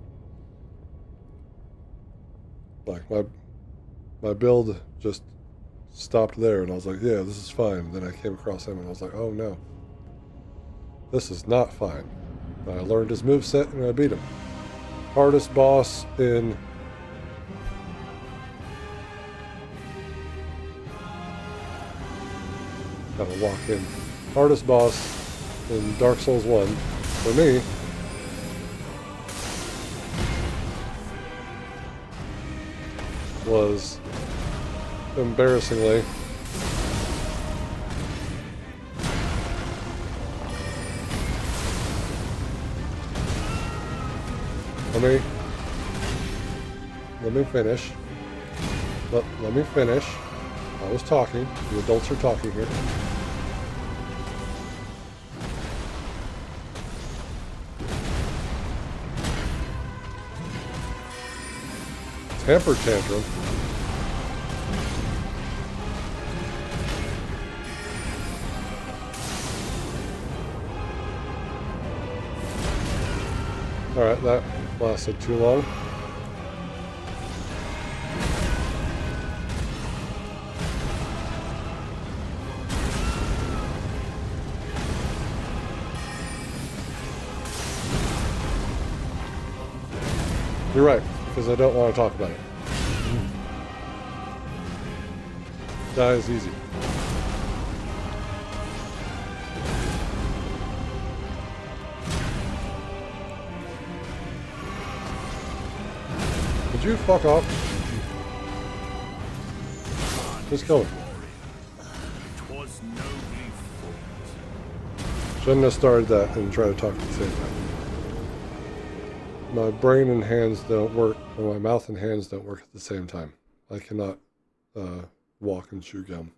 S1: Like, my build just stopped there, and I was like, yeah, this is fine. And then I came across him, and I was like, oh no, this is not fine. I learned his moveset, and I beat him. Hardest boss in gotta walk in. Hardest boss in Dark Souls 1 for me was, embarrassingly, let me finish. Let me finish. I was talking. The adults are talking here. Temper tantrum. Alright, that lasted too long. You're right, because I don't want to talk about it. Die is easy. Would you fuck off? Just kill him. Shouldn't have started that and tried to talk at the same time. My brain and hands don't work, or my mouth and hands don't work at the same time. I cannot walk and chew gum.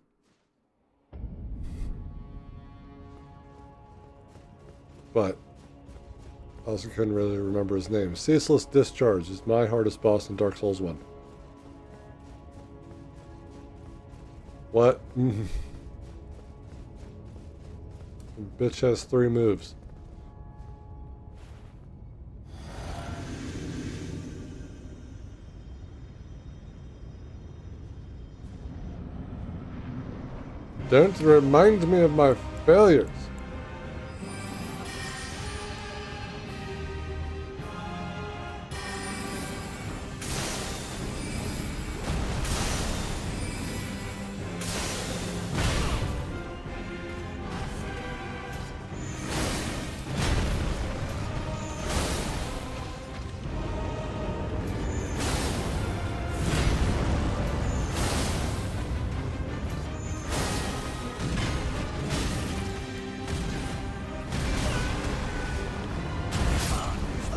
S1: But I also couldn't really remember his name. Ceaseless Discharge is my hardest boss in Dark Souls 1. What? Bitch has 3 moves. Don't remind me of my failures.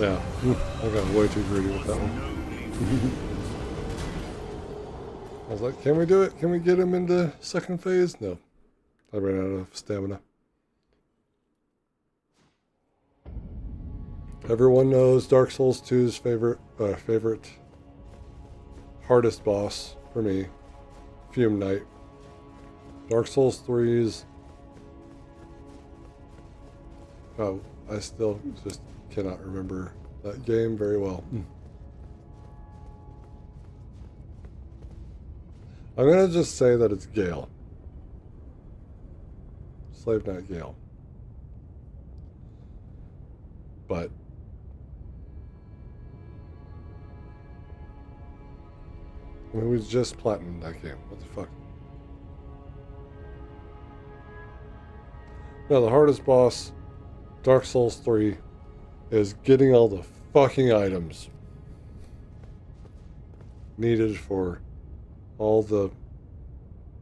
S1: Yeah, I got way too greedy with that one. I was like, can we do it? Can we get him into second phase? No. I ran out of stamina. Everyone knows Dark Souls 2's favorite hardest boss for me, Fume Knight. Dark Souls 3's... Oh, I still just cannot remember that game very well. I'm going to just say that it's Gale. Slave Knight Gale. But I mean, we just platinumed that game. What the fuck? No, the hardest boss, Dark Souls 3, is getting all the fucking items needed for all the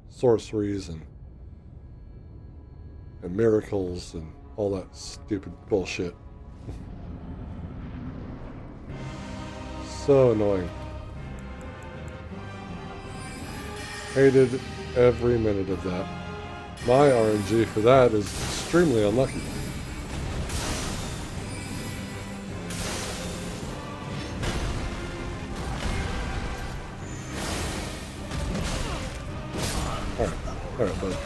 S1: sorceries and miracles and all that stupid bullshit. So annoying. Hated every minute of that. My RNG for that is extremely unlucky. Alright, bud.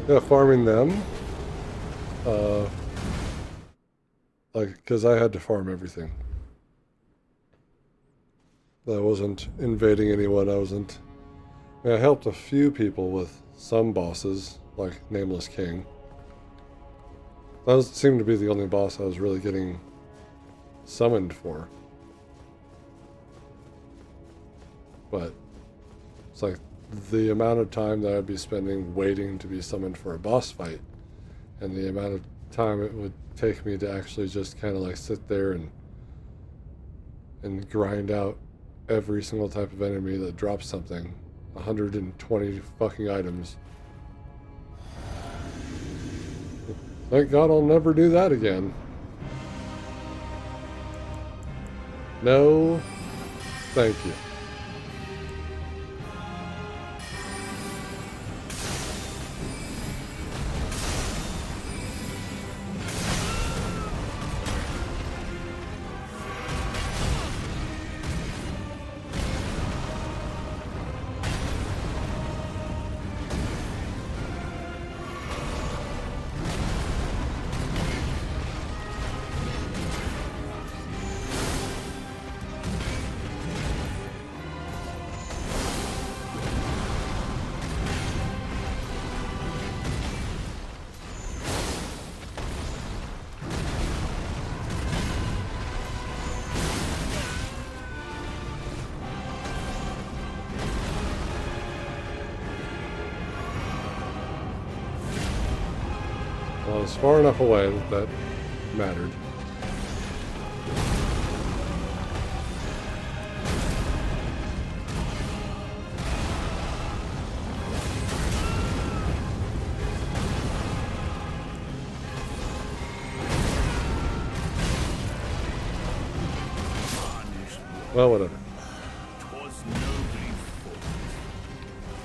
S1: Yeah, farming them. Like, because I had to farm everything. I wasn't invading anyone. I mean, I helped a few people with some bosses, like Nameless King. That seemed to be the only boss I was really getting summoned for. But it's like the amount of time that I'd be spending waiting to be summoned for a boss fight, and the amount of time it would take me to actually just kind of like sit there and grind out every single type of enemy that drops something. 120 fucking items. Thank God I'll never do that again. No, thank you. Well, I was far enough away that mattered. Well, whatever.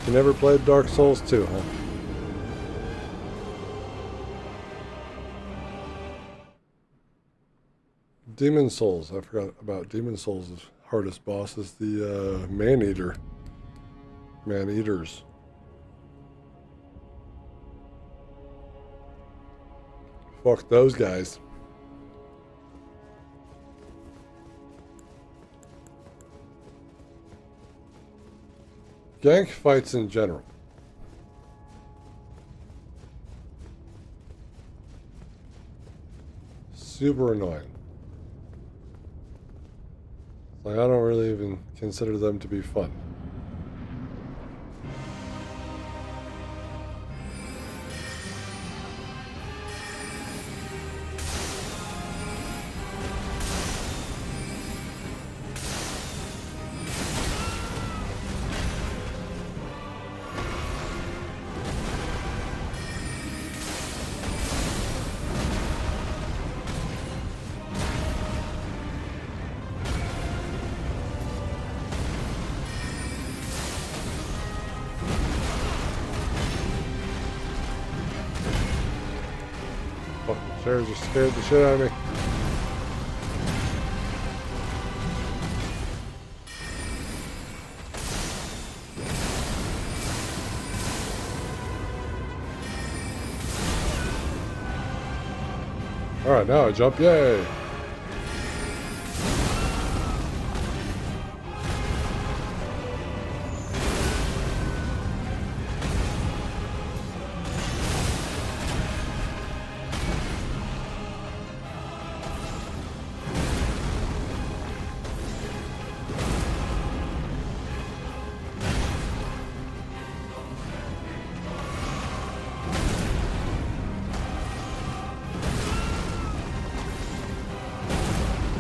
S1: You never played Dark Souls 2, huh? Demon Souls. I forgot about Demon Souls' hardest boss is the Man-Eater. Man-Eaters. Fuck those guys. Gank fights in general. Super annoying. Like, I don't really even consider them to be fun. Fucking just scared the shit out of me. Alright, now I jump, yay!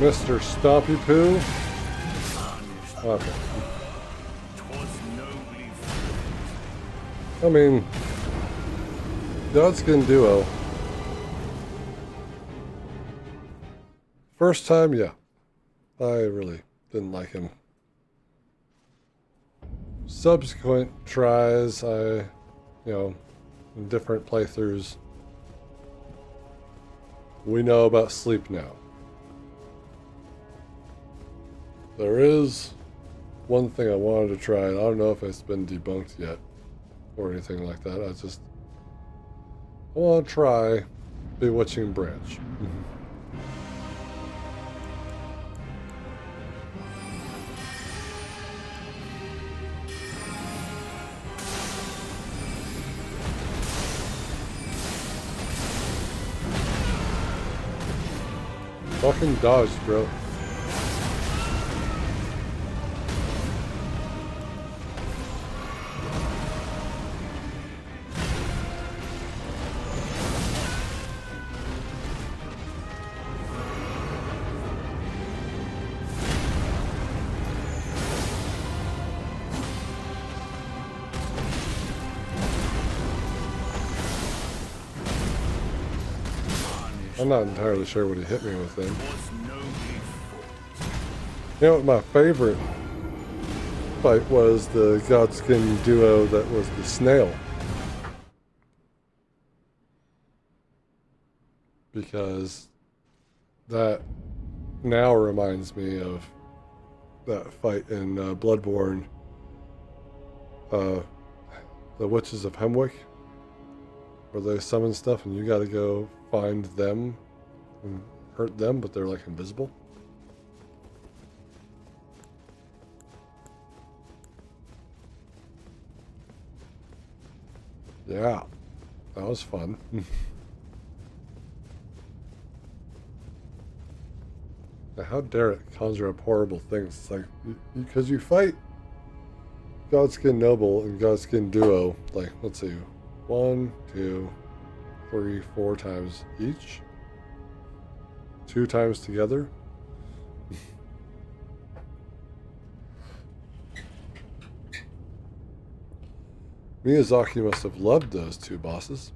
S1: Mr. Stompy Poo. Okay. I mean, Godskin Duo. First time, yeah. I really didn't like him. Subsequent tries, in different playthroughs, we know about sleep now. There is one thing I wanted to try, and I don't know if it's been debunked yet or anything like that. I want to try Bewitching Branch. Fucking dodge, bro. I'm not entirely sure what he hit me with then. You know what my favorite fight was? The Godskin Duo that was the snail. Because that now reminds me of that fight in Bloodborne. The Witches of Hemwick. Where they summon stuff and you gotta go find them and hurt them, but they're like invisible. Yeah, that was fun. Now, how dare it conjure up horrible things? It's like, because you fight Godskin Noble and Godskin Duo, like, let's see, 1, 2, 3, 4 times each. 2 times together. Miyazaki must have loved those 2 bosses.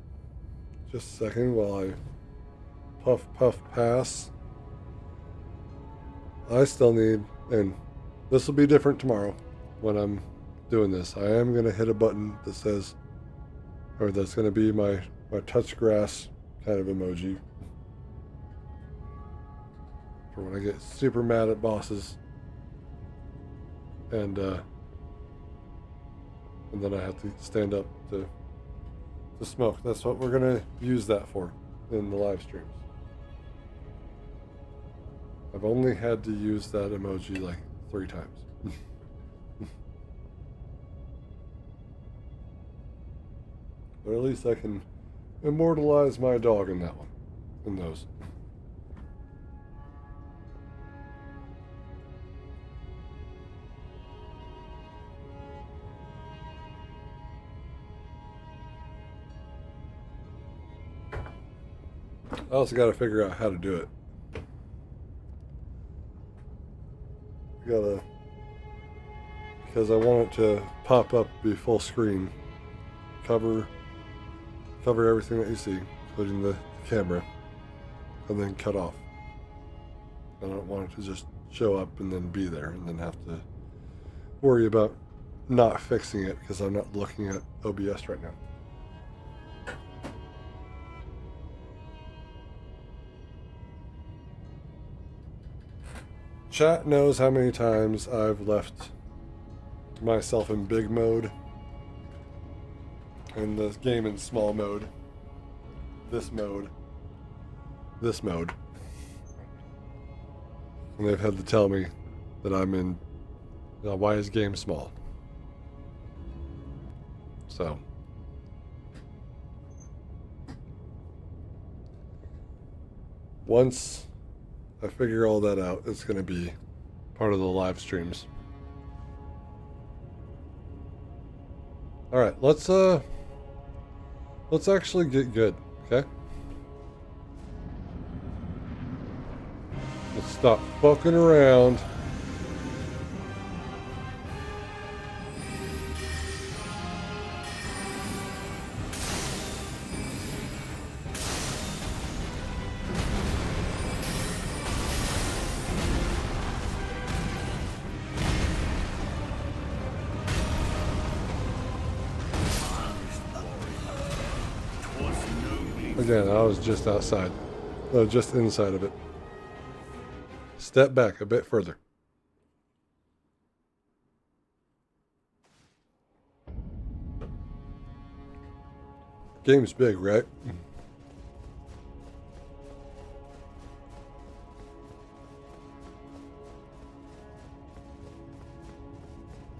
S1: Just a second while I puff pass. I still need, and this will be different tomorrow when I'm doing this. I am going to hit a button that says, or that's going to be my touch grass kind of emoji. For when I get super mad at bosses. And then I have to stand up to smoke. That's what we're going to use that for. in the live streams. I've only had to use that emoji like 3 times. But at least I can immortalize my dog in that one. In those. I also got to figure out how to do it. Because I want it to pop up, be full screen, cover everything that you see, including the camera, and then cut off. I don't want it to just show up and then be there and then have to worry about not fixing it because I'm not looking at OBS right now. Chat knows how many times I've left myself in big mode and the game in small mode, this mode, and they've had to tell me that I'm in, why is game small? So once I figure all that out, it's going to be part of the live streams. All right, let's actually get good, okay? Let's stop fucking around. Again, I was just outside. No, just inside of it. Step back a bit further. Game's big, right?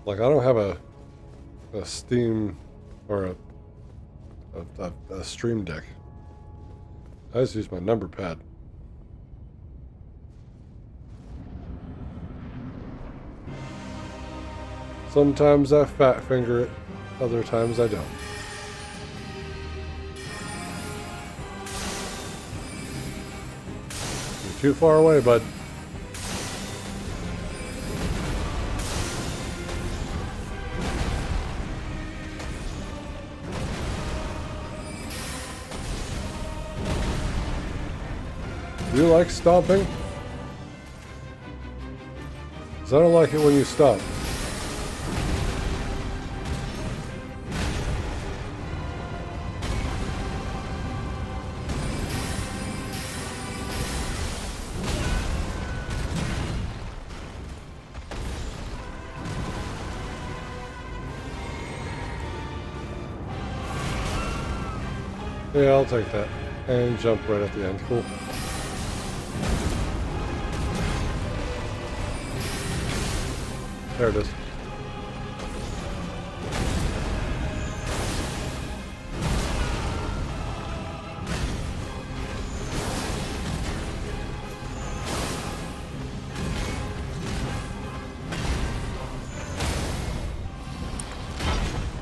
S1: Like, I don't have a Steam or a Stream Deck. I just use my number pad. Sometimes I fat finger it, other times I don't. You're too far away, bud. Do you like stomping? 'Cause I don't like it when you stop. Yeah, I'll take that. And jump right at the end. Cool. There it is.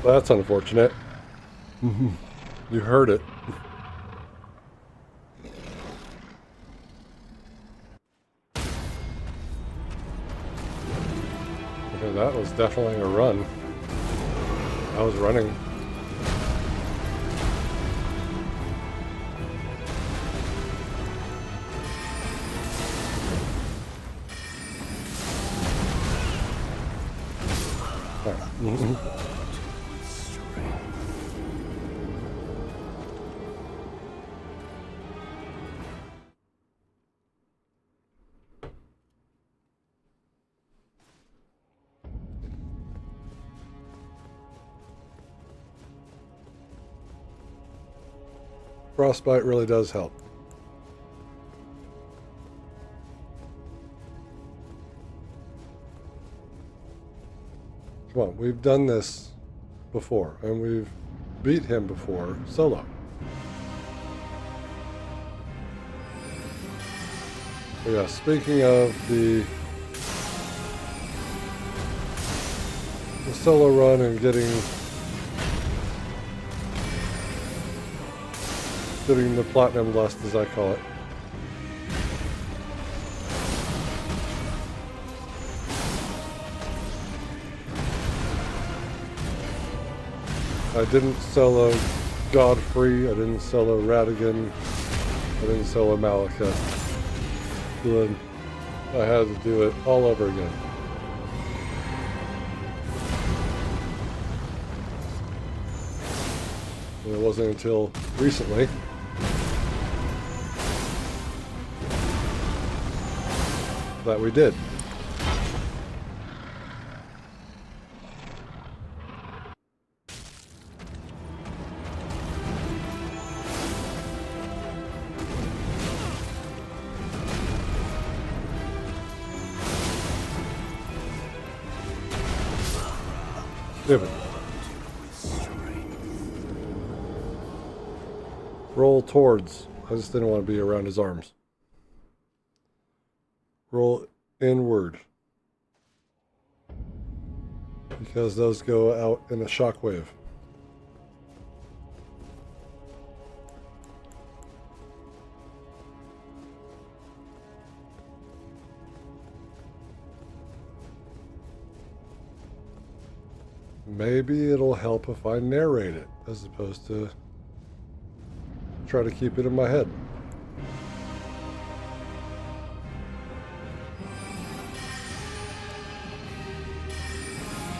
S1: That's unfortunate. You heard it. Okay, that was definitely a run. I was running. Frostbite really does help. Come on, we've done this before, and we've beat him before solo. But yeah, speaking of the solo run and getting the platinum lust, as I call it. I didn't solo Godfrey, I didn't solo Radagon, I didn't solo Malika. So then I had to do it all over again. And it wasn't until recently that we did. Pivot. Roll towards. I just didn't want to be around his arms. Roll inward. Because those go out in a shockwave. Maybe it'll help if I narrate it as opposed to try to keep it in my head.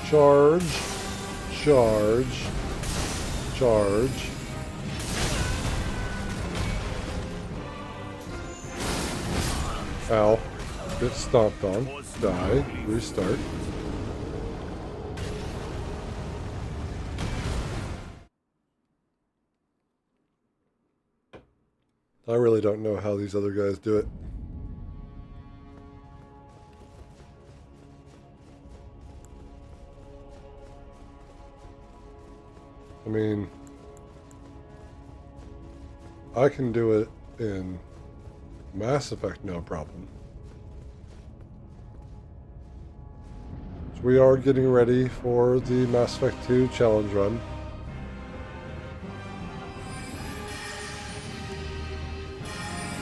S1: Charge, charge, charge. Ow. Get stomped on. Die. Restart. I really don't know how these other guys do it. I mean, I can do it in Mass Effect no problem. So we are getting ready for the Mass Effect 2 challenge run.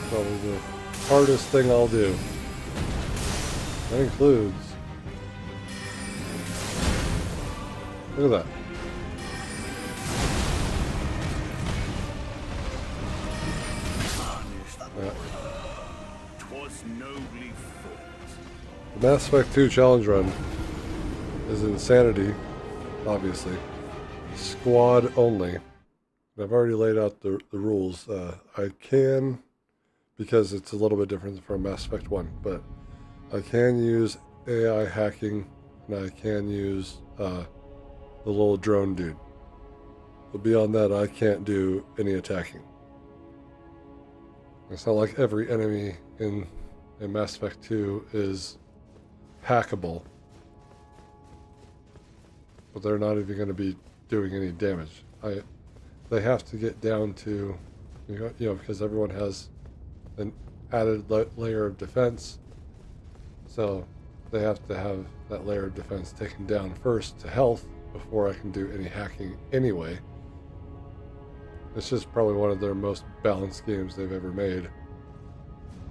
S1: Probably the hardest thing I'll do. That includes... Look at that. The Mass Effect 2 challenge run is insanity, obviously. Squad only. I've already laid out the rules. I can, because it's a little bit different from Mass Effect 1, but I can use AI hacking, and I can use the little drone dude. But beyond that, I can't do any attacking. It's not like every enemy in Mass Effect 2 is hackable, but they're not even going to be doing any damage. They have to get down to, you know, because everyone has an added layer of defense, so they have to have that layer of defense taken down first to health before I can do any hacking anyway. It's just probably one of their most balanced games they've ever made.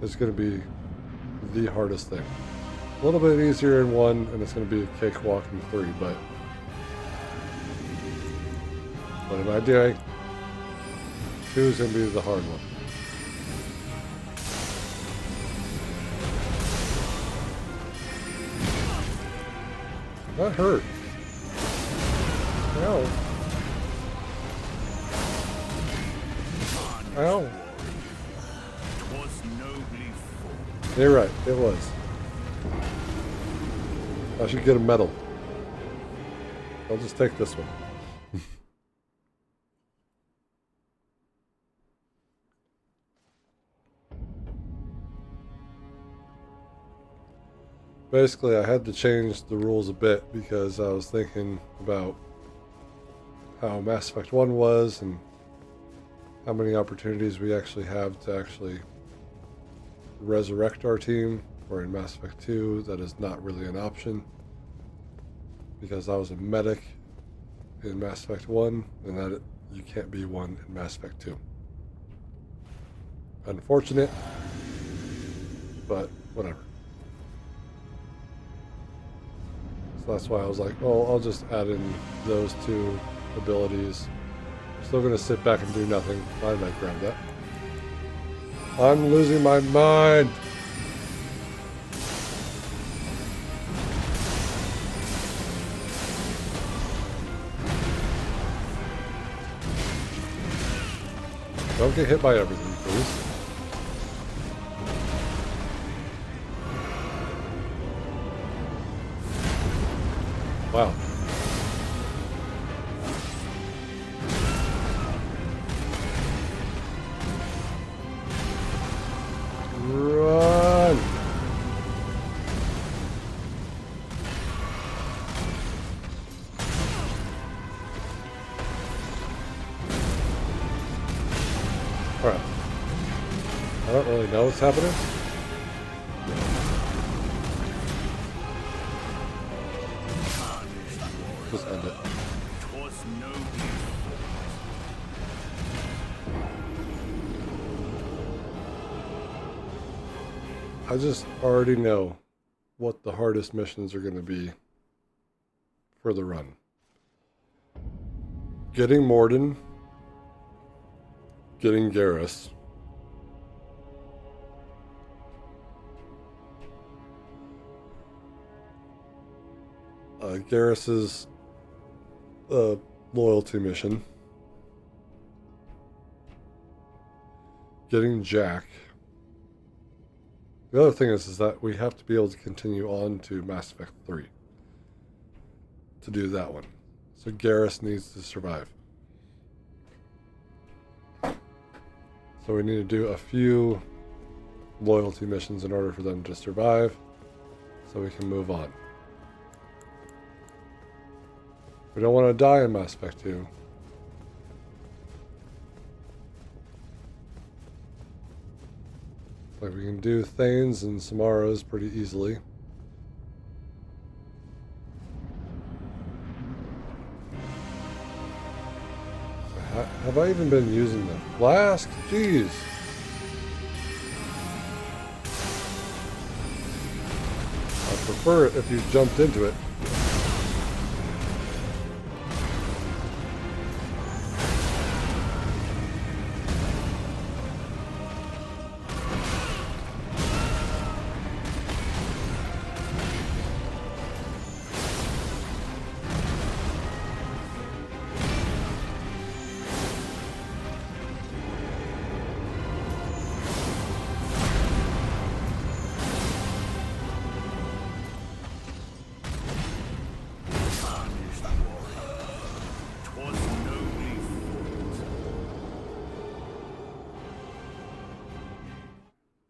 S1: It's going to be the hardest thing. A little bit easier in 1, and it's going to be a cakewalk in 3, but what am I doing? 2 is going to be the hard one. That hurt. Ow. Ow. You're right, it was. I should get a medal. I'll just take this one. basically I had to change the rules a bit because I was thinking about how Mass Effect 1 was and how many opportunities we actually have to actually resurrect our team, or in Mass Effect 2 that is not really an option because I was a medic in Mass Effect 1 and that you can't be one in Mass Effect 2. Unfortunate, but whatever. So that's why I was like, well, I'll just add in those two abilities. Still gonna sit back and do nothing. I might grab that. I'm losing my mind. Don't get hit by everything, please. Wow. Run! Alright. I don't really know what's happening. Just end it. I just already know what the hardest missions are going to be for the run. Getting Morden, getting Garrus, Garrus's loyalty mission, getting Jack. The other thing is that we have to be able to continue on to Mass Effect 3 to do that one. So Garrus needs to survive. So we need to do a few loyalty missions in order for them to survive so we can move on. We don't want to die in Mass Effect 2. Like we can do Thanes and Samaras pretty easily. Have I even been using the flask? Jeez. I prefer it if you jumped into it.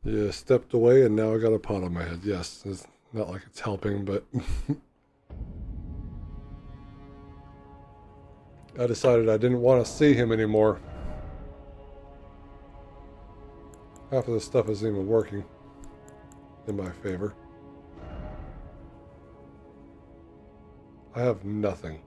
S1: Yeah, stepped away and now I got a pot on my head. Yes, it's not like it's helping, but I decided I didn't want to see him anymore. Half of this stuff isn't even working in my favor. I have nothing.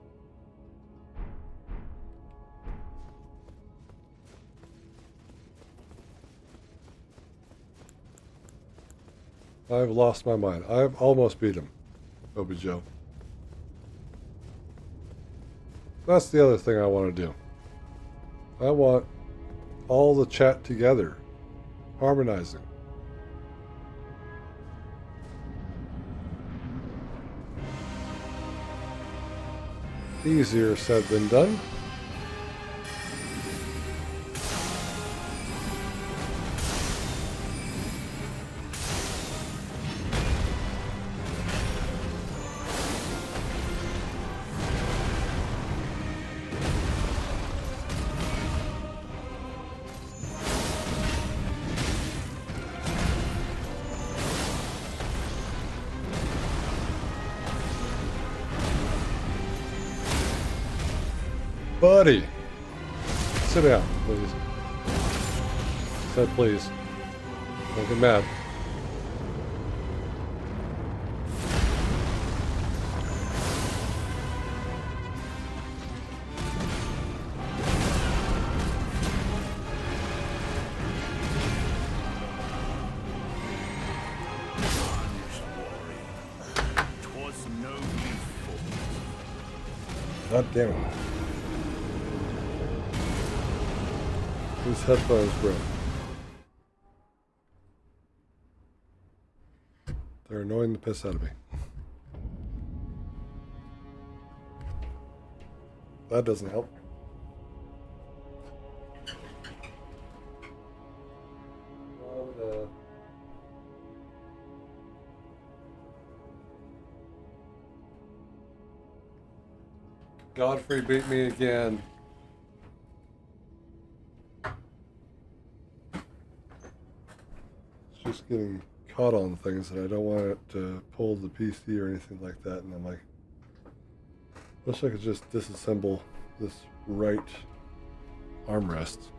S1: I've lost my mind. I've almost beat him, Obi Joe. That's the other thing I want to do. I want all the chat together, harmonizing. Easier said than done. Buddy! Sit down, please. Said please. Don't get mad. God damn it. These headphones broke. They're annoying the piss out of me. That doesn't help. Godfrey beat me again. It's just getting caught on things that I don't want it to pull the PC or anything like that, and I'm like, wish I could just disassemble this right armrest.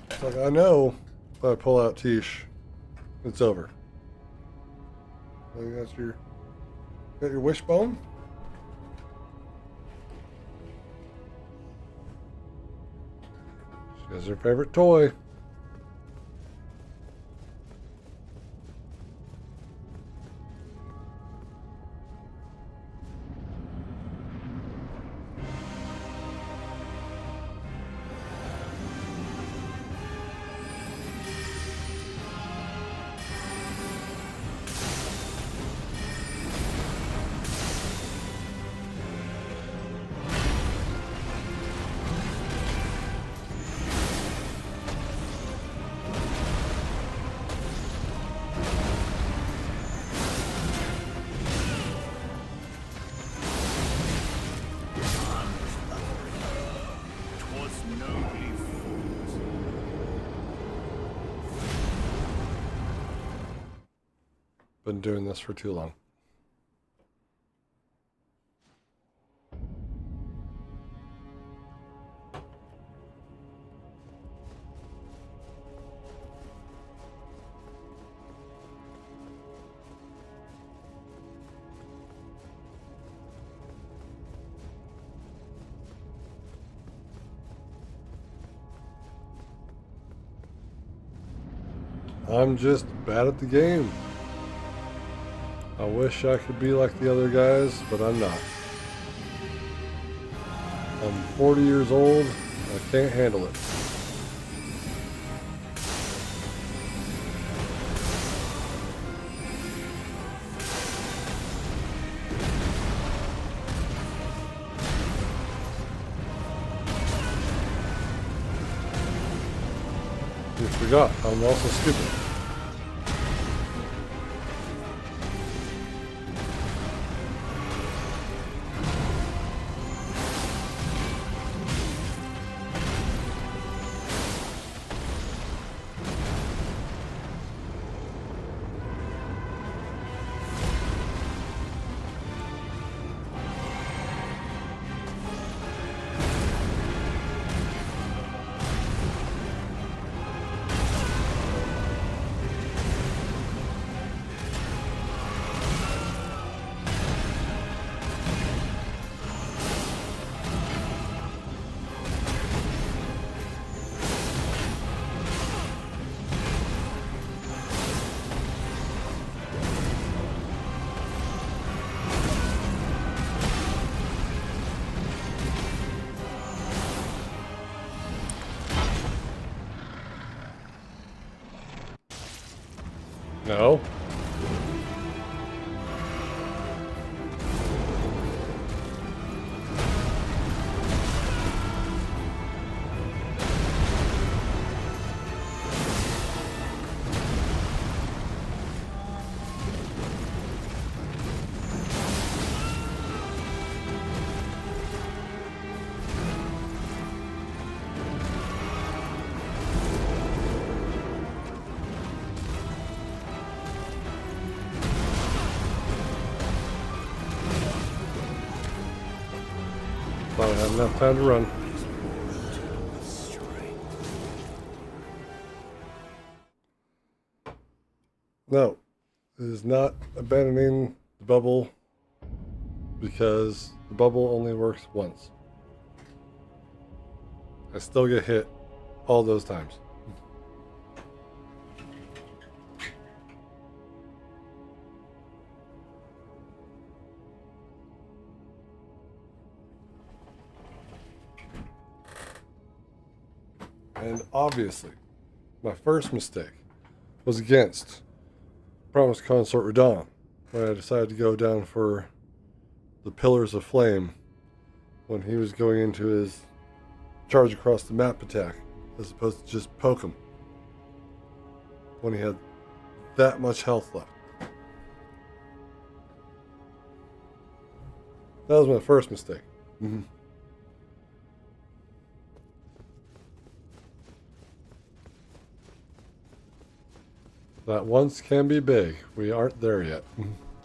S1: It's like, I know if I pull out Tish, it's over. I think that's got your wishbone? She has her favorite toy. Been doing this for too long. I'm just bad at the game. I wish I could be like the other guys, but I'm not. I'm 40 years old. I can't handle it. You forgot, I'm also stupid. No. have enough time to run. No, it is not abandoning the bubble because the bubble only works once. I still get hit all those times. And obviously, my first mistake was against Promised Consort Radon when I decided to go down for the Pillars of Flame when he was going into his charge across the map attack as opposed to just poke him when he had that much health left. That was my first mistake. That once can be big. We aren't there yet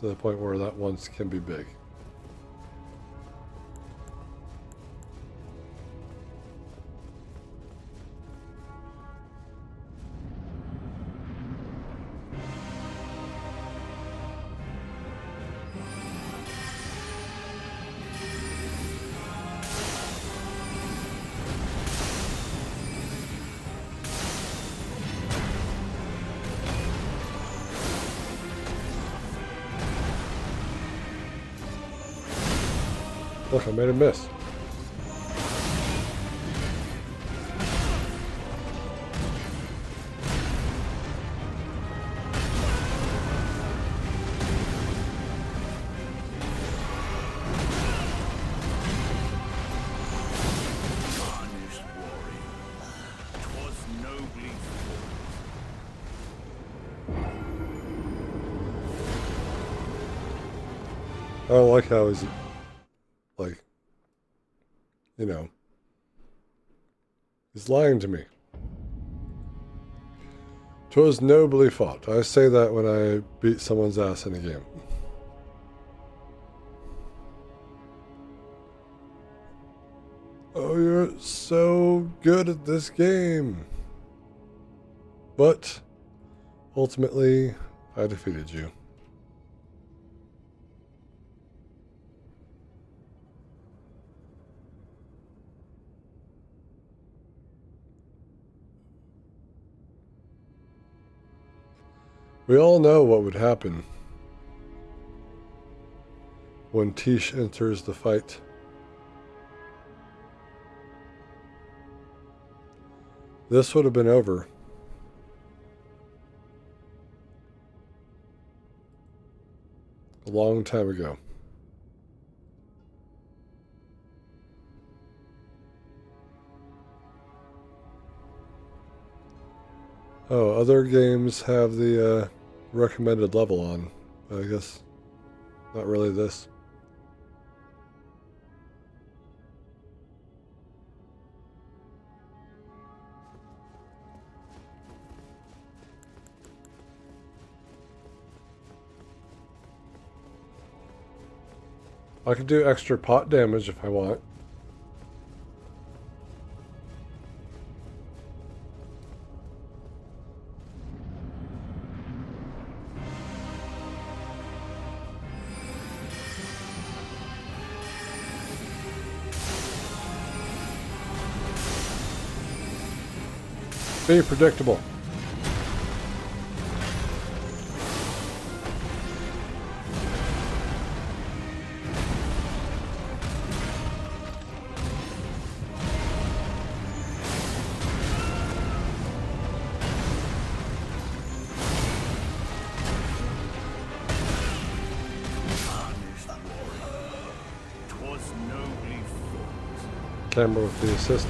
S1: to the point where that once can be big. Look, I made a miss. I don't like how he's like, you know, he's lying to me. 'Twas nobly fought. I say that when I beat someone's ass in a game. Oh, you're so good at this game. But ultimately, I defeated you. We all know what would happen when Tish enters the fight. This would have been over a long time ago. Oh, other games have the recommended level on, but I guess not really this. I could do extra pot damage if I want. Be predictable. Camera with the assist.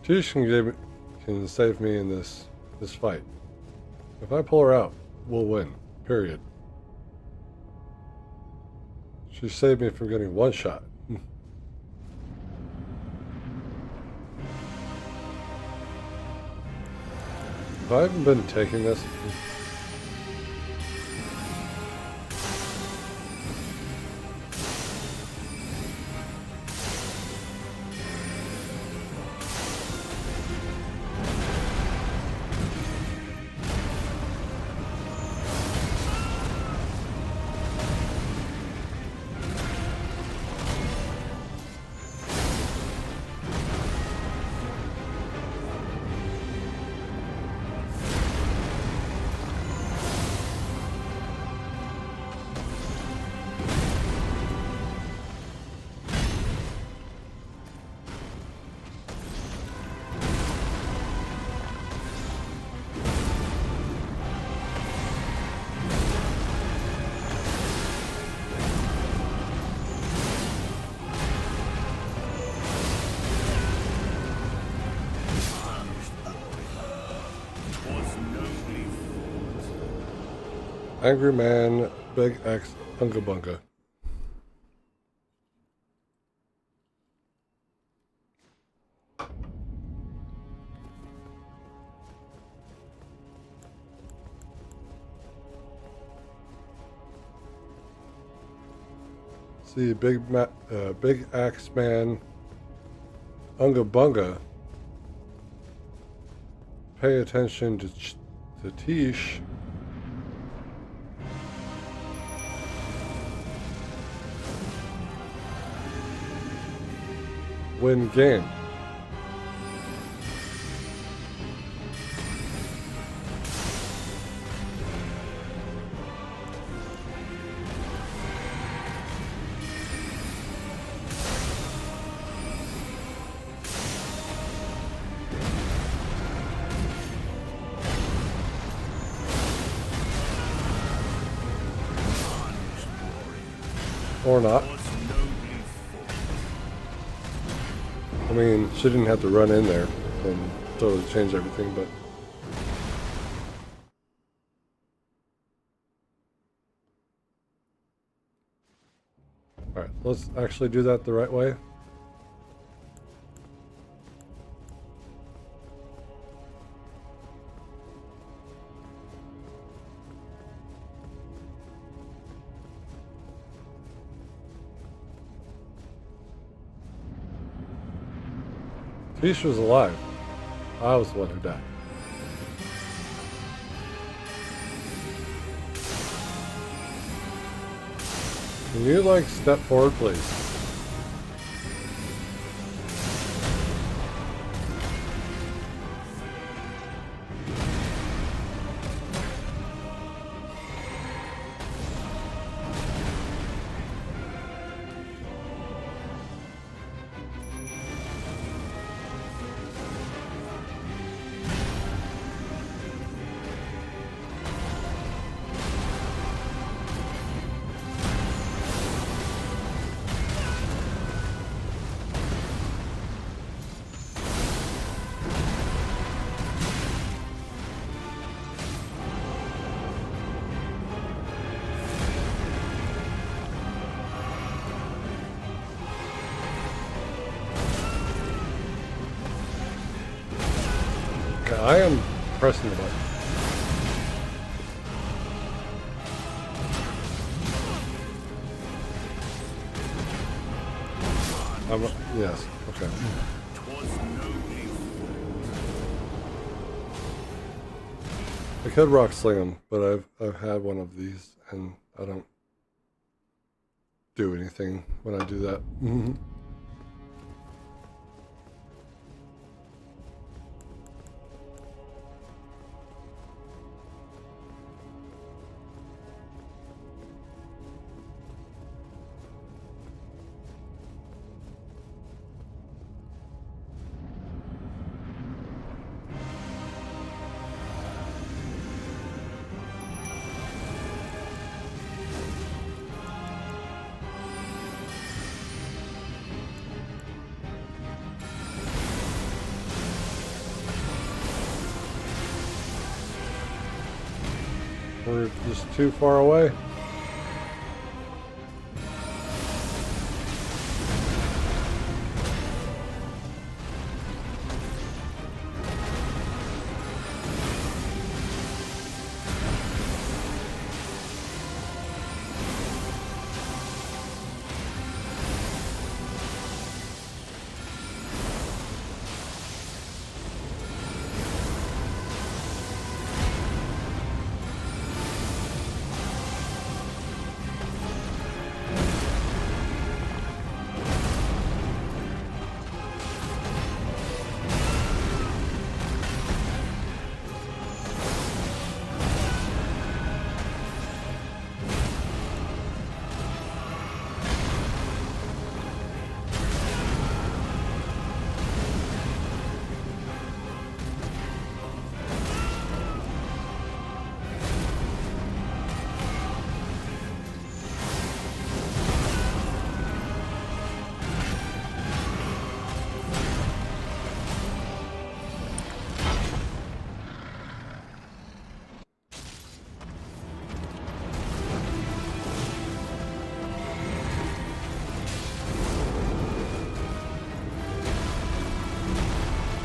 S1: Tish can save me in this fight. If I pull her out, will win. Period. She saved me from getting one shot. I haven't been taking this. Angry Man, Big X, Bunga Bunga. See, Big Axe Man, Unga Bunga. Pay attention to Tish. Win game. Or not. I mean, she didn't have to run in there and totally change everything, but... Alright, let's actually do that the right way. Tish was alive. I was the one who died. Can you, like, step forward, please? I am pressing the button. Yes, okay. I could rock sling them, but I've had one of these and I don't do anything when I do that. We're just too far away.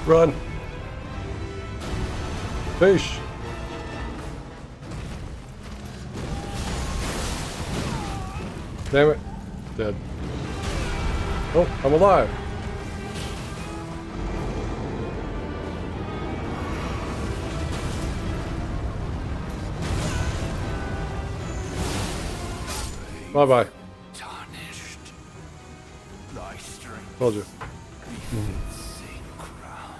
S1: Run. Fish. Damn it. Dead. Oh, I'm alive. Bye-bye.
S3: Tarnished. Thy strength.
S1: Told you.
S3: Same crown.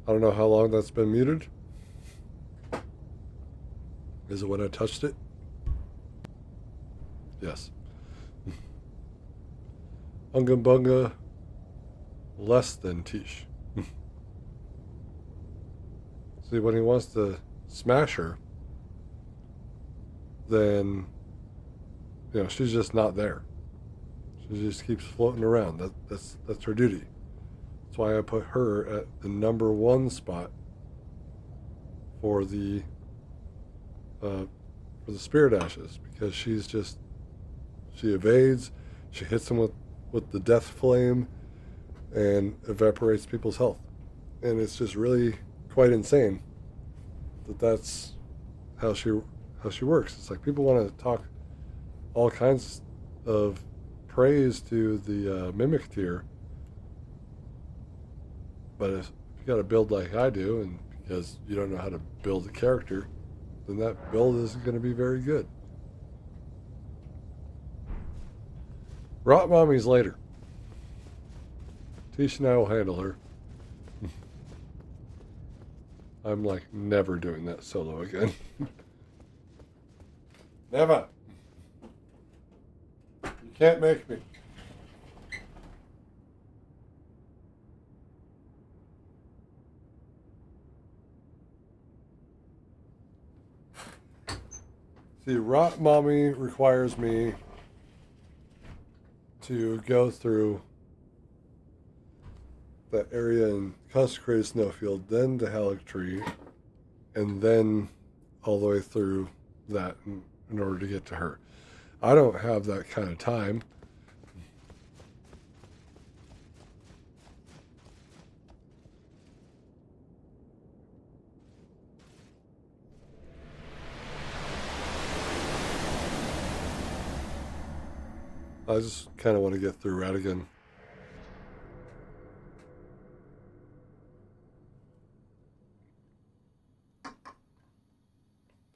S1: I don't know how long that's been muted. Is it when I touched it? Yes. Unga bunga less than Tish. See, when he wants to smash her, then, you know, she's just not there. She just keeps floating around. That's her duty. That's why I put her at the #1 spot for the spirit ashes, because she evades, she hits them with the death flame, and evaporates people's health, and it's just really quite insane that's how she works. It's like people want to talk all kinds of praise to the mimic tier. But if you got to build like I do, and because you don't know how to build a character, then that build isn't going to be very good. Rot mommies later. Tish and I will handle her. I'm like never doing that solo again. Never. You can't make me. See, Rot Mommy requires me to go through that area in Consecrated Snowfield, then to Halleck Tree, and then all the way through that in order to get to her. I don't have that kind of time. I just kind of want to get through Radagon.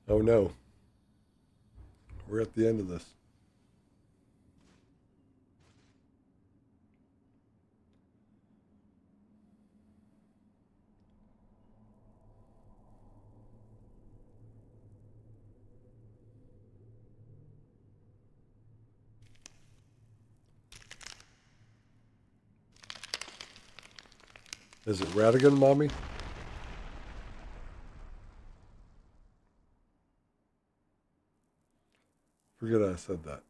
S1: Oh no. We're at the end of this. Is it Radagon, Mommy? Forget I said that.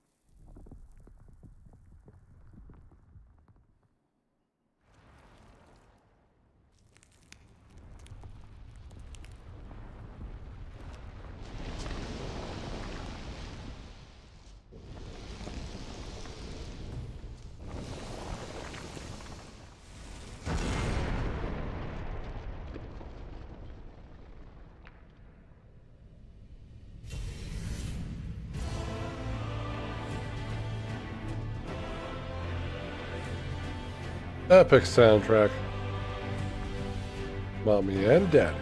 S1: Epic soundtrack. Mommy and Daddy.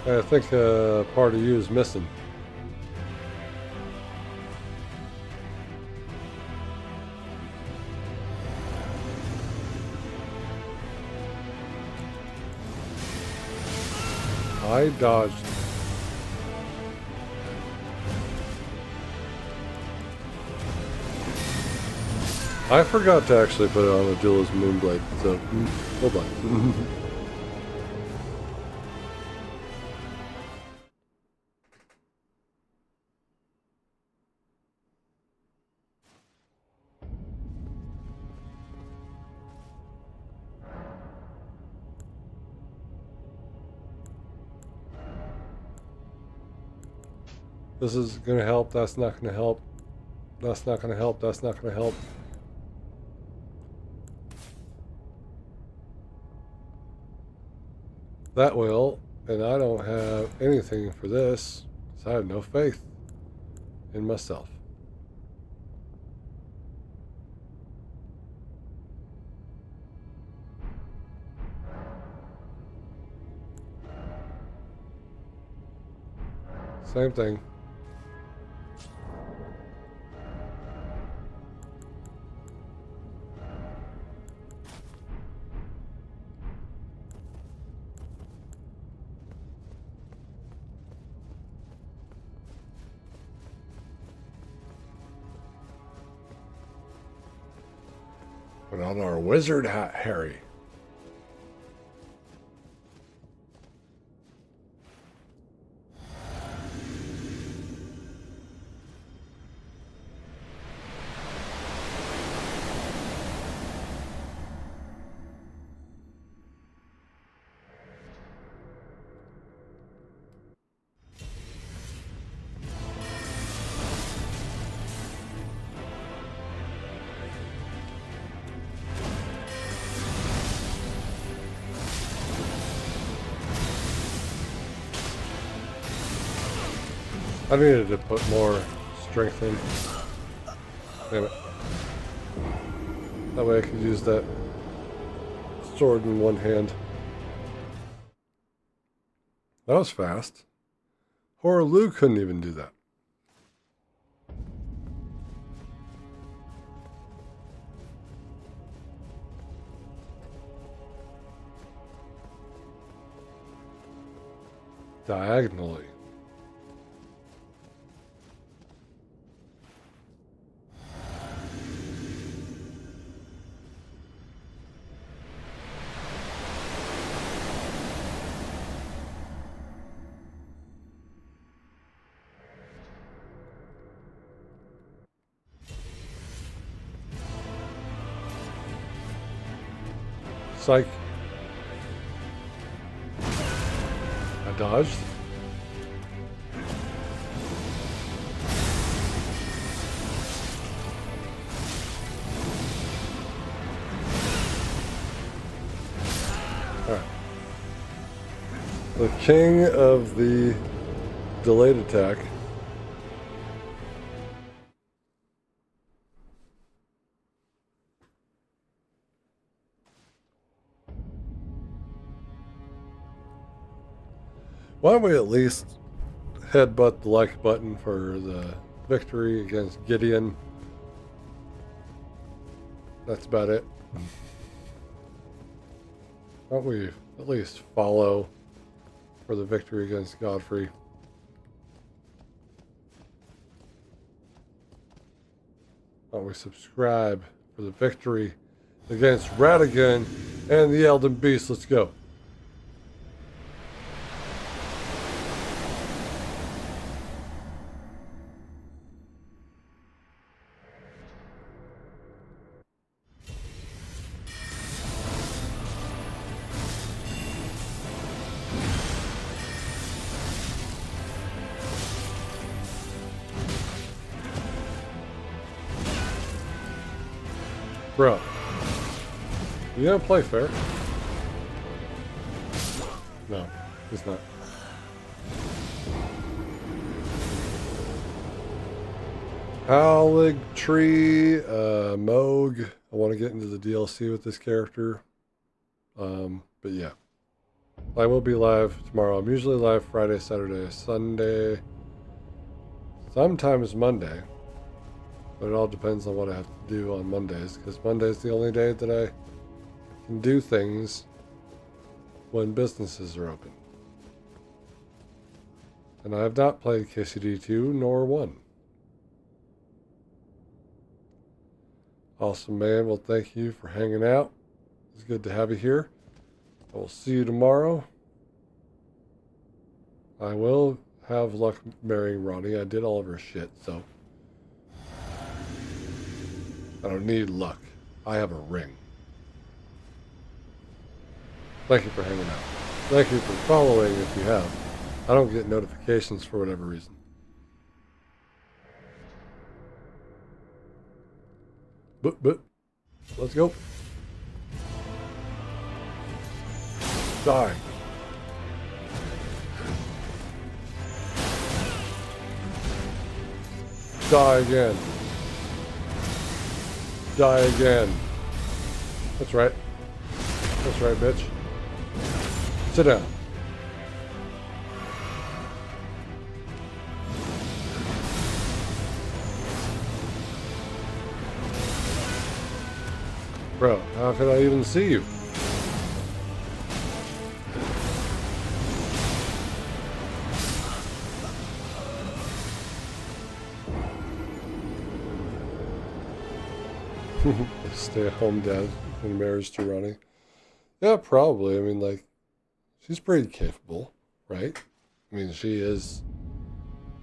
S1: I think part of you is missing. I dodged. I forgot to actually put it on Adulla's Moonblade, so hold on. This is going to help, that's not going to help. That's not going to help, that's not going to help. That will, and I don't have anything for this, because I have no faith in myself. Same thing. Put on our wizard hat, Harry. I needed to put more strength in. Damn it. That way I could use that sword in one hand. That was fast. Horror Lou couldn't even do that. Diagonally. Psych. I dodged. Alright. The king of the delayed attack. Why don't we at least headbutt the like button for the victory against Gideon? That's about it. Why don't we at least follow for the victory against Godfrey? Why don't we subscribe for the victory against Radagon and the Elden Beast? Let's go. Bro, you don't play fair. No, he's not. Howlig Tree, Moog. I want to get into the DLC with this character. But yeah. I will be live tomorrow. I'm usually live Friday, Saturday, Sunday. Sometimes Monday. But it all depends on what I have to do on Mondays, because Monday is the only day that I can do things when businesses are open. And I have not played KCD2 nor 1. Awesome, man. Well, thank you for hanging out. It's good to have you here. I will see you tomorrow. I will have luck marrying Ronnie. I did all of her shit, so I don't need luck. I have a ring. Thank you for hanging out. Thank you for following if you have. I don't get notifications for whatever reason. But, let's go. Die. Die again. Die again. That's right. That's right, bitch. Sit down. Bro, how could I even see you? Stay-at-home dad in marriage to Ronnie. Yeah, probably. I mean, like, she's pretty capable, right? I mean, she is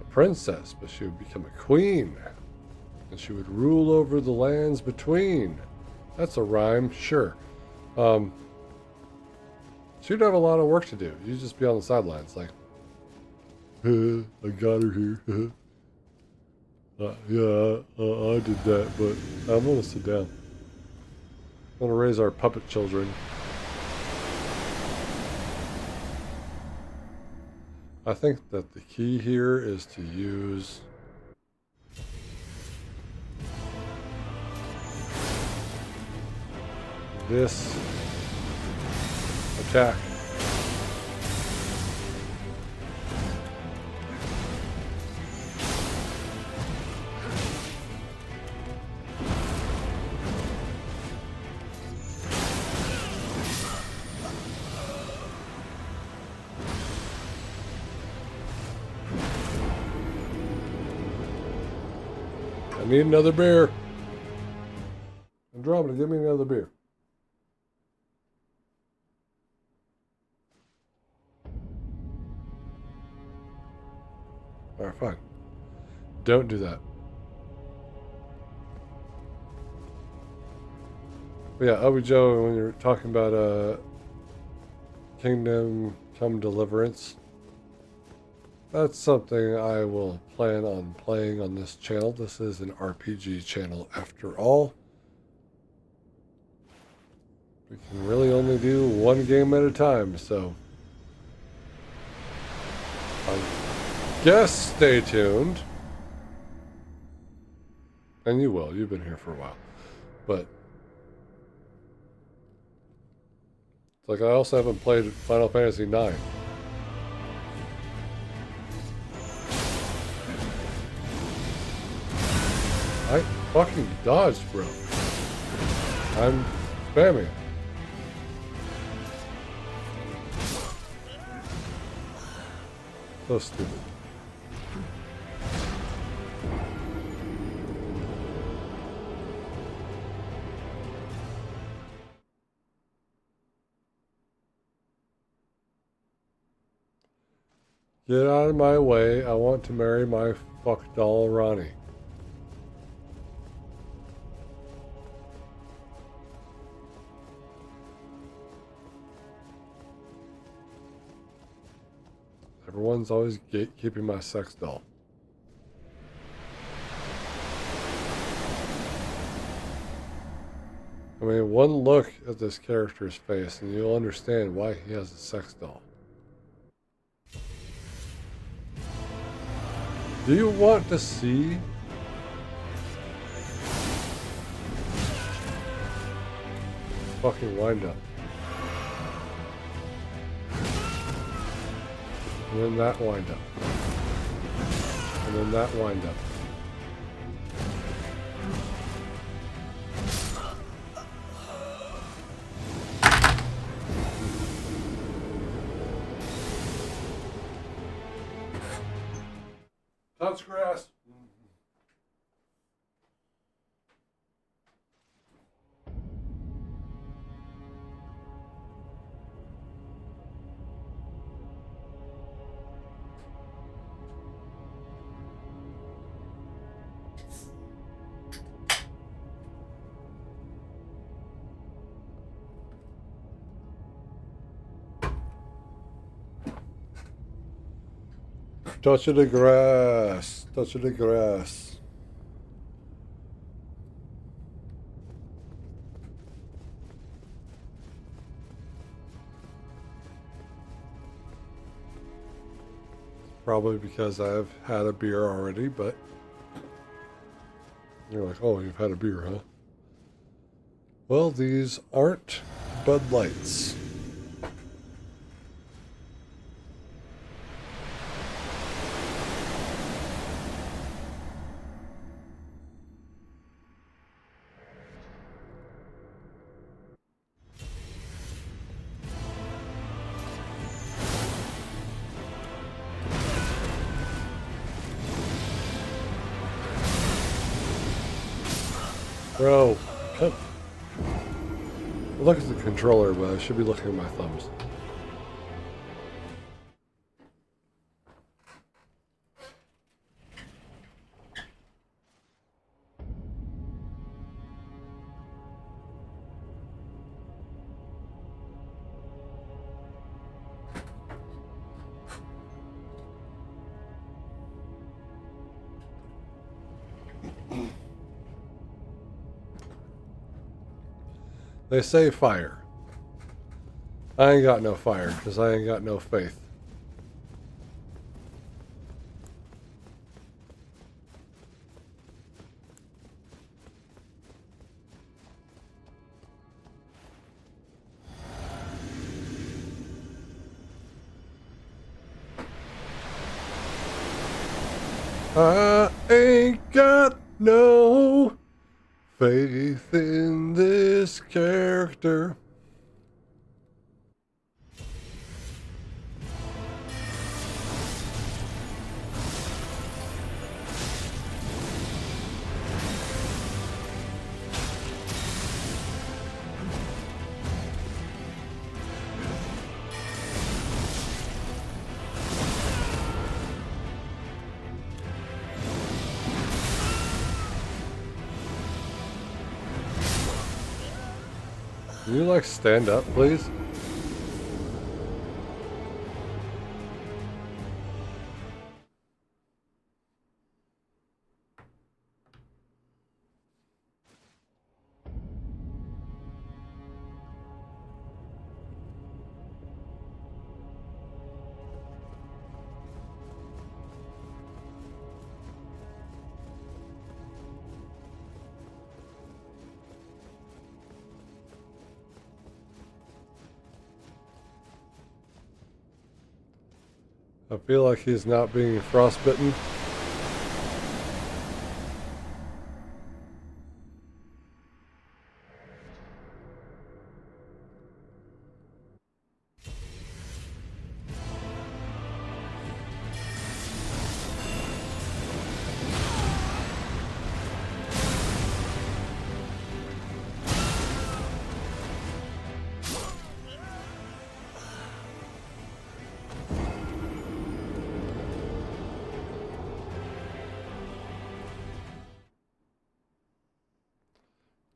S1: a princess, but she would become a queen. And she would rule over the lands between. That's a rhyme, sure. She'd have a lot of work to do. You'd just be on the sidelines, like, I got her here. I did that, but I'm gonna sit down. I'm gonna raise our puppet children. I think that the key here is to use this attack. I need another beer. Andromeda, give me another beer. Alright, fine. Don't do that. But yeah, Obi Joe, when you're talking about Kingdom Come Deliverance, that's something I will plan on playing on this channel. This is an RPG channel after all. We can really only do one game at a time, so guess stay tuned. And you will. You've been here for a while. But it's like I also haven't played Final Fantasy IX. I fucking dodged, bro. I'm spamming it. So stupid. Get out of my way. I want to marry my fuck doll Ronnie. Everyone's always gatekeeping my sex doll. I mean, one look at this character's face and you'll understand why he has a sex doll. Do you want to see? Fucking wind up. And then that wind up. And then that wind up. Touch grass. Touch of the grass. Touch of the grass. Probably because I've had a beer already, but you're like, oh, you've had a beer, huh? Well, these aren't Bud Lights. Bro, look at the controller, but I should be looking at my thumbs. They say fire. I ain't got no fire, because I ain't got no faith. I ain't got no faith in this character. Can you like stand up, please? I feel like he's not being frostbitten.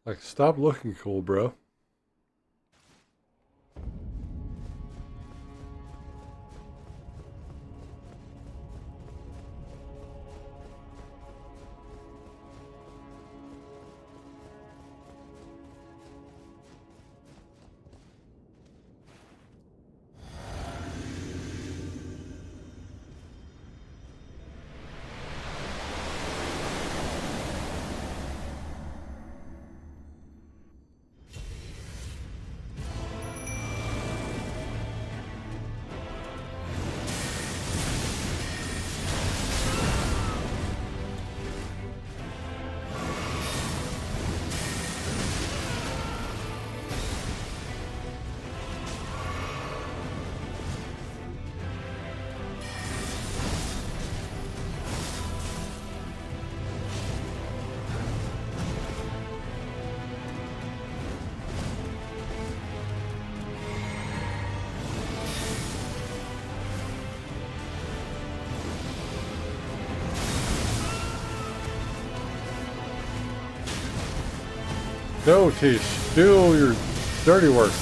S1: Like, stop looking cool, bro. No, Tish, do your dirty work.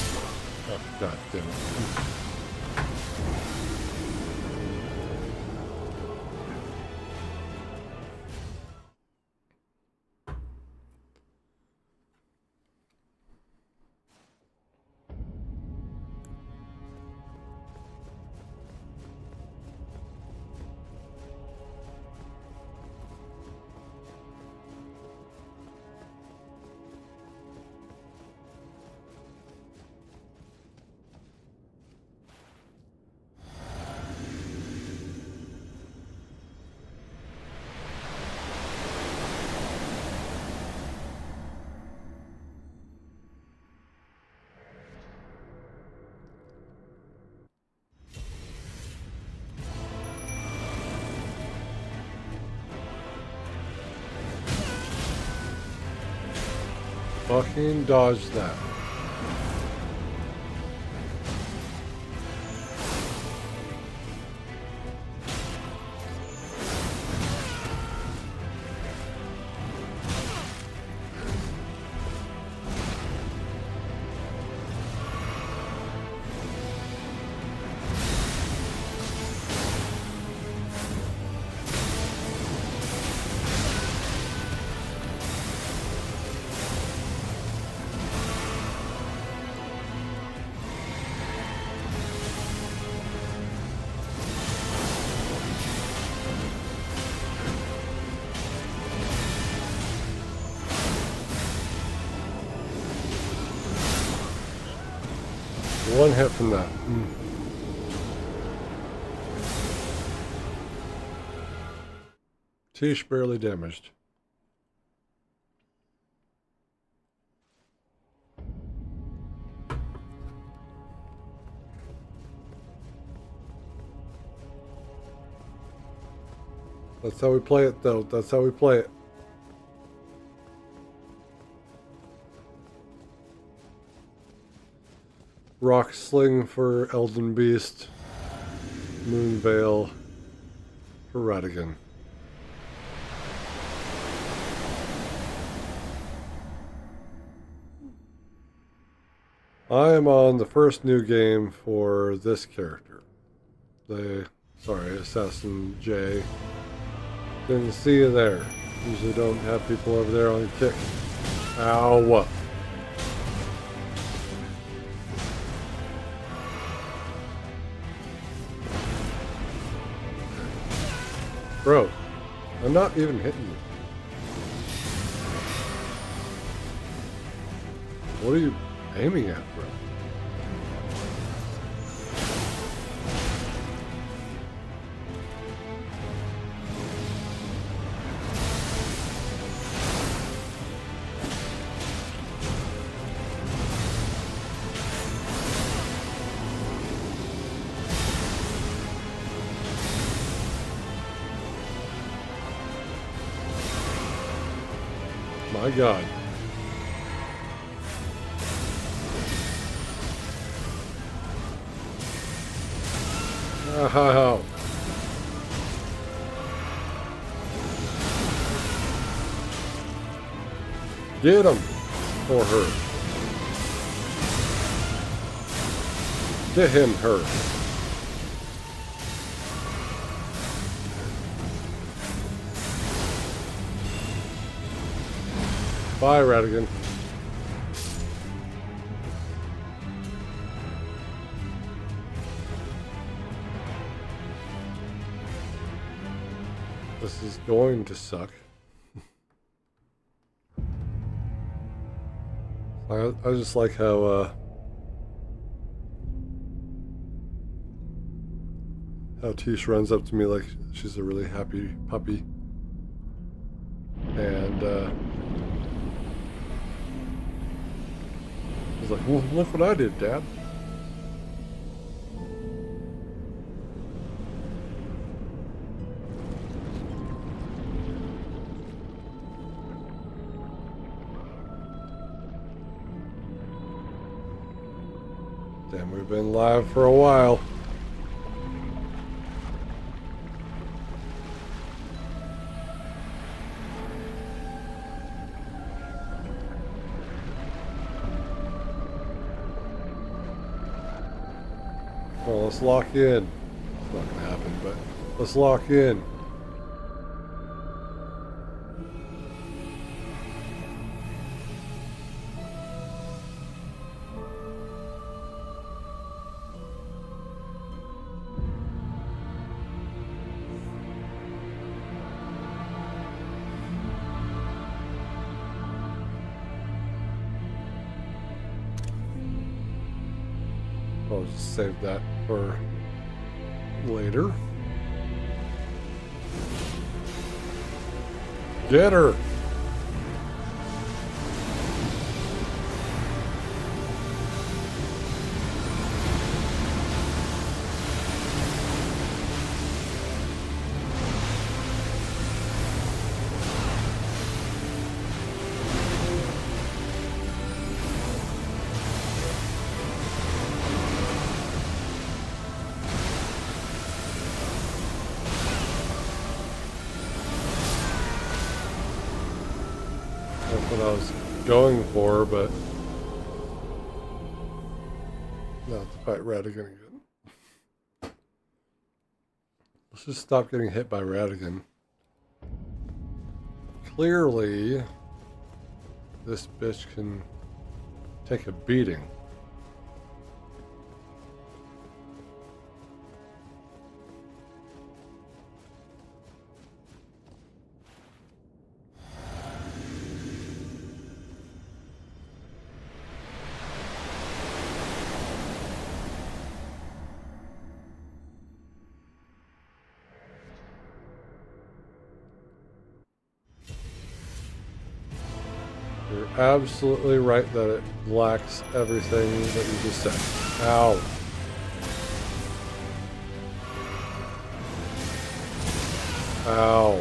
S1: Oh, God damn it. Fucking dodge that. One hit from that. Tish barely damaged. That's how we play it, though. That's how we play it. Rock Sling for Elden Beast. Moonveil for Radagon. I am on the first new game for this character. Assassin J. Didn't see you there. Usually don't have people over there on the kick. Ow. Bro, I'm not even hitting you. What are you aiming at, bro? My God. Ow. Get him. Or her. Get him, her. Bye, Radagon. This is going to suck. I just like how Tish runs up to me like she's a really happy puppy. And he's like, well, look what I did, Dad. Damn, we've been live for a while. Well, let's lock in. It's not gonna happen, but let's lock in. I'll just save that for later. Get her! That's what I was going for, but not to fight Radagon again. Let's just stop getting hit by Radagon. Clearly, this bitch can take a beating. You're absolutely right that it lacks everything that you just said. Ow. Ow.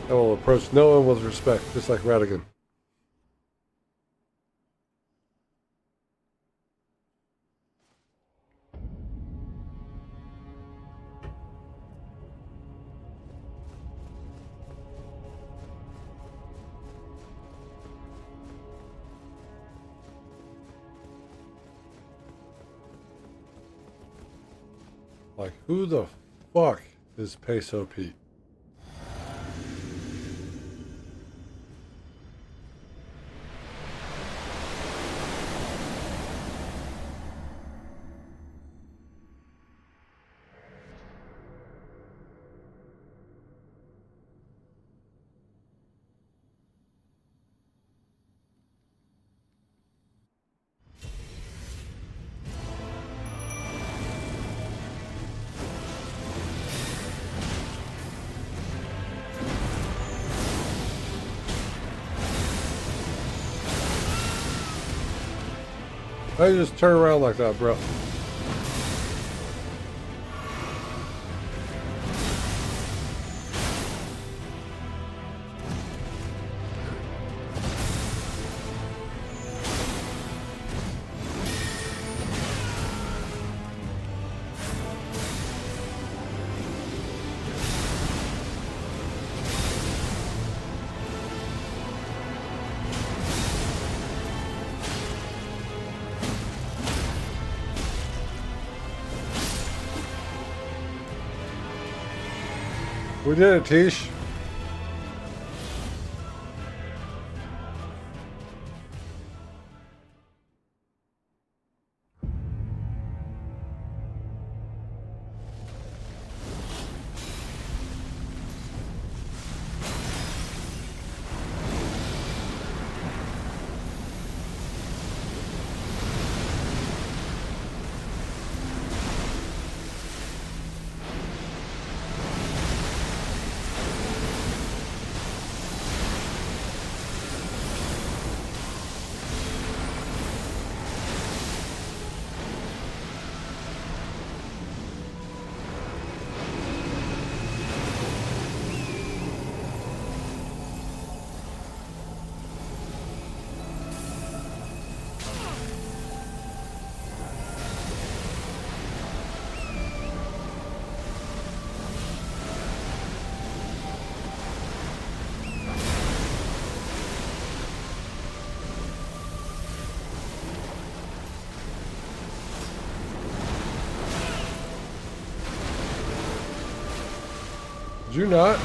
S1: I will approach no one with respect, just like Radagon. Like, who the fuck is Peso Pete? Why you just turn around like that, bro? We did it, Tish. Did you not?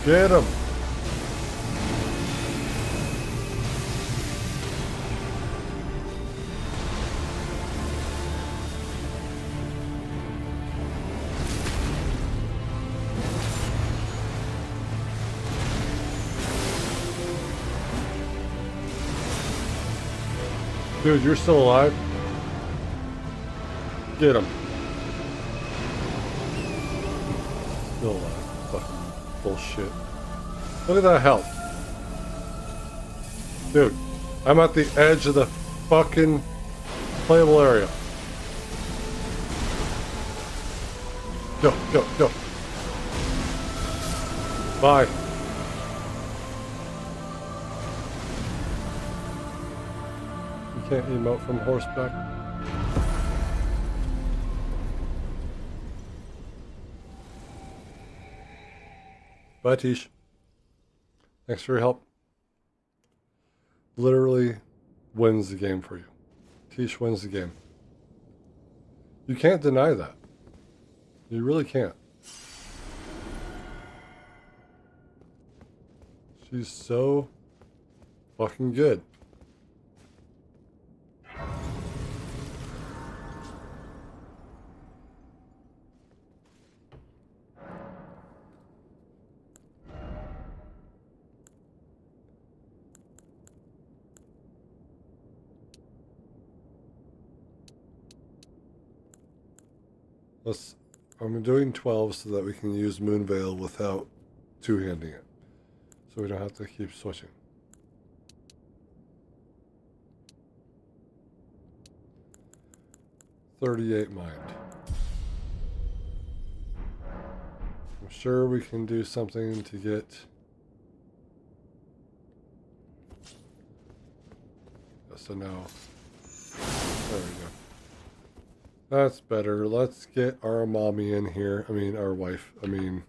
S1: Get him. Dude, you're still alive? Get him. Still alive. Fucking bullshit. Look at that health. Dude, I'm at the edge of the fucking playable area. Go, go, go. Bye. Can't emote from horseback. Bye, Tish. Thanks for your help. Literally wins the game for you. Tish wins the game. You can't deny that. You really can't. She's so fucking good. I'm doing 12 so that we can use Moonveil without two-handing it. So we don't have to keep switching. $38 mind. I'm sure we can do something to get... So now... There we go. That's better. Let's get our mommy in here. I mean, our wife. I mean...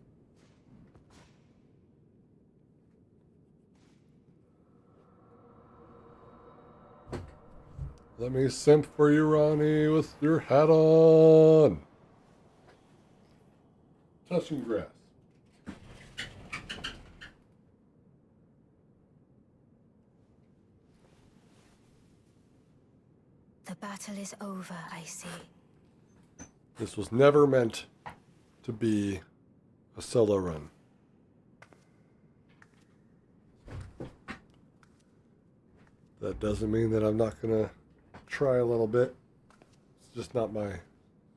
S1: Let me simp for you, Ronnie, with your hat on. Touching grass.
S4: The battle is over, I see.
S1: This was never meant to be a solo run. That doesn't mean that I'm not going to try a little bit. It's just not my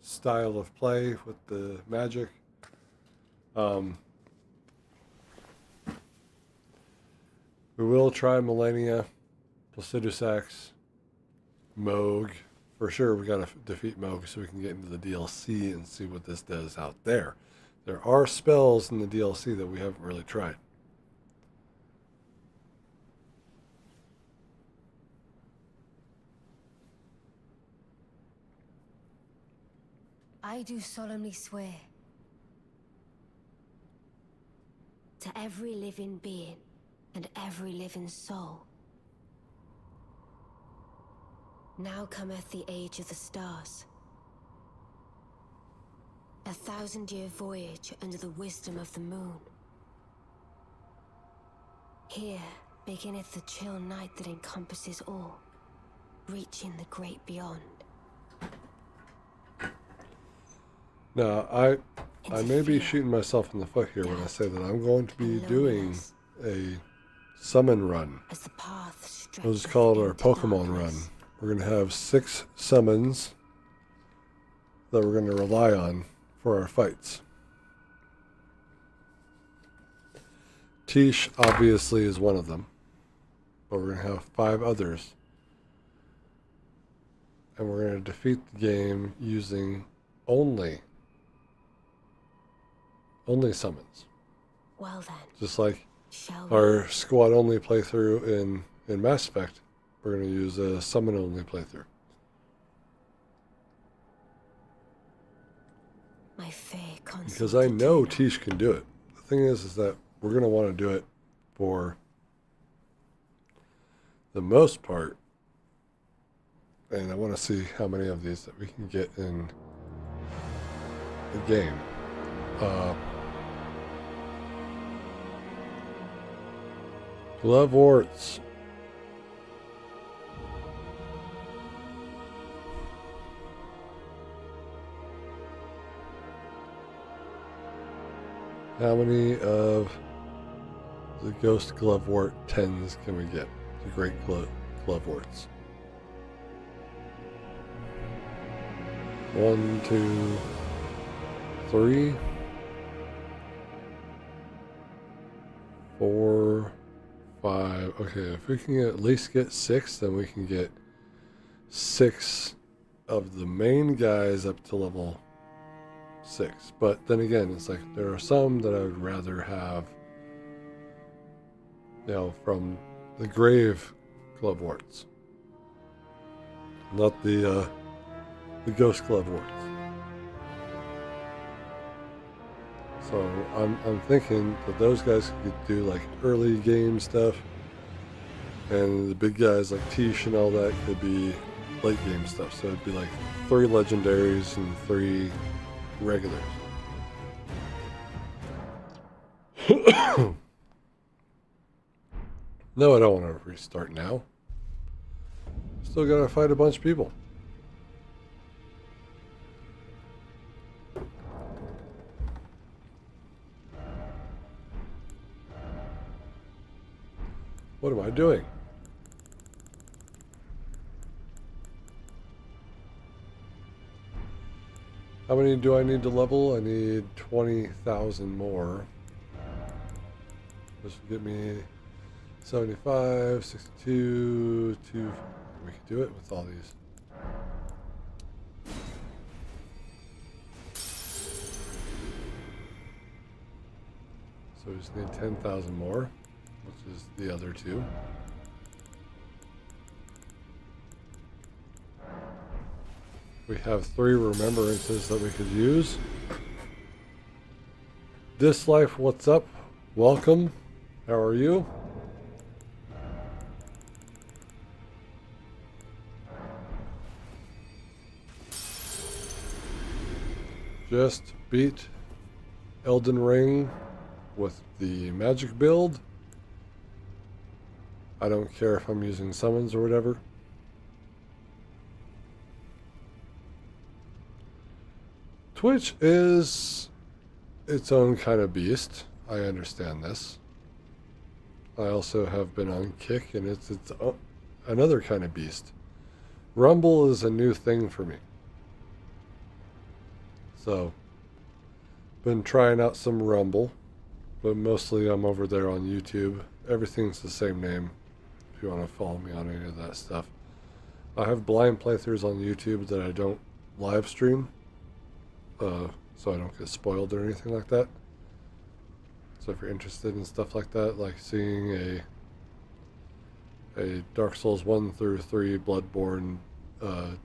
S1: style of play with the magic. We will try Millennia, Placidusax, Moog. For sure, we got to defeat Moog so we can get into the DLC and see what this does out there. There are spells in the DLC that we haven't really tried.
S4: I do solemnly swear to every living being and every living soul. Now cometh the age of the stars. 1,000-year voyage under the wisdom of the moon. Here beginneth the chill night that encompasses all, reaching the great beyond.
S1: Now, I may be shooting myself in the foot here when I say that I'm going to be doing a summon run.
S4: As the path
S1: We'll just call it our Pokemon run. We're going to have 6 summons that we're going to rely on for our fights. Tish obviously is one of them, but we're going to have 5 others. And we're going to defeat the game using only summons.
S4: Well then,
S1: Just like
S4: shall we?
S1: our squad only playthrough in Mass Effect, we're going to use a summon only playthrough.
S4: My fair
S1: Because I know Tish can do it. The thing is that we're going to want to do it for the most part. And I want to see how many of these that we can get in the game. Gloveworts. How many of the Ghost Glovewort 10s can we get? The Great Gloveworts. 1, 2, 3, 4, 5. Okay, if we can at least get 6, then we can get 6 of the main guys up to level 6. But then again, it's like there are some that I would rather have, from the Grave Gloveworts, not the Ghost Gloveworts. So I'm thinking that those guys could do like early game stuff, and the big guys like Tish and all that could be late game stuff. So it'd be like 3 legendaries and 3 regulars. No, I don't want to restart now. Still gotta fight a bunch of people. What am I doing? How many do I need to level? I need 20,000 more. This will get me 75, 62, 2. We can do it with all these. So we just need 10,000 more, which is the other 2. We have 3 remembrances that we could use. This Life, what's up? Welcome. How are you? Just beat Elden Ring with the magic build. I don't care if I'm using summons or whatever. Twitch is its own kind of beast. I understand this. I also have been on Kick, and it's its another kind of beast. Rumble is a new thing for me. So, been trying out some Rumble, but mostly I'm over there on YouTube. Everything's the same name if you want to follow me on any of that stuff. I have blind playthroughs on YouTube that I don't live stream, so I don't get spoiled or anything like that. So if you're interested in stuff like that, like seeing a Dark Souls 1 through 3 Bloodborne,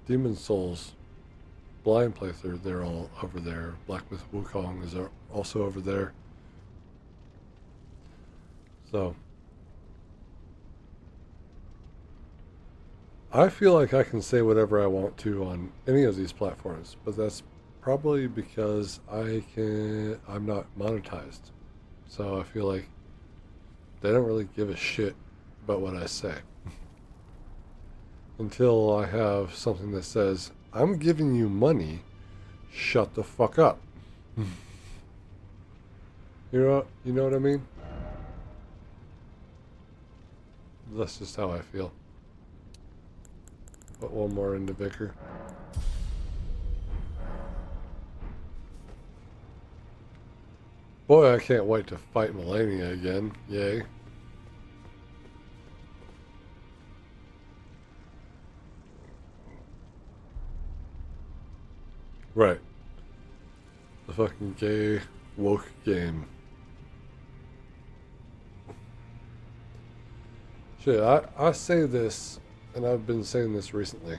S1: Demon Souls blind playthrough, they're all over there. Black Myth Wukong is also over there. So I feel like I can say whatever I want to on any of these platforms, but that's probably because I'm not monetized. So I feel like they don't really give a shit about what I say. Until I have something that says, I'm giving you money, shut the fuck up. You know what I mean? That's just how I feel. Put one more into Vicar. Boy, I can't wait to fight Melania again. Yay. Right. The fucking gay woke game. Shit, I say this, and I've been saying this recently.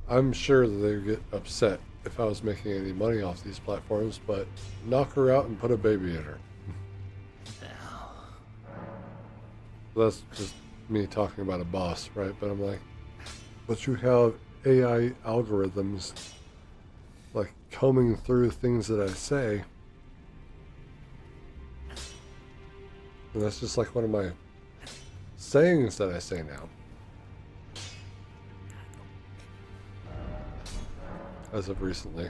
S1: I'm sure that they would get upset if I was making any money off these platforms, but knock her out and put a baby in her. That's just me talking about a boss, right? But I'm like, but you have AI algorithms like combing through things that I say. And that's just like one of my sayings that I say now. As of recently.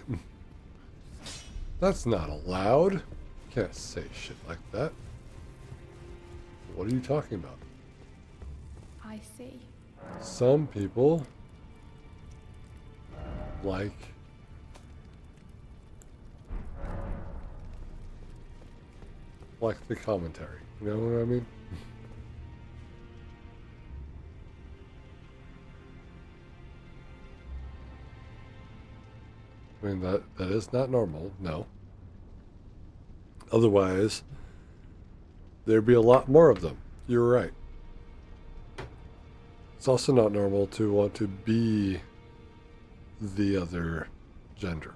S1: That's not allowed. You can't say shit like that. What are you talking about?
S5: I see.
S1: Some people like the commentary. You know what I mean? I mean, that is not normal, no. Otherwise, there'd be a lot more of them. You're right. It's also not normal to want to be the other gender.